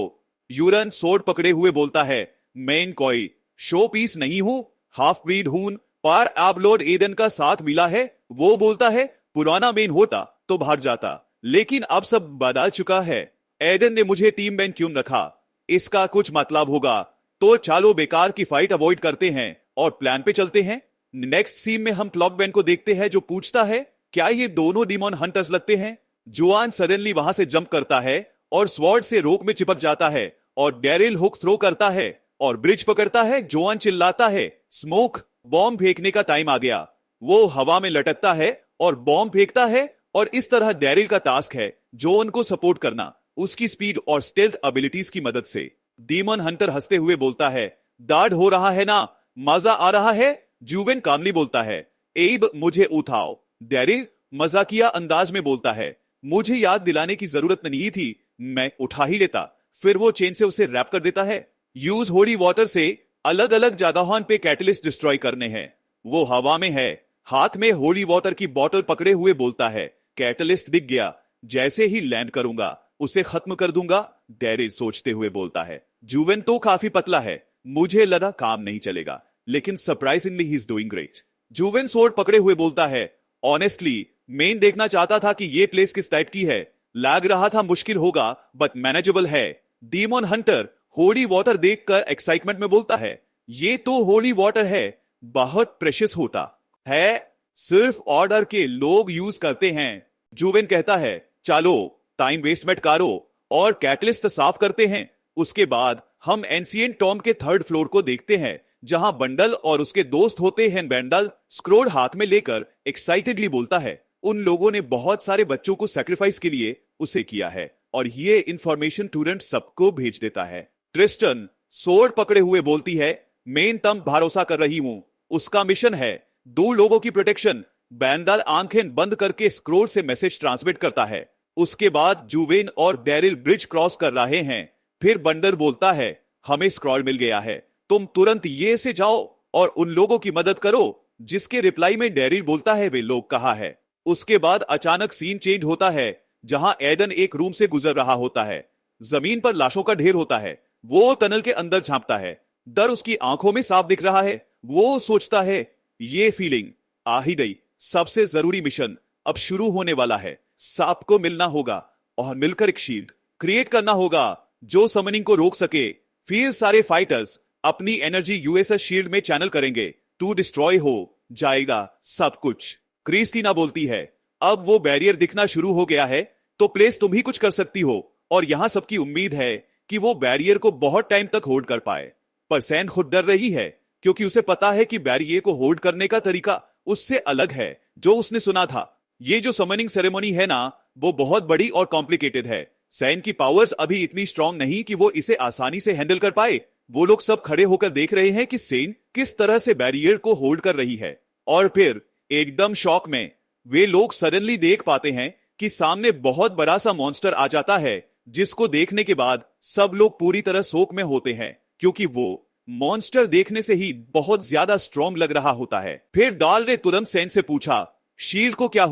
यूरन सोर्ड पकड़े हुए बोलता है, मेन कोई शो पीस नहीं हूं, हाफ ब्रीड हूं, पर अब लॉर्ड एडन का साथ मिला है। वो बोलता है, पुराना मेन होता तो भाग जाता, लेकिन अब सब बदल चुका है। एडन ने मुझे टीम मैन क्यों रखा? इसका कुछ मतलब होगा। तो चलो बेकार की फाइट अवॉइड करते हैं और प्लान पे चलते हैं। नेक्स्ट सीन में हम क्लॉकमैन को देखते हैं जो पूछता है क्या ये दोनों डीमन हंटर्स लगते हैं। जोआन सडनली वहां से जंप करता है और स्वॉर्ड से रोक में चिपक जाता है और डैरिल हुक थ्रो करता है और ब्रिज पकड़ता है। जोआन चिल्लाता है स्मोक, बॉम्ब फेंकने का टाइम आ गया। वो हवा में लटकता है और बॉम्ब फेंकता है और इस तरह डैरिल का टास्क है जोन को सपोर्ट करना उसकी स्पीड और स्टेल्थ एबिलिटीज की मदद से। डीमन हंटर हंसते हुए बोलता है दाढ़ हो रहा है ना, मजा आ रहा है। जूवेन कामली बोलता है एब मुझे उठाओ। डैरिल मजाकिया अंदाज में बोलता है मुझे याद दिलाने की जरूरत नहीं थी, मैं उठा ही लेता। फिर वो चेन से उसे रैप कर देता है। यूज होली वाटर से अलग अलग जगहों पे कैटलिस्ट डिस्ट्रॉय करने हैं। वो हवा में है, हाथ में होली वाटर की बोतल पकड़े हुए बोलता है कैटलिस्ट दिख गया, जैसे ही लैंड करूंगा उसे खत्म कर दूंगा। डैरिल सोचते हुए बोलता है जूवेन तो काफी पतला है, मुझे लगा काम नहीं चलेगा, लेकिन surprisingly he is doing great. जूवेन सोर्ड पकड़े हुए बोलता है ऑनेस्टली मेन देखना चाहता था कि ये प्लेस किस टाइप की है, लग रहा था मुश्किल होगा बट मैनेजेबल है। डीमन हंटर होली वाटर देखकर एक्साइटमेंट में बोलता है ये तो होली वाटर है, बहुत प्रेशियस होता है, सिर्फ ऑर्डर के लोग यूज करते हैं। जूवेन कहता है चलो टाइम वेस्ट मत करो और कैटलिस्ट साफ करते हैं। उसके बाद हम एंशिएंट टॉम के थर्ड फ्लोर को देखते हैं जहां बंडल और उसके दोस्त होते हैं। बंडल स्क्रोड हाथ में लेकर एक्साइटेडली बोलता है उन लोगों ने बहुत सारे बच्चों को सैक्रिफाइस के लिए उसे किया है और ये इंफॉर्मेशन टूरेंट सबको भेज देता है। ट्रिस्टन सोर्ड पकड़े हुए बोलती है मेन तम भरोसा कर रही हूं, उसका मिशन है 2 लोगों की प्रोटेक्शन। बैंडल आंखें बंद करके स्क्रोड से मैसेज ट्रांसमिट करता है। उसके बाद जूवेन और डैरिल ब्रिज क्रॉस कर रहे हैं। फिर बंडल बोलता है हमें स्क्रॉड मिल गया है, तुम तुरंत ये से जाओ और उन लोगों की मदद करो। जिसके रिप्लाई में डैरिल बोलता है वे लोग कहाँ है। उसके बाद अचानक सीन चेंज होता है जहां एडन एक रूम से गुजर रहा होता है। जमीन पर लाशों का ढेर होता है। वो टनल के अंदर झांकता है, डर उसकी आंखों में साफ दिख रहा है। वो सोचता है ये फीलिंग आ ही गई, सबसे जरूरी मिशन अब शुरू होने वाला है। सांप को मिलना होगा और मिलकर एक शील्ड क्रिएट करना होगा जो समनिंग को रोक सके। फिर सारे फाइटर्स अपनी एनर्जी यूएसएस शील्ड में चैनल करेंगे, टू डिस्ट्रॉय हो जाएगा सब कुछ। क्रिस्टीना बोलती है अब वो बैरियर दिखना शुरू हो गया है तो प्लेस तुम ही कुछ कर सकती हो और यहां सबकी उम्मीद है कि वो बैरियर को बहुत टाइम तक होल्ड कर पाए। पर सैन खुद डर रही है क्योंकि उसे पता है कि बैरियर को होल्ड करने का तरीका उससे अलग है जो उसने सुना था। ये जो समनिंग सेरेमनी है ना वो बहुत बड़ी और कॉम्प्लिकेटेड है। सैन की पावर्स अभी इतनी स्ट्रांग नहीं कि वो इसे आसानी से हैंडल कर पाए। वो लोग सब खड़े होकर देख रहे हैं कि सैन किस तरह से बैरियर को होल्ड कर रही है और फिर एकदम शॉक में वे लोग सडनली देख पाते हैं कि सामने बहुत बड़ा सा मॉन्स्टर आ जाता है जिसको देखने के बाद सब लोग पूरी तरह शोक में होते हैं क्योंकि वो मॉन्स्टर देखने से ही बहुत ज्यादा स्ट्रॉन्ग लग रहा होता है। फिर डाल ने तुरंत सैन से पूछा शील्ड को क्या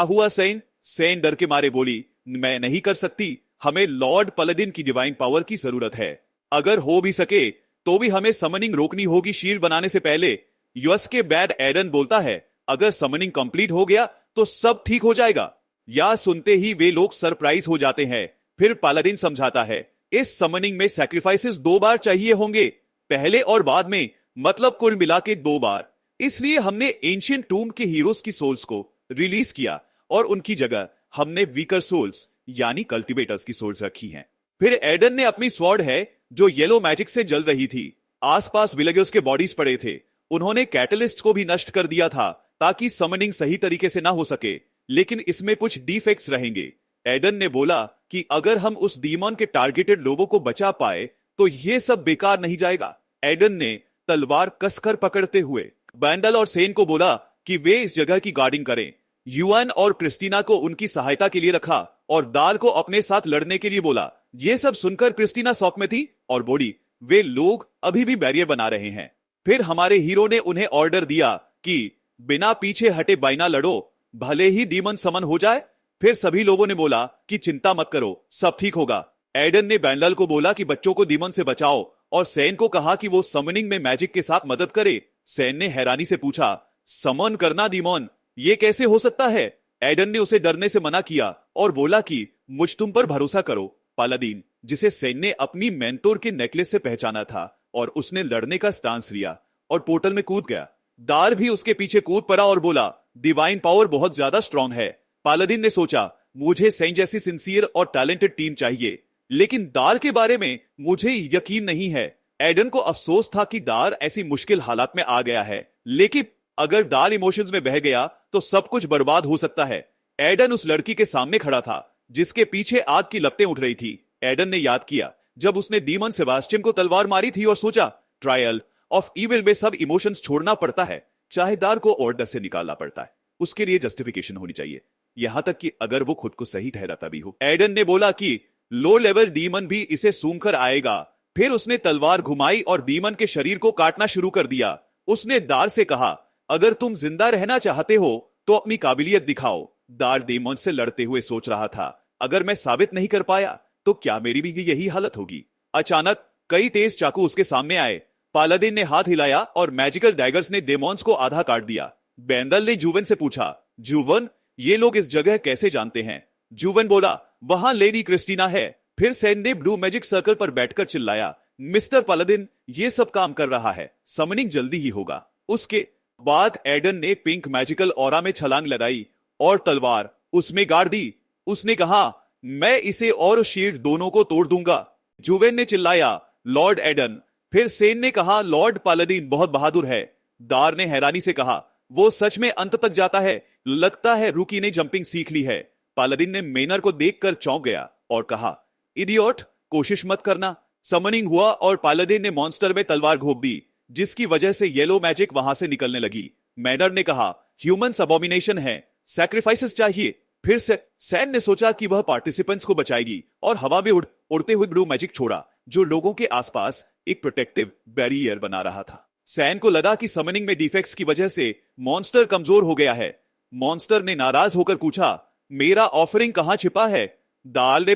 हुआ सैन। सैन डर के मारे बोली मैं नहीं कर सकती, हमें लॉर्ड पलदिन की डिवाइन पावर की जरूरत है, अगर हो भी सके तो भी हमें समनिंग रोकनी होगी शील्ड बनाने से पहले। यूएस के बैड एडन बोलता है अगर समनिंग कंप्लीट हो गया तो सब ठीक हो जाएगा। या सुनते ही वे लोग सरप्राइज हो जाते हैं। फिर पालादिन समझाता है इस समनिंग में सैक्रिफाइसेस 2 बार चाहिए होंगे, पहले और बाद में, मतलब कुल मिला के 2 बार। इसलिए हमने एंशिएंट टूम के हीरोज की सोल्स को रिलीज किया और उनकी जगह हमने वीकर सोल्स यानी कल्टिवेटर्स की सोल्स रखी हैं। फिर एडन ने अपनी स्वॉर्ड है जो येलो मैजिक से जल रही थी, आसपास विलेजर्स के बॉडीज पड़े थे, उन्होंने कैटलिस्ट को भी नष्ट कर दिया था ताकि समनिंग सही तरीके से ना हो सके, लेकिन इसमें कुछ डिफेक्ट्स रहेंगे। एडन ने बोला कि अगर हम उस डीमन के टारगेटेड लोगों को बचा पाए तो ये सब बेकार नहीं जाएगा। एडन ने तलवार कसकर पकड़ते हुए बैंडल और सेन को बोला कि वे इस जगह की गार्डिंग करें। यूएन और क्रिस्टीना को उनकी सहायता के लिए रखा और दाल को अपने साथ लड़ने के लिए बोला। ये सब सुनकर क्रिस्टीना शॉक में थी और बोली वे लोग अभी भी बैरियर बना रहे हैं। फिर हमारे हीरो ने उन्हें ऑर्डर दिया कि बिना पीछे हटे बाइना लड़ो, भले ही डीमन समन हो जाए। फिर सभी लोगों ने बोला कि चिंता मत करो, सब ठीक होगा। एडन ने बैंडल को बोला कि बच्चों को डीमन से बचाओ और सैन को कहा कि वो समनिंग में मैजिक के साथ मदद करे। सैन ने हैरानी से पूछा समन करना डीमन, ये कैसे हो सकता है? एडन ने उसे डरने से मना किया और बोला कि मुझ तुम पर भरोसा करो पालादीन, जिसे सेन ने अपनी मेंटोर के नेकलेस से पहचाना था, और उसने लड़ने का स्टांस लिया और पोर्टल में कूद गया। दाल भी उसके पीछे कूद पड़ा और बोला, डिवाइन पावर बहुत ज्यादा स्ट्रांग है। पालादिन ने सोचा, मुझे सेन जैसी सिंसियर और टैलेंटेड टीम चाहिए, लेकिन दाल के बारे में मुझे यकीन नहीं है। एडन को अफसोस था कि दाल ऐसी मुश्किल हालात में आ गया है, लेकिन अगर दाल इमोशंस में बह गया तो सब कुछ बर्बाद हो सकता है। एडन उस लड़की के सामने खड़ा था जिसके पीछे आग की लपटें उठ रही थी। एडन ने याद किया जब उसने डीमन सेबास्टियन को तलवार मारी थी और सोचा, ट्रायल ऑफ इविल में सब इमोशंस छोड़ना पड़ता है, चाहे दाल को ऑर्डर से निकालना पड़ता है, उसके लिए जस्टिफिकेशन होनी चाहिए, यहां तक कि अगर वो खुद को सही ठहराता भी हो। एडन ने बोला कि लो लेवल डीमन भी इसे सूंघकर आएगा। फिर उसने तलवार घुमाई और डीमन के शरीर को काटना शुरू कर दिया। उसने दार से कहा, अगर तुम जिंदा रहना चाहते हो तो अपनी काबिलियत दिखाओ। दार डीमन से लड़ते हुए सोच रहा था, अगर मैं साबित नहीं कर पाया तो क्या मेरी भी यही हालत होगी। अचानक कई तेज चाकू उसके सामने आए। पालादिन ने हाथ हिलाया और मैजिकल डैगर्स ने डेमोन्स को आधा काट दिया। बेंडल ने जूवन से पूछा, जूवन, ये लोग इस जगह कैसे जानते हैं? जूवन बोला, वहां लेडी क्रिस्टीना है। फिर सेन ने ब्लू मैजिक सर्कल पर बैठकर चिल्लाया, मिस्टर पालादिन, ये सब काम कर रहा है, समनिंग जल्दी ही होगा। उसके बाद एडन ने पिंक मैजिकल ऑरा में छलांग लगाई और तलवार उसमें गाड़ दी। उसने कहा, मैं इसे और शील्ड दोनों को तोड़ दूंगा। जुवेन ने चिल्लाया, लॉर्ड एडन। फिर सेन ने कहा, लॉर्ड पालादिन बहुत बहादुर है। दार ने हैरानी से कहा, वो सच में अंत तक जाता है, लगता है रूकी ने जंपिंग सीख ली है। पालादिन ने मेनर को देखकर चौंक गया और कहा, इडियट, कोशिश मत करना। समनिंग हुआ और पालादिन ने मॉन्स्टर में तलवार घोंप दी, जिसकी वजह से येलो मैजिक वहां से निकलने लगी। मैनर ने कहा, ह्यूमंस अबोमिनेशन है, सैक्रिफाइसेस चाहिए। फिर से सैन ने सोचा कि वह पार्टिसिपेंट्स को बचाएगी और हवा में उड़ते हुए ब्लू मैजिक छोड़ा, जो लोगों के आसपास एक प्रोटेक्टिव बैरियर बना रहा था। सैन को लगा कि समनिंग में डिफेक्ट्स की वजह से मॉन्स्टर कमजोर हो गया है। मॉन्स्टर ने नाराज होकर पूछा, मेरा ऑफरिंग कहां छिपा है? दाल ने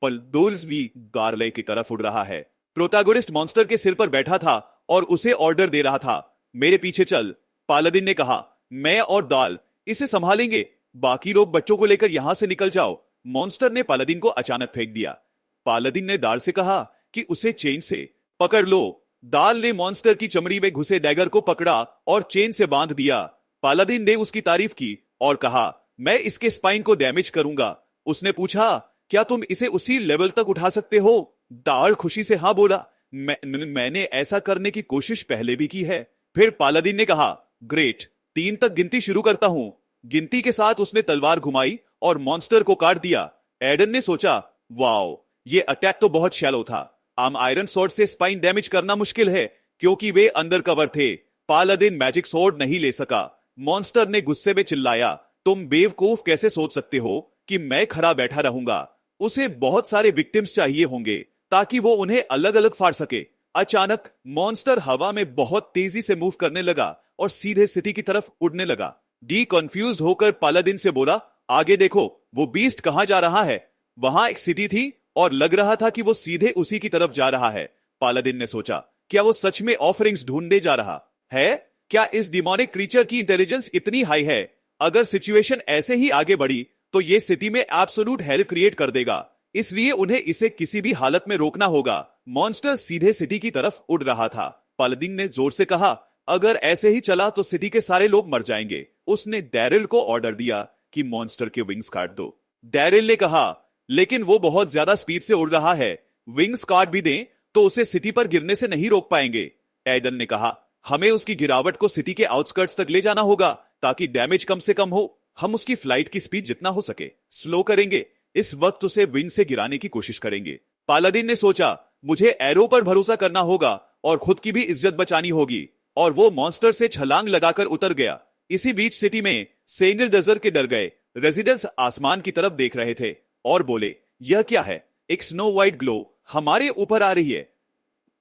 पलदोल्वी गार्ले की तरफ उड़ रहा है। प्रोटैगोनिस्ट मॉन्स्टर के सिर पर बैठा था और उसे ऑर्डर दे रहा था, मेरे पीछे चल। पालादिन ने कहा, मैं और दाल इसे संभालेंगे, बाकी लोग बच्चों को लेकर यहां से निकल जाओ। मॉन्स्टर ने पालादिन को अचानक फेंक दिया। पालादिन ने दाल से कहा कि उसे चेन से पकड़ लो। दाल ने मॉन्स्टर की चमड़ी में घुसे डैगर को पकड़ा और चेन से बांध दिया। पालादिन ने उसकी तारीफ की और कहा, मैं इसके स्पाइन को डैमेज करूंगा। उसने पूछा, क्या तुम इसे उसी लेवल तक उठा सकते हो? दाल खुशी से हाँ बोला, मैंने ऐसा करने की कोशिश पहले भी की है। फिर पालादिन ने कहा, ग्रेट, 3 तक गिनती शुरू करता हूं। गिनती के साथ उसने तलवार घुमाई और मॉन्स्टर को काट दिया। एडन ने सोचा, वाओ, ये अटैक तो बहुत शैलो था। आम आयरन स्वॉर्ड से स्पाइन डैमेज करना मुश्किल है क्योंकि वे अंडर कवर थे। पालादिन मैजिक स्वॉर्ड नहीं ले सका। मॉन्स्टर ने गुस्से में चिल्लाया, तुम बेवकूफ कैसे सोच सकते हो कि मैं खड़ा बैठा रहूंगा? उसे बहुत सारे विक्टिम्स चाहिए होंगे ताकि वो उन्हें अलग अलग फाड़ सके। अचानक मॉन्स्टर हवा में बहुत तेजी से मूव करने लगा और सीधे सिटी की तरफ उड़ने लगा। डी कंफ्यूज्ड होकर पालादिन से बोला, आगे देखो, वो बीस्ट कहां जा रहा है? वहां एक सिटी थी और लग रहा था कि वो सीधे उसी की तरफ जा रहा है। पालादिन ने सोचा, क्या वो सच में ऑफरिंग्स ढूंढने जा रहा है? क्या इस डिमोनिक क्रीचर की इंटेलिजेंस इतनी हाई है? अगर सिचुएशन ऐसे ही आगे बढ़ी तो ये सिटी में एब्सोल्यूट हेल क्रिएट कर देगा, इसलिए उन्हें इसे किसी भी हालत में रोकना होगा। मॉन्स्टर सीधे सिटी की तरफ उड़ रहा था। पालादिन ने जोर से कहा, अगर ऐसे ही चला तो सिटी के सारे लोग मर जाएंगे। उसने डैरिल को ऑर्डर दिया कि मॉन्स्टर के विंग्स काट दो। डैरिल ने कहा, लेकिन वो बहुत ज्यादा स्पीड से उड़ रहा है, विंग्स काट भी दें तो उसे सिटी पर गिरने से नहीं रोक पाएंगे। एडन ने कहा, हमें उसकी गिरावट को सिटी के आउटस्कर्ट्स तक ले जाना होगा ताकि डैमेज कम से कम हो। हम उसकी फ्लाइट की स्पीड जितना हो सके स्लो करेंगे। इस वक्त उसे विंग से गिराने की कोशिश करेंगे। पालादिन ने सोचा, मुझे एरो पर भरोसा करना होगा और खुद की भी इज्जत बचानी होगी, और वो मॉन्स्टर से छलांग लगाकर उतर गया। इसी बीच सिटी में सेंजल डेजर्ट के डर गए रेजिडेंट्स आसमान की तरफ देख रहे थे और बोले, यह क्या है? एक स्नो व्हाइट ग्लो हमारे ऊपर आ रही है।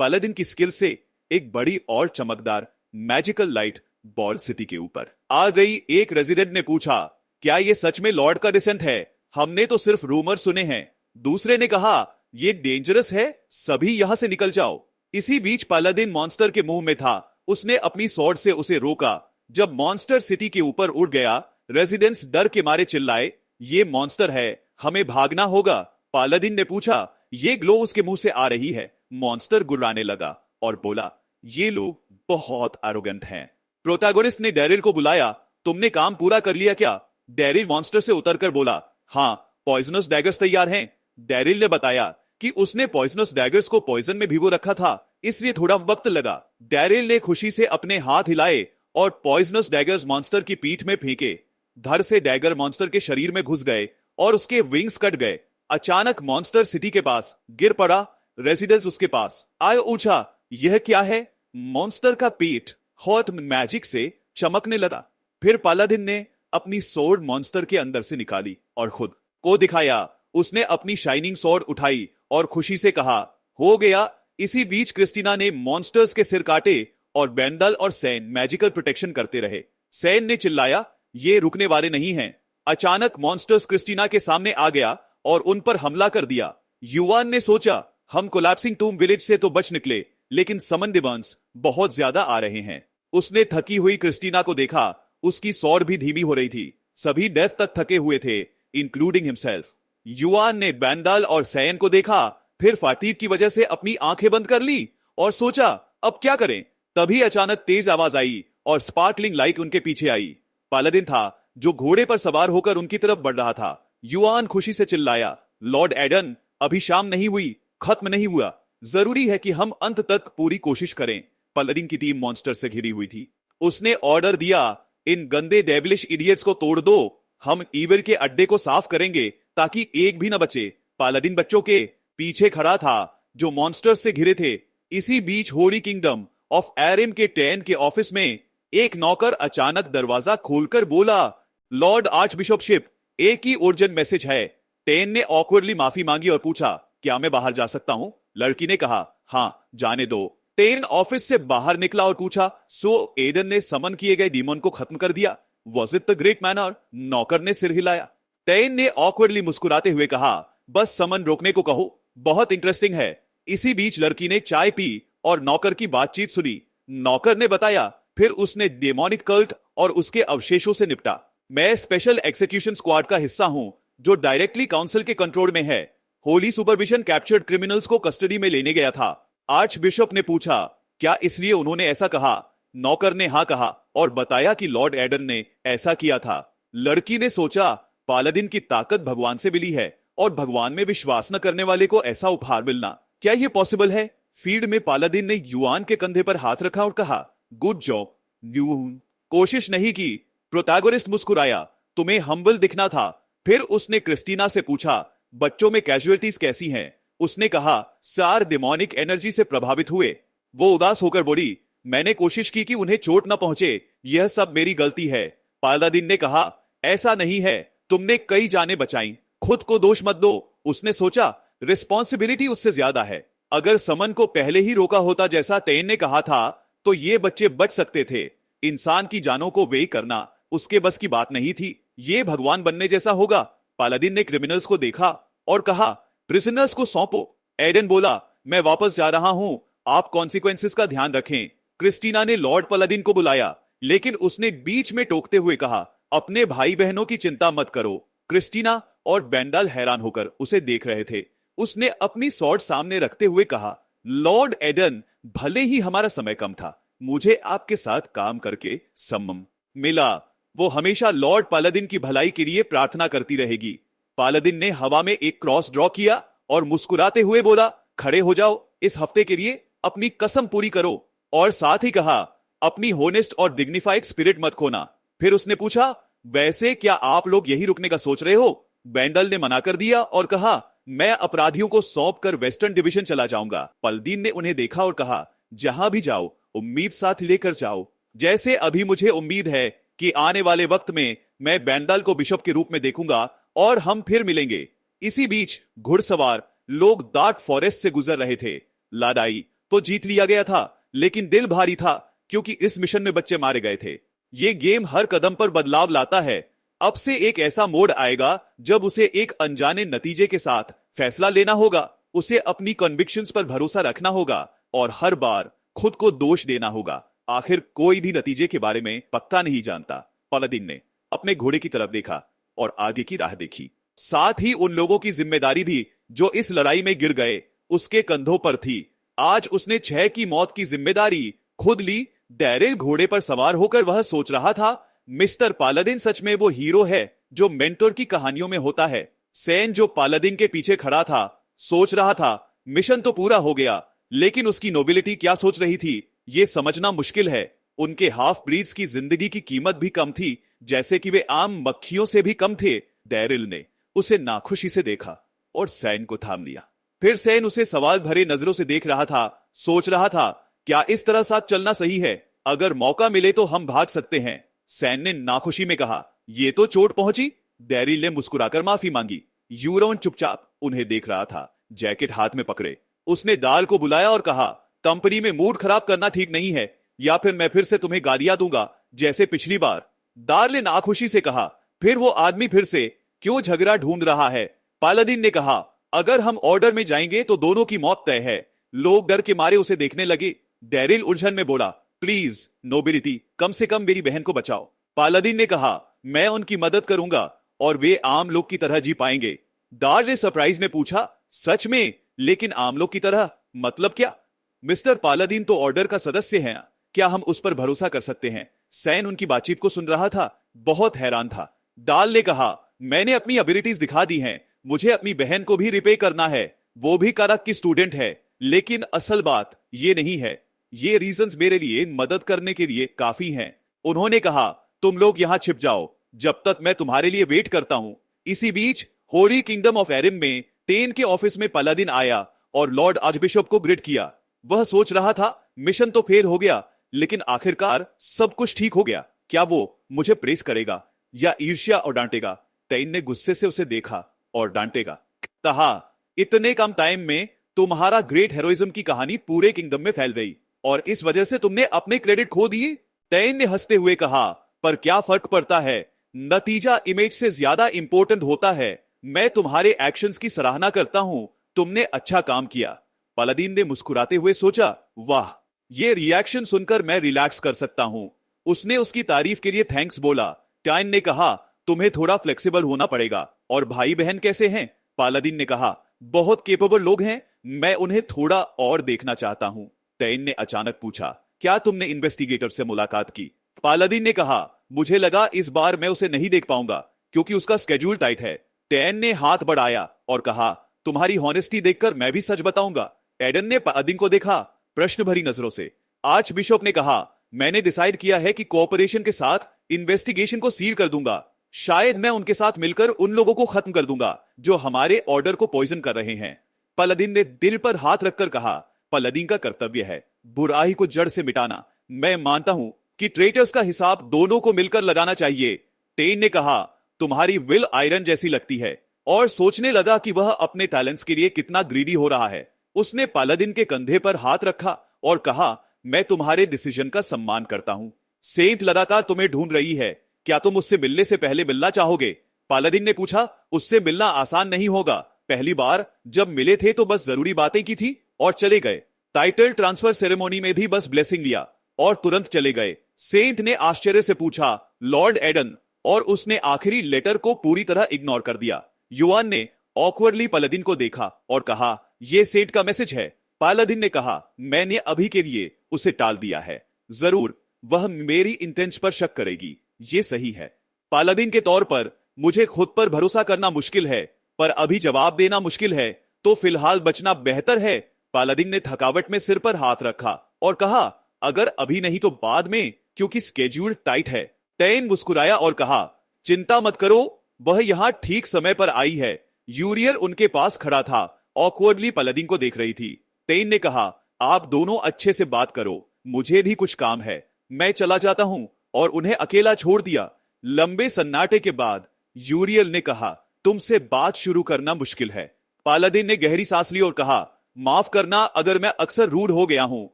पालादिन की स्किल से एक बड़ी और चमकदार मैजिकल लाइट बॉल सिटी के ऊपर आ गई। एक रेजिडेंट ने पूछा, क्या यह सच में लॉर्ड का डिसेंट है? हमने तो सिर्फ रूमर सुने हैं। दूसरे ने कहा, यह डेंजरस है, सभी यहां से निकल जाओ। इसी बीच पालादिन मॉन्स्टर के मुंह में था। उसने अपनी स्वॉर्ड से उसे रोका। जब मॉन्स्टर सिटी के ऊपर उड़ गया, रेजिडेंट्स डर के मारे चिल्लाए, ये मॉन्स्टर है, हमें भागना होगा। पालादिन ने पूछा, ये ग्लो उसके मुंह से आ रही है। मॉन्स्टर गुर्राने लगा और बोला, ये लोग बहुत एरोगेंट हैं। प्रोटैगोनिस्ट ने डैरिल को बुलाया। तुमने काम पूरा कर लिया क्या? डैरिल मॉन्स्टर से उतरकर बोला, हाँ, पॉइजनस डैगर्स तैयार हैं। डैरिल ने बताया कि उसने पॉइजनस डैगर्स को पॉइजन में भिगो रखा था, इसलिए थोड़ा वक्त लगा। डैरिल ने खुशी से अपने हाथ हिलाए और पॉइजनस डैगर्स मॉन्स्टर की पीठ में फेंके। धर से डैगर मॉन्स्टर के शरीर में घुस गए और उसके विंग्स कट गए। अचानक मॉन्स्टर सिटी के पास गिर पड़ा। रेजिडेंस उसके पास आए पूछा, यह क्या है? मॉन्स्टर का पेट हॉट मैजिक से चमकने लगा। फिर पालादिन ने अपनी सोर्ड मॉन्स्टर के अंदर से निकाली और खुद को दिखाया। उसने अपनी शाइनिंग सोर्ड उठाई और खुशी से कहा, हो गया। इसी बीच क्रिस्टीना ने मॉन्स्टर्स के सिर काटे और बेंडल और सैन मैजिकल प्रोटेक्शन करते रहे। सैन ने चिल्लाया, ये रुकने वाले नहीं हैं। अचानक मॉन्स्टर्स क्रिस्टीना के सामने आ गया और उन पर हमला कर दिया। युवान ने सोचा, हम कोलैप्सिंग टूम विलेज से तो बच निकले, लेकिन समन डिमांड्स बहुत ज्यादा आ रहे हैं। उसने थकी हुई क्रिस्टीना को देखा। उसकी सौर भी धीमी हो रही थी। सभी डेथ तक थके हुए थे, इंक्लूडिंग हिमसेल्फ। युवान ने बैंडाल और सैन को देखा, फिर फातीब की वजह से अपनी आंखें बंद कर ली और सोचा, अब क्या करें? तभी अचानक तेज आवाज आई और स्पार्कलिंग लाइट उनके पीछे आई। पालादिन था जो घोड़े पर सवार होकर उनकी तरफ बढ़ रहा था। युआन खुशी से चिल्लाया, लॉर्ड एडन, अभी शाम नहीं हुई, खत्म नहीं हुआ। जरूरी है कि हम अंत तक पूरी कोशिश करें। पालादिन की टीम मॉन्स्टर से घिरी हुई थी। उसने ऑर्डर दिया, इन गंदे डेविलिश इडियट्स को तोड़ दो। हम ईविल के अड्डे को साफ करेंगे ताकि एक भी न बचे। पालादिन बच्चों के पीछे खड़ा था जो मॉन्स्टर्स से घिरे थे। इसी बीच होली किंगडम ऑफ एरिम के टैन के ऑफिस में एक नौकर अचानक दरवाजा खोलकर बोला, लॉर्ड आर्चबिशपशिप, एक ही अर्जेंट मैसेज है। टैन ने ऑकवर्डली माफी मांगी और पूछा, क्या मैं बाहर जा सकता हूं? लड़की ने कहा, हाँ, जाने दो। टैन ऑफिस से बाहर निकला और पूछा, सो एडन ने समन किए गए डीमन को खत्म कर दिया? Was it the great manner? नौकर ने सिर हिलाया। टैन ने ऑकवर्डली मुस्कुराते हुए कहा, बस समन रोकने को कहो, बहुत इंटरेस्टिंग है। इसी बीच लड़की ने चाय पी और नौकर की बातचीत सुनी। नौकर ने बताया, फिर उसने डेमोनिक कल्ट और उसके अवशेषों से निपटा। मैं स्पेशल एक्सिक्यूशन स्क्वाड का हिस्सा हूं जो डायरेक्टली काउंसिल के कंट्रोल में है। होली सुपरविजन कैप्चर्ड क्रिमिनल्स को कस्टडी में लेने गया था। आर्च बिशप ने पूछा, क्या इसलिए उन्होंने ऐसा कहा? नौकर ने हाँ कहा और बताया कि लॉर्ड एडन ने ऐसा किया था। लड़की ने सोचा, पालादिन की ताकत भगवान से मिली है और भगवान में विश्वास न करने वाले को ऐसा उपहार मिलना, क्या यह पॉसिबल है? फील्ड में पालादिन ने युआन के कंधे पर हाथ रखा और कहा, गुड जॉब यून, कोशिश नहीं की। प्रोटैगोनिस्ट मुस्कुराया, तुम्हें हम्बल दिखना था। फिर उसने क्रिस्टीना से पूछा, बच्चों में कैजुअलिटीज कैसी हैं? उसने कहा, सार डेमोनिक एनर्जी से प्रभावित हुए। वो उदास होकर बोली, मैंने कोशिश की कि उन्हें चोट न पहुंचे, यह सब मेरी गलती है। पालादिन ने कहा, ऐसा नहीं है, तुमने कई जानें बचाई, खुद को दोष मत दो। उसने सोचा, रिस्पॉन्सिबिलिटी उससे ज्यादा है। अगर समन को पहले ही रोका होता जैसा तेन ने कहा था, तो ये बच्चे बच सकते थे। इंसान की जानों को वेई करना उसके बस की बात नहीं थी। ये भगवान बनने जैसा होगा। पालादिन ने क्रिमिनल्स को देखा और कहा, प्रिजनर्स को सौंपो। एडन बोला, मैं वापस जा रहा हूं, आप कॉन्सिक्वेंसेस का ध्यान रखें। क्रिस्टीना ने लॉर्ड पालादिन को बुलाया, लेकिन उसने बीच में टोकते हुए कहा, अपने भाई बहनों की चिंता मत करो। क्रिस्टीना और बेंडाल हैरान होकर उसे देख रहे थे। उसने अपनी स्वॉर्ड सामने रखते हुए कहा, लॉर्ड एडन, भले ही हमारा समय कम था, मुझे आपके साथ काम करके सम्मान मिला। वो हमेशा लॉर्ड पालादिन की भलाई के लिए प्रार्थना करती रहेगी। पालादिन ने हवा में एक क्रॉस ड्रॉ किया और मुस्कुराते हुए बोला, खड़े हो जाओ, इस हफ्ते के लिए अपनी कसम पूरी करो। और साथ ही कहा, अपनी होनेस्ट और डिग्निफाइड स्पिरिट मत खोना। फिर उसने पूछा, वैसे क्या आप लोग यही रुकने का सोच रहे हो? बेंडल ने मना कर दिया और कहा, मैं अपराधियों को सौंप कर वेस्टर्न डिवीजन चला जाऊंगा। पालादिन ने उन्हें देखा और कहा, जहां भी जाओ उम्मीद साथ लेकर जाओ। जैसे अभी मुझे उम्मीद है कि आने वाले वक्त में मैं बेंडल को बिशप के रूप में देखूंगा और हम फिर मिलेंगे। इसी बीच घुड़सवार लोग डार्क फॉरेस्ट से गुजर रहे थे। लड़ाई तो जीत लिया गया था, लेकिन दिल भारी था क्योंकि इस मिशन में बच्चे मारे गए थे। ये गेम हर कदम पर बदलाव लाता है। अब से एक ऐसा मोड़ आएगा जब उसे एक अनजाने नतीजे के साथ फैसला लेना होगा। उसे अपनी कन्विक्शंस पर भरोसा रखना होगा और हर बार खुद को दोष देना होगा। आखिर कोई भी नतीजे के बारे में पक्का नहीं जानता। पालादिन ने अपने घोड़े की तरफ देखा और आगे की राह देखी। साथ ही उन लोगों की जिम्मेदारी भी जो इस लड़ाई में गिर गए उसके कंधों पर थी। आज उसने 6 की मौत की जिम्मेदारी खुद ली। डैरिल घोड़े पर सवार होकर वह सोच रहा था, मिस्टर पालादिन सच में वो हीरो है जो मेंटोर की कहानियों में होता है। सैन जो पालादिन के पीछे खड़ा था सोच रहा था, मिशन तो पूरा हो गया, लेकिन उसकी नोबिलिटी क्या सोच रही थी ये समझना मुश्किल है। उनके हाफ ब्रीड्स की जिंदगी की कीमत भी कम थी, जैसे कि वे आम मक्खियों से भी कम थे। डैरिल ने उसे नाखुशी से देखा और सैन को थाम लिया। फिर सैन उसे सवाल भरे नजरों से देख रहा था, सोच रहा था, क्या इस तरह साथ चलना सही है? अगर मौका मिले तो हम भाग सकते हैं। सैन ने नाखुशी में कहा, ये तो चोट पहुंची। डैरिल ने मुस्कुराकर माफी मांगी। यूरोन चुपचाप उन्हें देख रहा था, जैकेट हाथ में पकड़े। उसने दाल को बुलाया और कहा, कंपनी में मूड खराब करना ठीक नहीं है, या फिर मैं फिर से तुम्हें गालियां दूंगा जैसे पिछली बार। दाल ने नाखुशी से कहा, फिर वो आदमी फिर से क्यों झगड़ा ढूंढ रहा है? पालादिन ने कहा, अगर हम ऑर्डर में जाएंगे तो दोनों की मौत तय है। लोग डर के मारे उसे देखने लगे। डैरिल उलझन में बोला, प्लीज नोबिलिटी, कम से कम मेरी बहन को बचाओ। पालादिन ने कहा, मैं उनकी मदद करूंगा और वे आम लोग की तरह जी पाएंगे। दाल ने सरप्राइज में पूछा, सच में? लेकिन आम लोग की तरह मतलब क्या? मिस्टर पालादिन तो ऑर्डर का सदस्य हैं, क्या हम उस पर भरोसा कर सकते हैं? सैन उनकी बातचीत को सुन रहा था, बहुत हैरान था। दाल ने कहा, मैंने अपनी एबिलिटीज दिखा दी हैं, मुझे अपनी बहन को भी रिपे करना है, वो भी करक की स्टूडेंट है। लेकिन असल बात ये नहीं है। ये रीजंस मेरे लिए मदद करने के लिए काफी हैं। उन्होंने कहा, तुम लोग यहां छिप जाओ जब तक मैं तुम्हारे लिए वेट करता हूं। इसी बीच होली किंगडम ऑफ एरिम में टेन के ऑफिस में पालादिन आया और लॉर्ड आर्चबिशप को ग्रिट किया। वह सोच रहा था, मिशन तो फेल हो गया, लेकिन आखिरकार सब कुछ ठीक हो गया। क्या वो मुझे प्रेस करेगा या ईर्ष्या और डांटेगा? टेन ने गुस्से से उसे देखा और डांटेगा। कहा, इतने कम टाइम में तुम्हारा ग्रेट हेरोइज्म की कहानी पूरे किंगडम में फैल गई और इस वजह से तुमने अपने क्रेडिट खो दिए। टेन ने हंसते हुए कहा, पर क्या फर्क पड़ता है, नतीजा इमेज से ज्यादा इंपॉर्टेंट होता है। मैं तुम्हारे एक्शंस की सराहना करता हूं, तुमने अच्छा काम किया। पालादिन ने मुस्कुराते हुए सोचा, वाह, ये रिएक्शन सुनकर मैं रिलैक्स कर सकता हूं। उसने उसकी तारीफ के लिए थैंक्स बोला। टाइन ने कहा, तुम्हें थोड़ा फ्लेक्सिबल होना पड़ेगा। और भाई बहन कैसे हैं? पालादिन ने कहा, बहुत केपेबल लोग हैं, मैं उन्हें थोड़ा और देखना चाहता हूं। टाइन ने अचानक पूछा, क्या तुमने इन्वेस्टिगेटर से मुलाकात की? पालादिन ने कहा, मुझे लगा इस बार मैं उसे नहीं देख पाऊंगा क्योंकि उसका स्केड्यूल टाइट है। टैन ने हाथ बढ़ाया और कहा, तुम्हारी हॉनेस्टी देखकर मैं भी सच बताऊंगा। एडन ने पालादिन को देखा प्रश्न भरी नजरों से। आर्च बिशप ने कहा, मैंने डिसाइड किया है कि कोऑपरेशन के साथ इन्वेस्टिगेशन को सील कर दूंगा। शायद मैं उनके साथ मिलकर उन लोगों को खत्म कर दूंगा जो हमारे ऑर्डर को पॉइजन कर रहे हैं। पालादिन ने दिल पर हाथ रखकर कहा, पालादिन का कर्तव्य है बुराई को जड़ से मिटाना। मैं मानता हूं कि ट्रेटर्स का हिसाब दोनों को मिलकर लगाना चाहिए। टेन ने कहा, तुम्हारी विल आयरन जैसी लगती है, और सोचने लगा कि वह अपने टैलेंट्स के लिए कितना ग्रीडी हो रहा है। उसने पालादिन के कंधे पर हाथ रखा और कहा, मैं तुम्हारे डिसीजन का सम्मान करता हूं। सेंट लगातार तुम्हें ढूंढ रही है, क्या तुम उससे मिलने से पहले मिलना चाहोगे? पालादिन ने पूछा, उससे मिलना आसान नहीं होगा। पहली बार जब मिले थे तो बस जरूरी बातें की थी और चले गए। टाइटल ट्रांसफर सेरेमोनी में भी बस ब्लेसिंग लिया और तुरंत चले गए। सेंट ने आश्चर्य से पूछा, लॉर्ड एडन? और उसने आखिरी लेटर को पूरी तरह इग्नोर कर दिया। युआन ने ऑकवर्डली पालादिन को देखा और कहा, यह सेंट का मैसेज है। पालादिन ने कहा, मैंने अभी के लिए उसे टाल दिया है। जरूर वह मेरी इंटेंस पर शक करेगी, ये सही है। पालादिन के तौर पर मुझे खुद पर भरोसा करना मुश्किल है, पर अभी जवाब देना मुश्किल है, तो फिलहाल बचना बेहतर है। पालादिन ने थकावट में सिर पर हाथ रखा और कहा, अगर अभी नहीं तो बाद में, क्योंकि स्केड्यूल टाइट है। टेन मुस्कुराया और कहा, चिंता मत करो, वह यहां ठीक समय पर आई है। यूरियल उनके पास खड़ा था, ऑकवर्डली पालादिन को देख रही थी। टेन ने कहा, आप दोनों अच्छे से बात करो, मुझे भी कुछ काम है, मैं चला जाता हूं। और उन्हें अकेला छोड़ दिया। लंबे सन्नाटे के बाद यूरियल ने कहा, तुमसे बात शुरू करना मुश्किल है। पालादिन ने गहरी सांस ली और कहा, माफ करना अगर मैं अक्सर रूड हो गया हूं।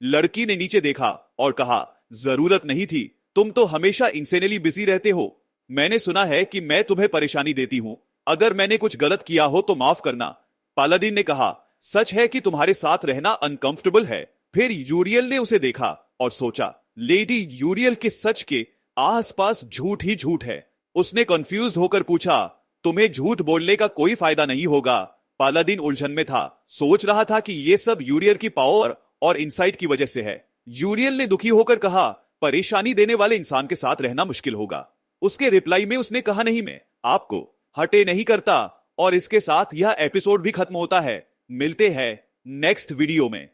लड़की ने नीचे देखा और कहा, जरूरत नहीं थी, तुम तो हमेशा इंसेनली बिजी रहते हो। मैंने सुना है कि मैं तुम्हें परेशानी देती हूं, अगर मैंने कुछ गलत किया हो तो माफ करना। पालादिन ने कहा, सच है कि तुम्हारे साथ रहना अनकंफर्टेबल है। फिर यूरियल ने उसे देखा और सोचा, लेडी यूरियल के सच के आसपास झूठ ही झूठ है। उसने कंफ्यूज होकर पूछा, तुम्हें झूठ बोलने का कोई फायदा नहीं होगा। पालादीन उलझन में था, सोच रहा था कि ये सब यूरियल की पावर और इंसाइट की वजह से है। यूरियल ने दुखी होकर कहा, परेशानी देने वाले इंसान के साथ रहना मुश्किल होगा। उसके रिप्लाई में उसने कहा, नहीं, मैं आपको हटे नहीं करता। और इसके साथ यह एपिसोड भी खत्म होता है। मिलते हैं नेक्स्ट वीडियो में।